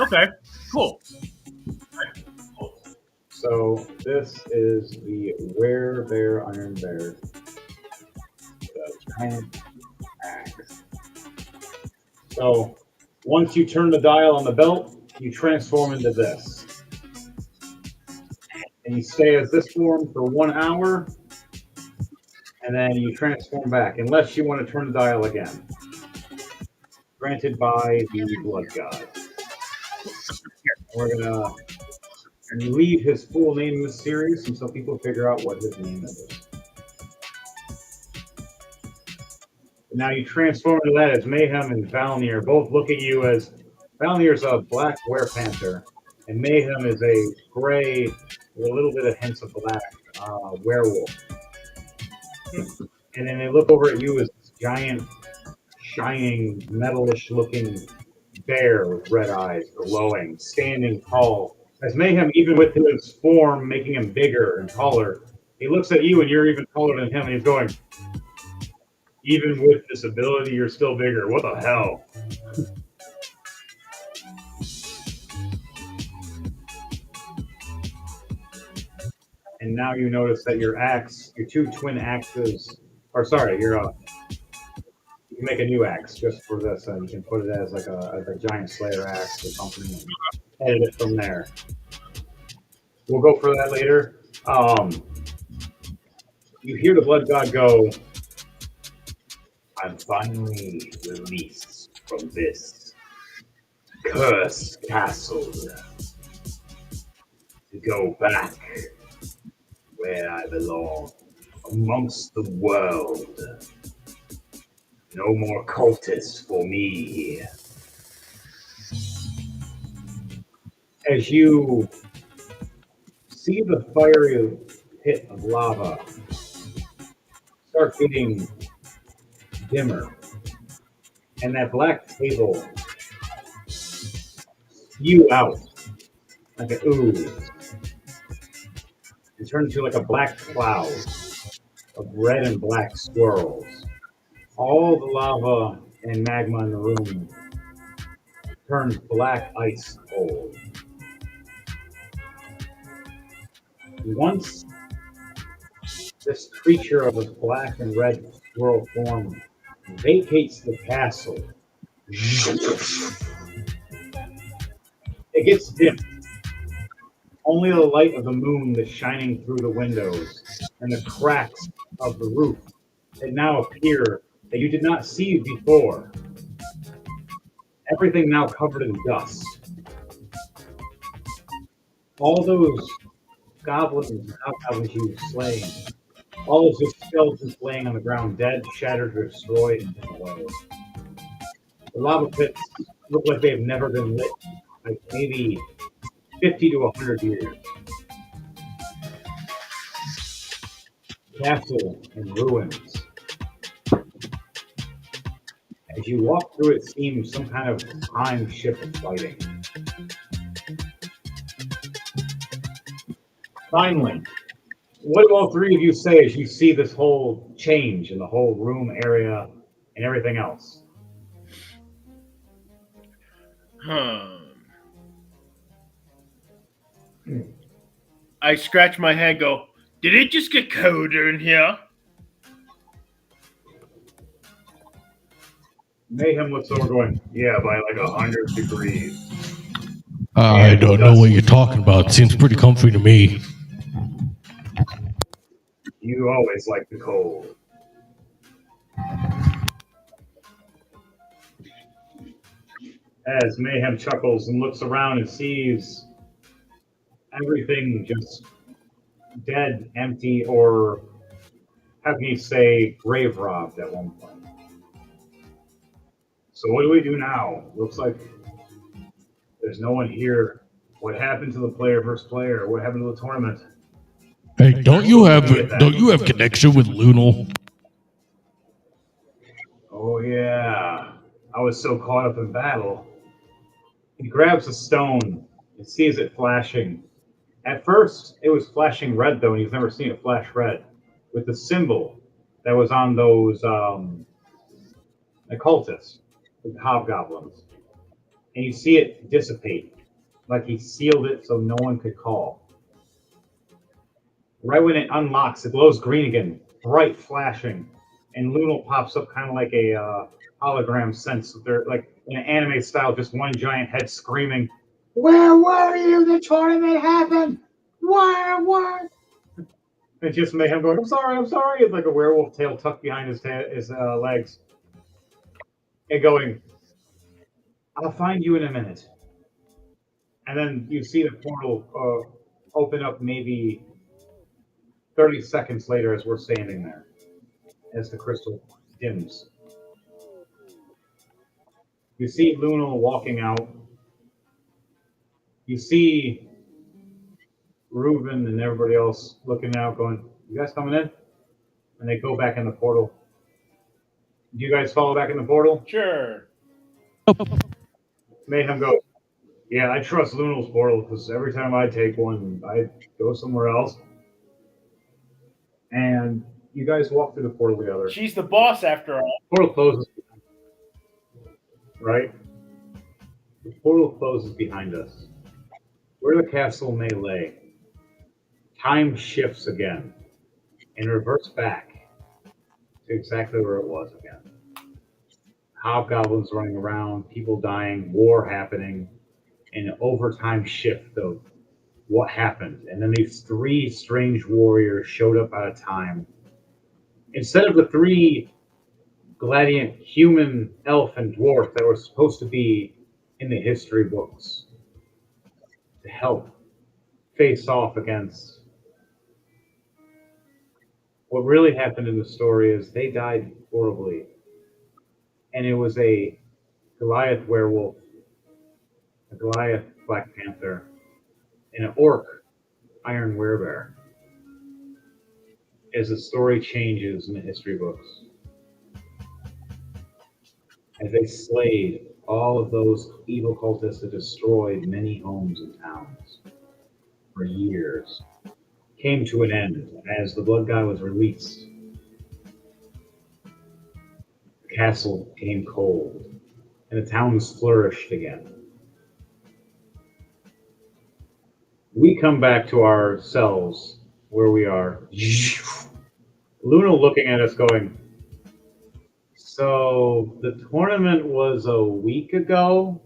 Okay, cool. So this is the Werebear Iron Bear. The giant axe. So once you turn the dial on the belt, you transform into this. And you stay as this form for 1 hour, and then you transform back, unless you want to turn the dial again. Granted by the Blood God. We're gonna leave his full name mysterious until people figure out what his name is. Now you transform into that as Mayhem and Valnir both look at you as Valnir's a black werepanther, and Mayhem is a gray with a little bit of hints of black werewolf. And then they look over at you as this giant, shining, metalish looking bear with red eyes, glowing, standing tall. As Mayhem, even with his form making him bigger and taller, he looks at you and you're even taller than him, and he's going, even with this ability, you're still bigger. What the hell? And now you notice that your axe, your two twin axes, or sorry, you can make a new axe just for this, and you can put it as like a giant Slayer axe or something, and edit it from there. We'll go for that later. You hear the Blood God go, I'm finally released from this cursed castle to go back where I belong, amongst the world. No more cultists for me. As you see the fiery pit of lava start getting dimmer, and that black table spew out like an ooze and turn into like a black cloud of red and black swirls. All the lava and magma in the room turns black ice cold. Once this creature of a black and red swirl form vacates the castle, it gets dim. Only the light of the moon is shining through the windows, and the cracks of the roof that now appear that you did not see before. Everything now covered in dust. All those goblins and hobgoblins you've slain, all those skeletons laying on the ground, dead, shattered, or destroyed, and taken away. The lava pits look like they've never been lit, like maybe 50 to 100 years. Castle in ruins. As you walk through, it seems some kind of time ship is fighting. Finally, what do all three of you say as you see this whole change in the whole room area and everything else? I scratch my head, go, did it just get colder in here? Mayhem looks over going, yeah, by like 100 degrees. I don't know what you're talking about. Seems pretty comfy to me. You always like the cold. As Mayhem chuckles and looks around and sees everything just dead, empty, or how can you say grave robbed at one point. So what do we do now? Looks like there's no one here. What happened to the player versus player? What happened to the tournament? Hey, don't you have connection with Lunal? Oh yeah, I was so caught up in battle. He grabs a stone and sees it flashing. At first, it was flashing red though, and he's never seen it flash red with the symbol that was on those occultists. with hobgoblins, and you see it dissipate, like he sealed it so no one could call. Right when it unlocks, it glows green again, bright flashing, and Lunal pops up kind of like a hologram sense. They're like in an anime style, just one giant head screaming, "Where were you? The tournament happened! Where?" And just Mayhem going, "I'm sorry, I'm sorry." It's like a werewolf tail tucked behind his legs, and going, "I'll find you in a minute." And then you see the portal open up maybe 30 seconds later as we're standing there, as the crystal dims. You see Luna walking out. You see Reuben and everybody else looking out, going, "You guys coming in?" And they go back in the portal. Do you guys follow back in the portal? Sure. Mayhem goes, "Yeah, I trust Lunal's portal because every time I take one, I go somewhere else." And you guys walk through the portal together. She's the boss after all. Portal closes, right? The portal closes behind us. Where the castle may lay, time shifts again and reverts back to exactly where it was again. Hobgoblins running around, people dying, war happening, and an overtime shift of what happened. And then these three strange warriors showed up out of time. Instead of the three Gladiant human, elf, and dwarf that were supposed to be in the history books to help face off against what really happened in the story is they died horribly. And it was a Goliath werewolf, a Goliath Black Panther, and an orc Iron Werebear. As the story changes in the history books, as they slayed all of those evil cultists that destroyed many homes and towns for years, came to an end as the Blood God was released. The castle became cold, and the towns flourished again. We come back to ourselves where we are. Luna looking at us going, "So the tournament was a week ago?"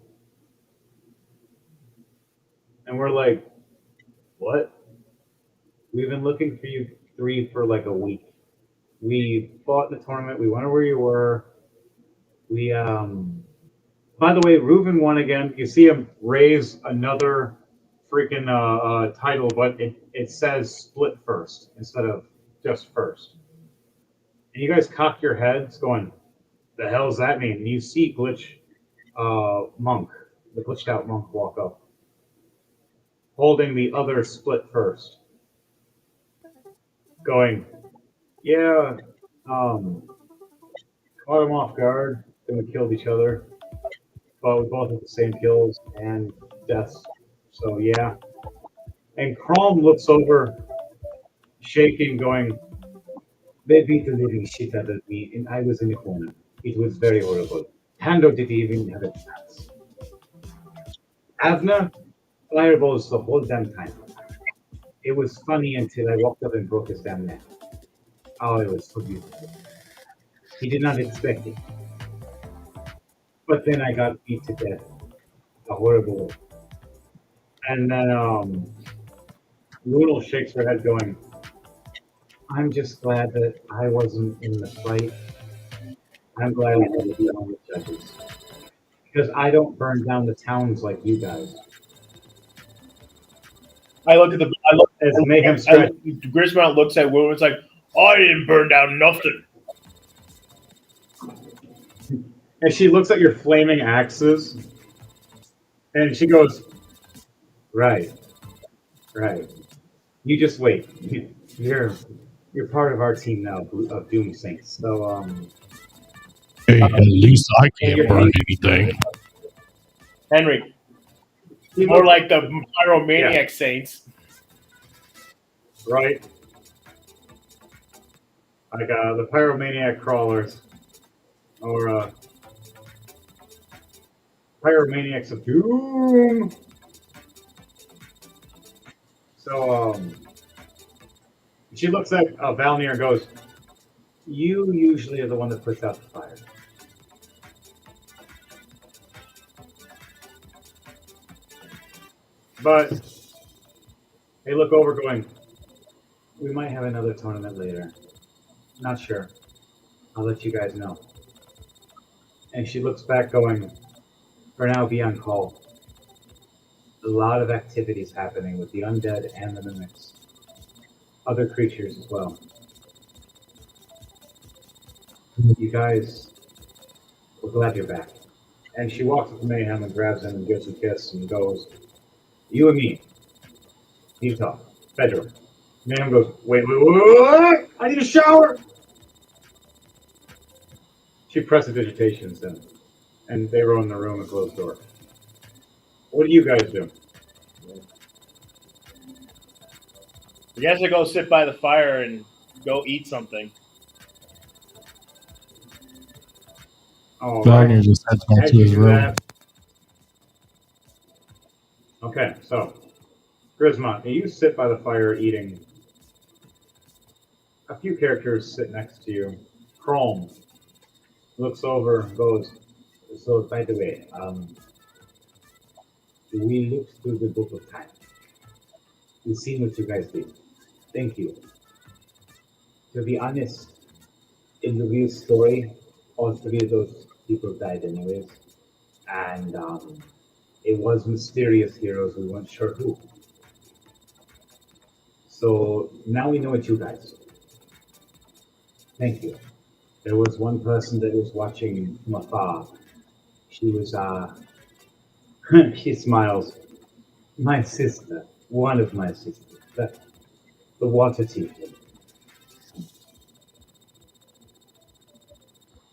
And we're like, "What? We've been looking for you three for like a week. We fought in the tournament. We wonder where you were. We, by the way, Reuben won again. You see him raise another freaking title, but it says split first instead of just first. And you guys cock your heads going, "The hell does that mean?" And you see Monk, the glitched out monk, walk up, holding the other split first, going, "Yeah, caught him off guard, then we killed each other, but we both had the same kills and deaths, so yeah." And Crom looks over, shaking, going, "They beat the living shit out of me, and I was in the corner. It was very horrible. Tando didn't even have a chance. Avner, fireballs the whole damn time. It was funny until I walked up and broke his damn neck. Oh, it was so beautiful. He did not expect it. But then I got beat to death. A horrible." And then Noodle shakes her head going, "I'm just glad that I wasn't in the fight. I'm glad I had to be on the judges. Because I don't burn down the towns like you guys." As Mayhem stretch, Grismount looks at Will. It's like, "I didn't burn down nothing." and she looks at your flaming axes, and she goes, right. You just wait. You're part of our team now of Doom Saints. So Hey, at least I can't burn anything. Henry, more like the Pyromaniac Saints. right? Like the Pyromaniac Crawlers, or Pyromaniacs of Doom. So she looks at Valnir and goes, "You usually are the one that puts out the fire." But they look over going, "We might have another tournament later. Not sure. I'll let you guys know." And she looks back going, "For now, be on call. A lot of activities happening with the undead and the mimics. Other creatures as well. You guys, we're glad you're back." And she walks up to Mayhem and grabs him and gives him a kiss and goes, "You and me. Need to talk. Bedroom." Mayhem goes, wait. I need a shower." She presses digitations in, and they roll in the room and close the door. "What do you guys do?" I guess I go sit by the fire and go eat something. Oh, Wagner just heads back As to you his do room. that. Okay, so Grismont, you sit by the fire eating. A few characters sit next to you. Chrome looks over and goes, "So, by the way, we looked through the book of time. We've seen what you guys did. Thank you. To be honest, in the real story, all three of those people died anyways. And it was mysterious heroes, we weren't sure who. So now we know it's you guys. Thank you. There was one person that was watching from afar. She was, she smiles. My sister, one of my sisters, the water tiefling.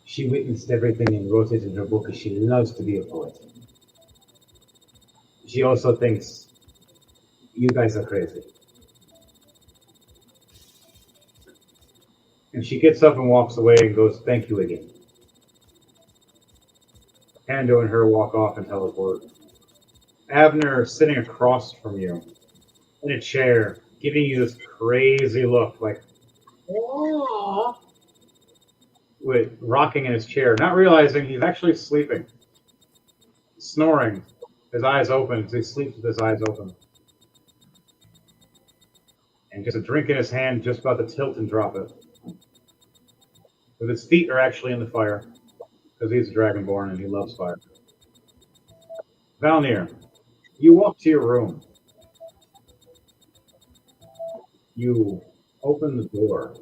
She witnessed everything and wrote it in her book because she loves to be a poet. She also thinks you guys are crazy." And she gets up and walks away and goes, "Thank you again." Pando and her walk off and teleport. Abner sitting across from you in a chair, giving you this crazy look, like, "Aww," with rocking in his chair, not realizing he's actually sleeping, snoring, his eyes open. So he sleeps with his eyes open, and just a drink in his hand, just about to tilt and drop it. But his feet are actually in the fire because he's a dragonborn and he loves fire. Valnir, you walk to your room. You open the door.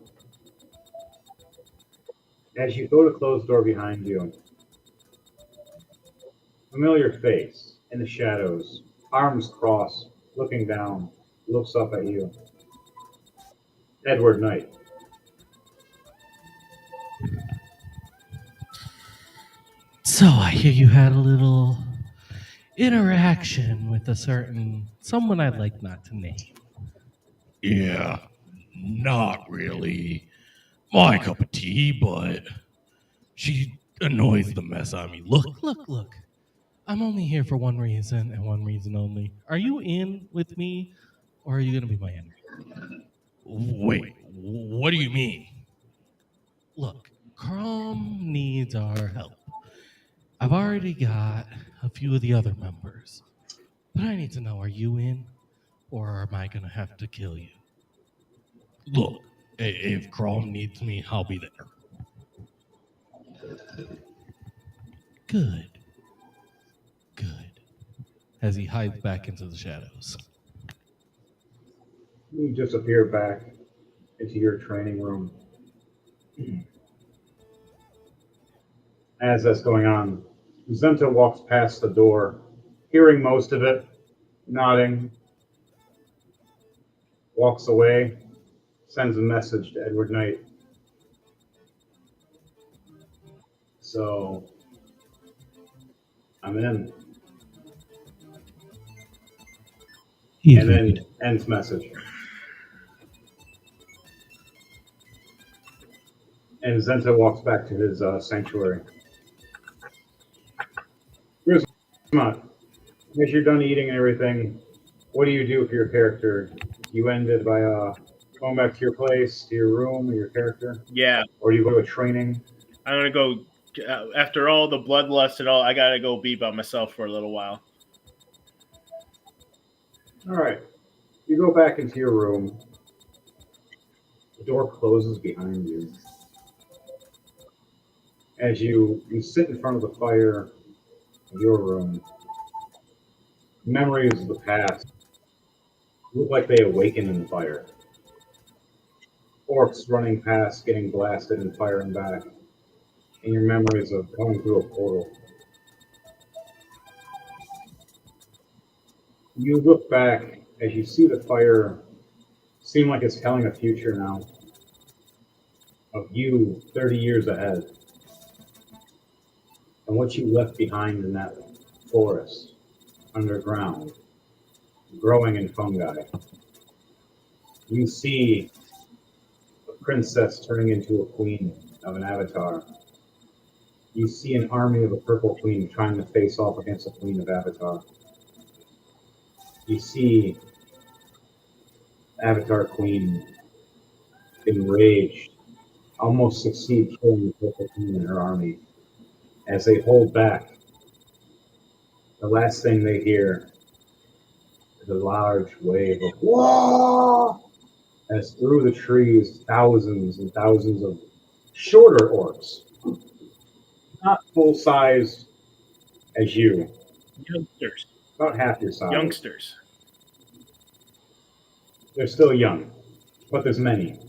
As you go to close the door behind you, familiar face in the shadows, arms crossed, looking down, looks up at you. Edward Knight. So I hear you had a little interaction with a certain someone I'd like not to name. Yeah, not really my cup of tea, but she annoys the mess out of me. Look. I'm only here for one reason and one reason only. Are you in with me, or are you gonna be my enemy? Wait, what do you mean? Look, Crom needs our help. I've already got a few of the other members, but I need to know: are you in, or am I gonna have to kill you? Look, if Chrome needs me, I'll be there. Good. As he hides back into the shadows. You disappear back into your training room. As that's going on, Zenta walks past the door, hearing most of it, nodding, walks away, sends a message to Edward Knight. So, I'm in. And then ends message. And Zenta walks back to his sanctuary. Come on. As you're done eating and everything, what do you do for your character? You ended by going back to your place, to your room, or your character, Yeah, or do you go to a training? I'm gonna go after all the bloodlust and all. I gotta go be by myself for a little while. All right. You go back into your room. The door closes behind you. As you sit in front of the fire of your room, memories of the past look like they awaken in the fire. Orcs running past, getting blasted and firing back, and your memories of going through a portal. You look back as you see the fire seem like it's telling a future now of you 30 years ahead and what you left behind in that forest underground, growing in fungi. You see a princess turning into a queen of an avatar. You see an army of a purple queen trying to face off against a queen of Avatar. You see Avatar Queen enraged, almost succeed killing the purple queen and her army. As they hold back, the last thing they hear is a large wave of whoa! As through the trees, thousands and thousands of shorter orcs, not full size as you, Youngsters, about half your size. youngsters. They're still young, but there's many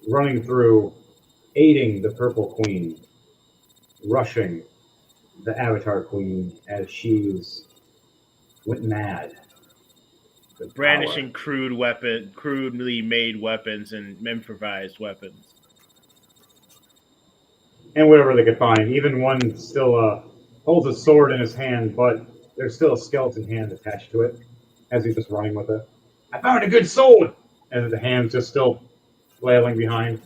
running through, aiding the Purple Queen, rushing the Avatar Queen as she's went mad. with Brandishing power. crudely made weapons and improvised weapons. And whatever they could find. Even one still holds a sword in his hand, but there's still a skeleton hand attached to it as he's just running with it. I found a good sword! And the hand's just still flailing behind.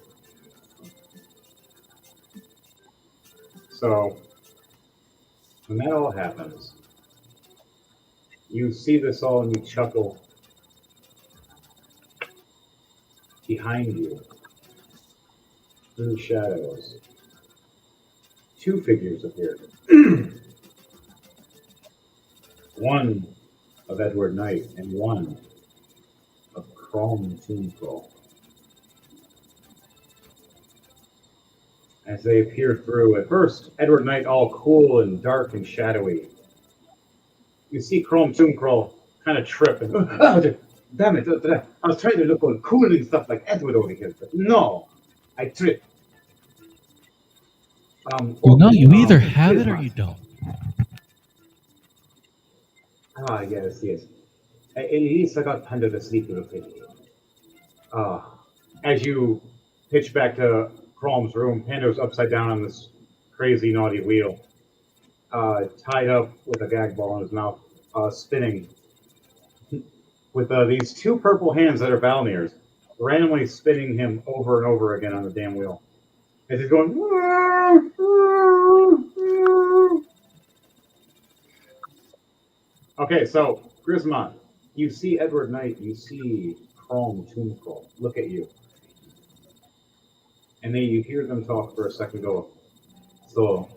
So, when that all happens, you see this all and you chuckle. Behind you, through the shadows, two figures appear. One of Edward Knight and one of Crom Tombfall. As they appear through, at first, Edward Knight all cool and dark and shadowy. You see Crom Tombfall kind of trip and, oh, damn it, I was trying to look all cool and stuff like Edward over here, but no, I tripped. You either have it or you don't. Ah, yes, yes. At least I got under the sleep little bit. As you pitch back to Crom's room, Pando's upside down on this crazy naughty wheel, tied up with a gag ball in his mouth, spinning with these two purple hands that are Valnir's, randomly spinning him over and over again on the damn wheel. As he's going. Okay, so Grismont, you see Edward Knight, you see Crom Tombfall look at you. And then you hear them talk for a second, go, so,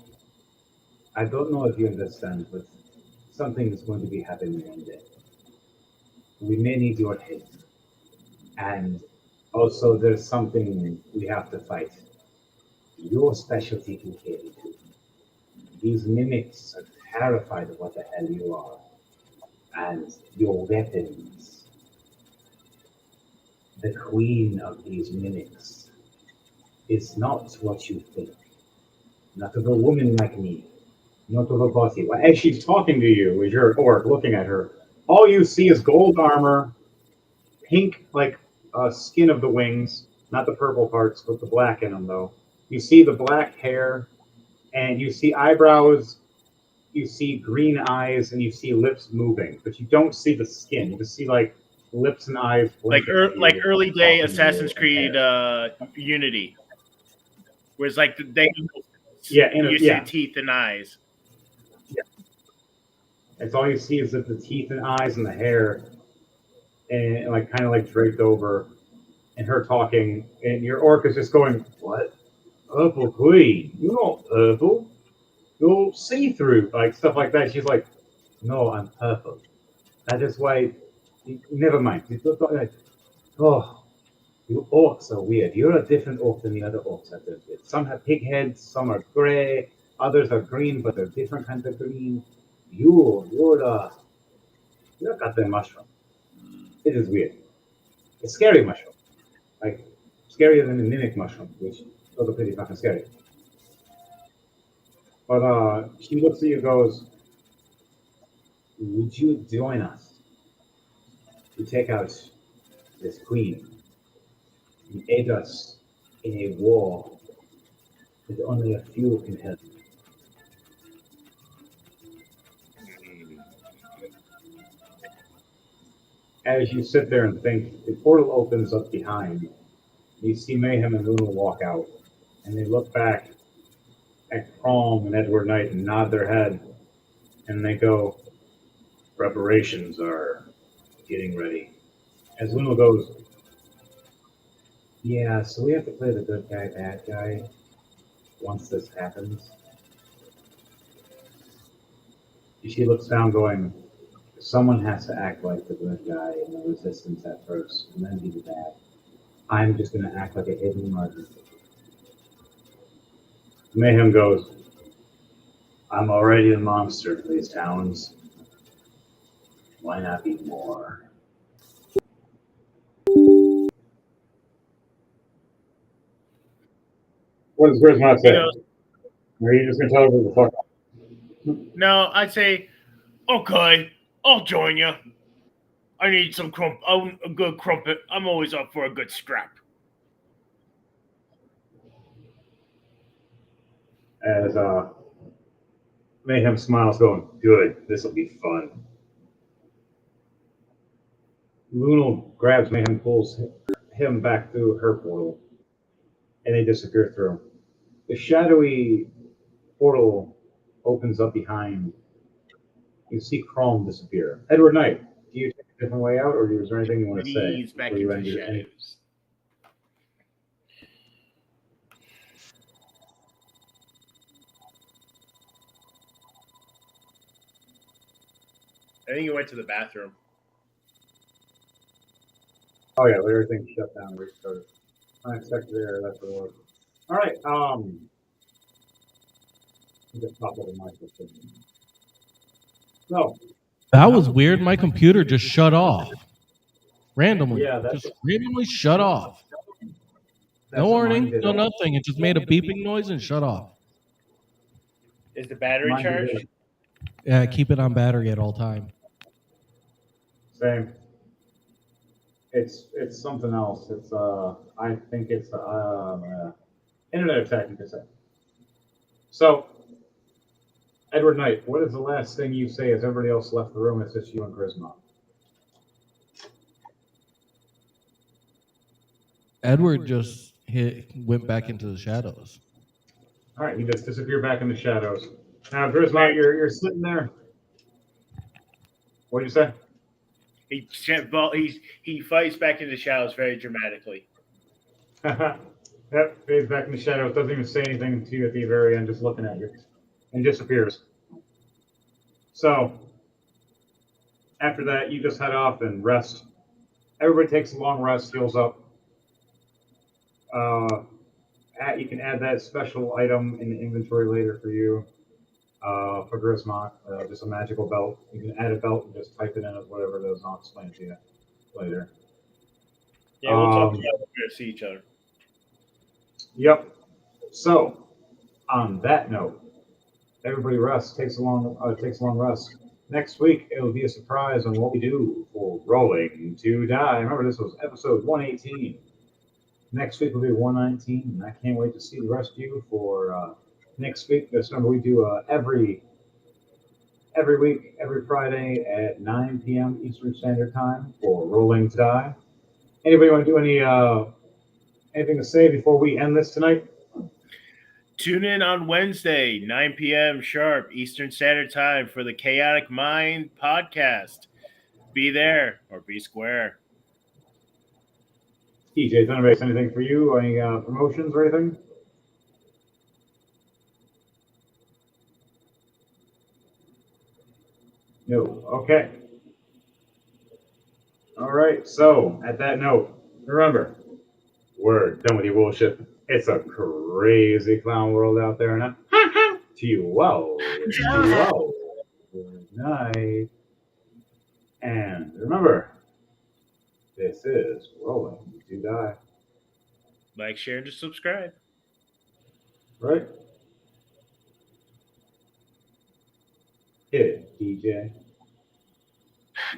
I don't know if you understand, but something is going to be happening one day. We may need your help. And also there's something we have to fight. Your specialty can carry too. These mimics are terrified of what the hell you are. And your weapons. The queen of these mimics is not what you think. Not of a woman like me. Not of a bossy. As she's talking to you, as you're orc looking at her, all you see is gold armor, pink like skin of the wings, not the purple parts, but the black in them though. You see the black hair, and you see eyebrows, you see green eyes, and you see lips moving, but you don't see the skin. You just see like lips and eyes. Like early day Assassin's Creed Unity, where it's like they yeah, you see teeth and eyes. It's all you see is that the teeth and eyes and the hair, and like kind of like draped over, and her talking, and your orc is just going, "What? Purple queen? You're not purple. You're see-through," like stuff like that. She's like, "No, I'm purple. That is why." Never mind. Oh, you orcs are weird. You're a different orc than the other orcs I've dealt with. Some have pig heads, some are gray, others are green, but they're different kinds of green. You're a goddamn mushroom. It is weird. It's scary mushroom. Like, scarier than a mimic mushroom, which those are pretty fucking scary. But she looks at you and goes, "Would you join us to take out this queen and aid us in a war that only a few can help?" As you sit there and think, the portal opens up behind. You see Mayhem and Luna walk out, and they look back at Crom and Edward Knight and nod their head, and they go, "Preparations are getting ready." As Luna goes, "Yeah, so we have to play the good guy, bad guy once this happens." She looks down, going, "Someone has to act like the good guy in the resistance at first, and then be the bad. I'm just going to act like a hidden murderer." Mayhem goes, "I'm already a monster for these towns. Why not be more?" What does Grismont say? Or are you just going to tell her the fuck? No, I'd say, okay, I'll join you. I need some a good crumpet. I'm always up for a good scrap. As Mayhem smiles, going, "Good, this will be fun." Luna grabs Mayhem, pulls him back through her portal, and they disappear through. The shadowy portal opens up behind. You see Chrome disappear. Edward Knight, do you take a different way out, or is there anything you want to say? He's back before you into the end it? shadows. I think he went to the bathroom. Oh yeah, everything shut down, restarted. Unexpected error, that's what it was. All right, just pop over my system. So, That was weird. My computer just shut off randomly. Yeah, that's- just randomly shut off. that's No what mine warning, did. no nothing. It just made a beeping noise and shut off. Is the battery Mine did charged? it. Yeah, keep it on battery at all time. Same. It's something else. It's I think it's internet attack, you could say. So, Edward Knight, what is the last thing you say as everybody else left the room? It's just you and Grisma. Edward just went back into the shadows. All right, he just disappeared back in the shadows. Now, Grisma, you're sitting there. What did you say? He fights back into the shadows very dramatically. Yep, fades back in the shadows. Doesn't even say anything to you at the very end, just looking at you, and disappears. So, after that, you just head off and rest. Everybody takes a long rest, heals up. You can add that special item in the inventory later for you. For Grismont, just a magical belt. You can add a belt and just type it in as whatever it is, and I'll explain it to you later. Yeah, we'll talk about it when we see each other. Yep. So, on that note, everybody rests, takes a long rest. Next week, it'll be a surprise on what we do for Rolling to Die. Remember, this was episode 118. Next week will be 119, and I can't wait to see the rest of you for next week. Just remember, we do every week, every Friday at 9 p.m. Eastern Standard Time for Rolling to Die. Anybody want to do anything to say before we end this tonight? Tune in on Wednesday, 9 p.m. sharp Eastern Standard Time for the Chaotic Mind podcast. Be there or be square. TJ Thunderbase, anything for you? Any promotions or anything? No. Okay. All right. So, at that note, remember, we're done with your bullshit. It's a crazy clown world out there, and to you well. Good night. And remember, this is Rolling to Die. Like, share, and just subscribe. Right? Hit it, DJ.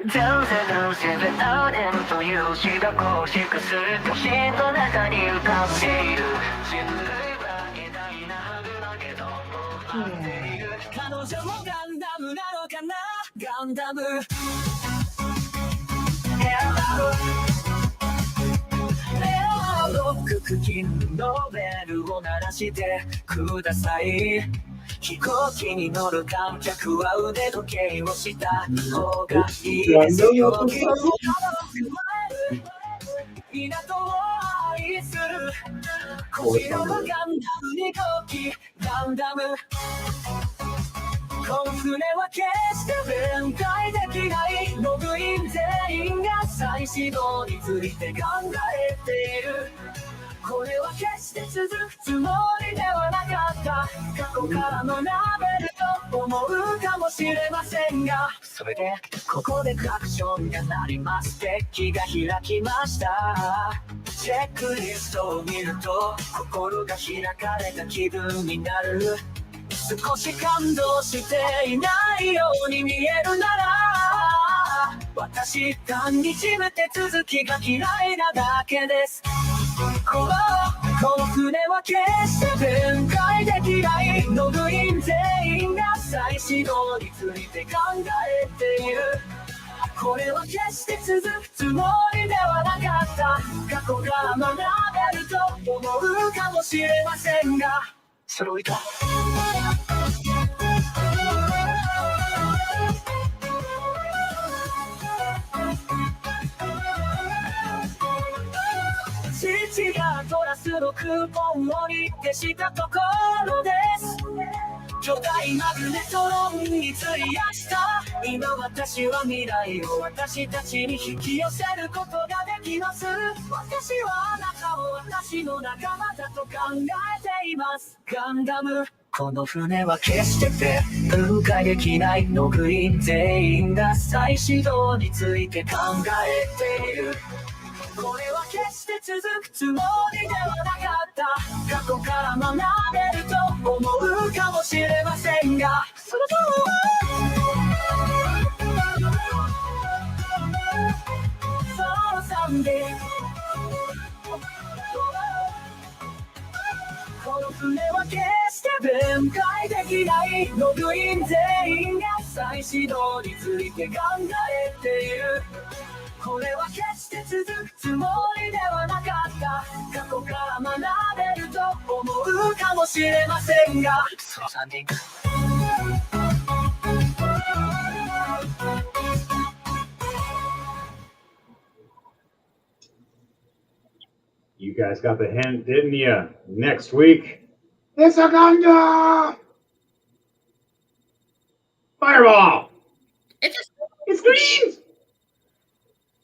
全世の全てあれんという死が公式する死の中に浮かんでいる人類は偉大なはずだけどもうっている彼女もガンダムなのかなガンダムロック茎のベルを鳴らしてください飛行機に乗る観客は腕時計をした方がいいですよ港を愛する小色のガンダムに動機ガンダムこの船は決して弁解できないログイン全員が再始動について考えているこれは決して続くつもりではなかった過去から学べると思うかもしれませんがそれでここでクラクションが鳴りますデッキが開きましたチェックリストを見ると心が開かれた気分になる少し感動していないように見えるなら私単にじめて続きが嫌いなだけですこの船は決して弁解できないログイン全員が再始動について考えているこれは決して続くつもりではなかった過去から学べると思うかもしれませんがそれを言った父がトラスのクーポンを握ってしたところです巨大マグネトロンに費やした今私は未来を私たちに引き寄せることができます私はあなたを私の仲間だと考えていますガンダムこの船は決して分解できないログイン全員が再始動について考えているこれは決して続くつもりではなかった過去から学べると思うかもしれませんがその3でこの船は決して弁解できないログイン全員が再始動について考えているこれは決して続くつもりではなかった過去から学べると思うかもしれませんがその3人You guys got the hint, didn't you? Next week, it's a Gundam! Fireball! It's green!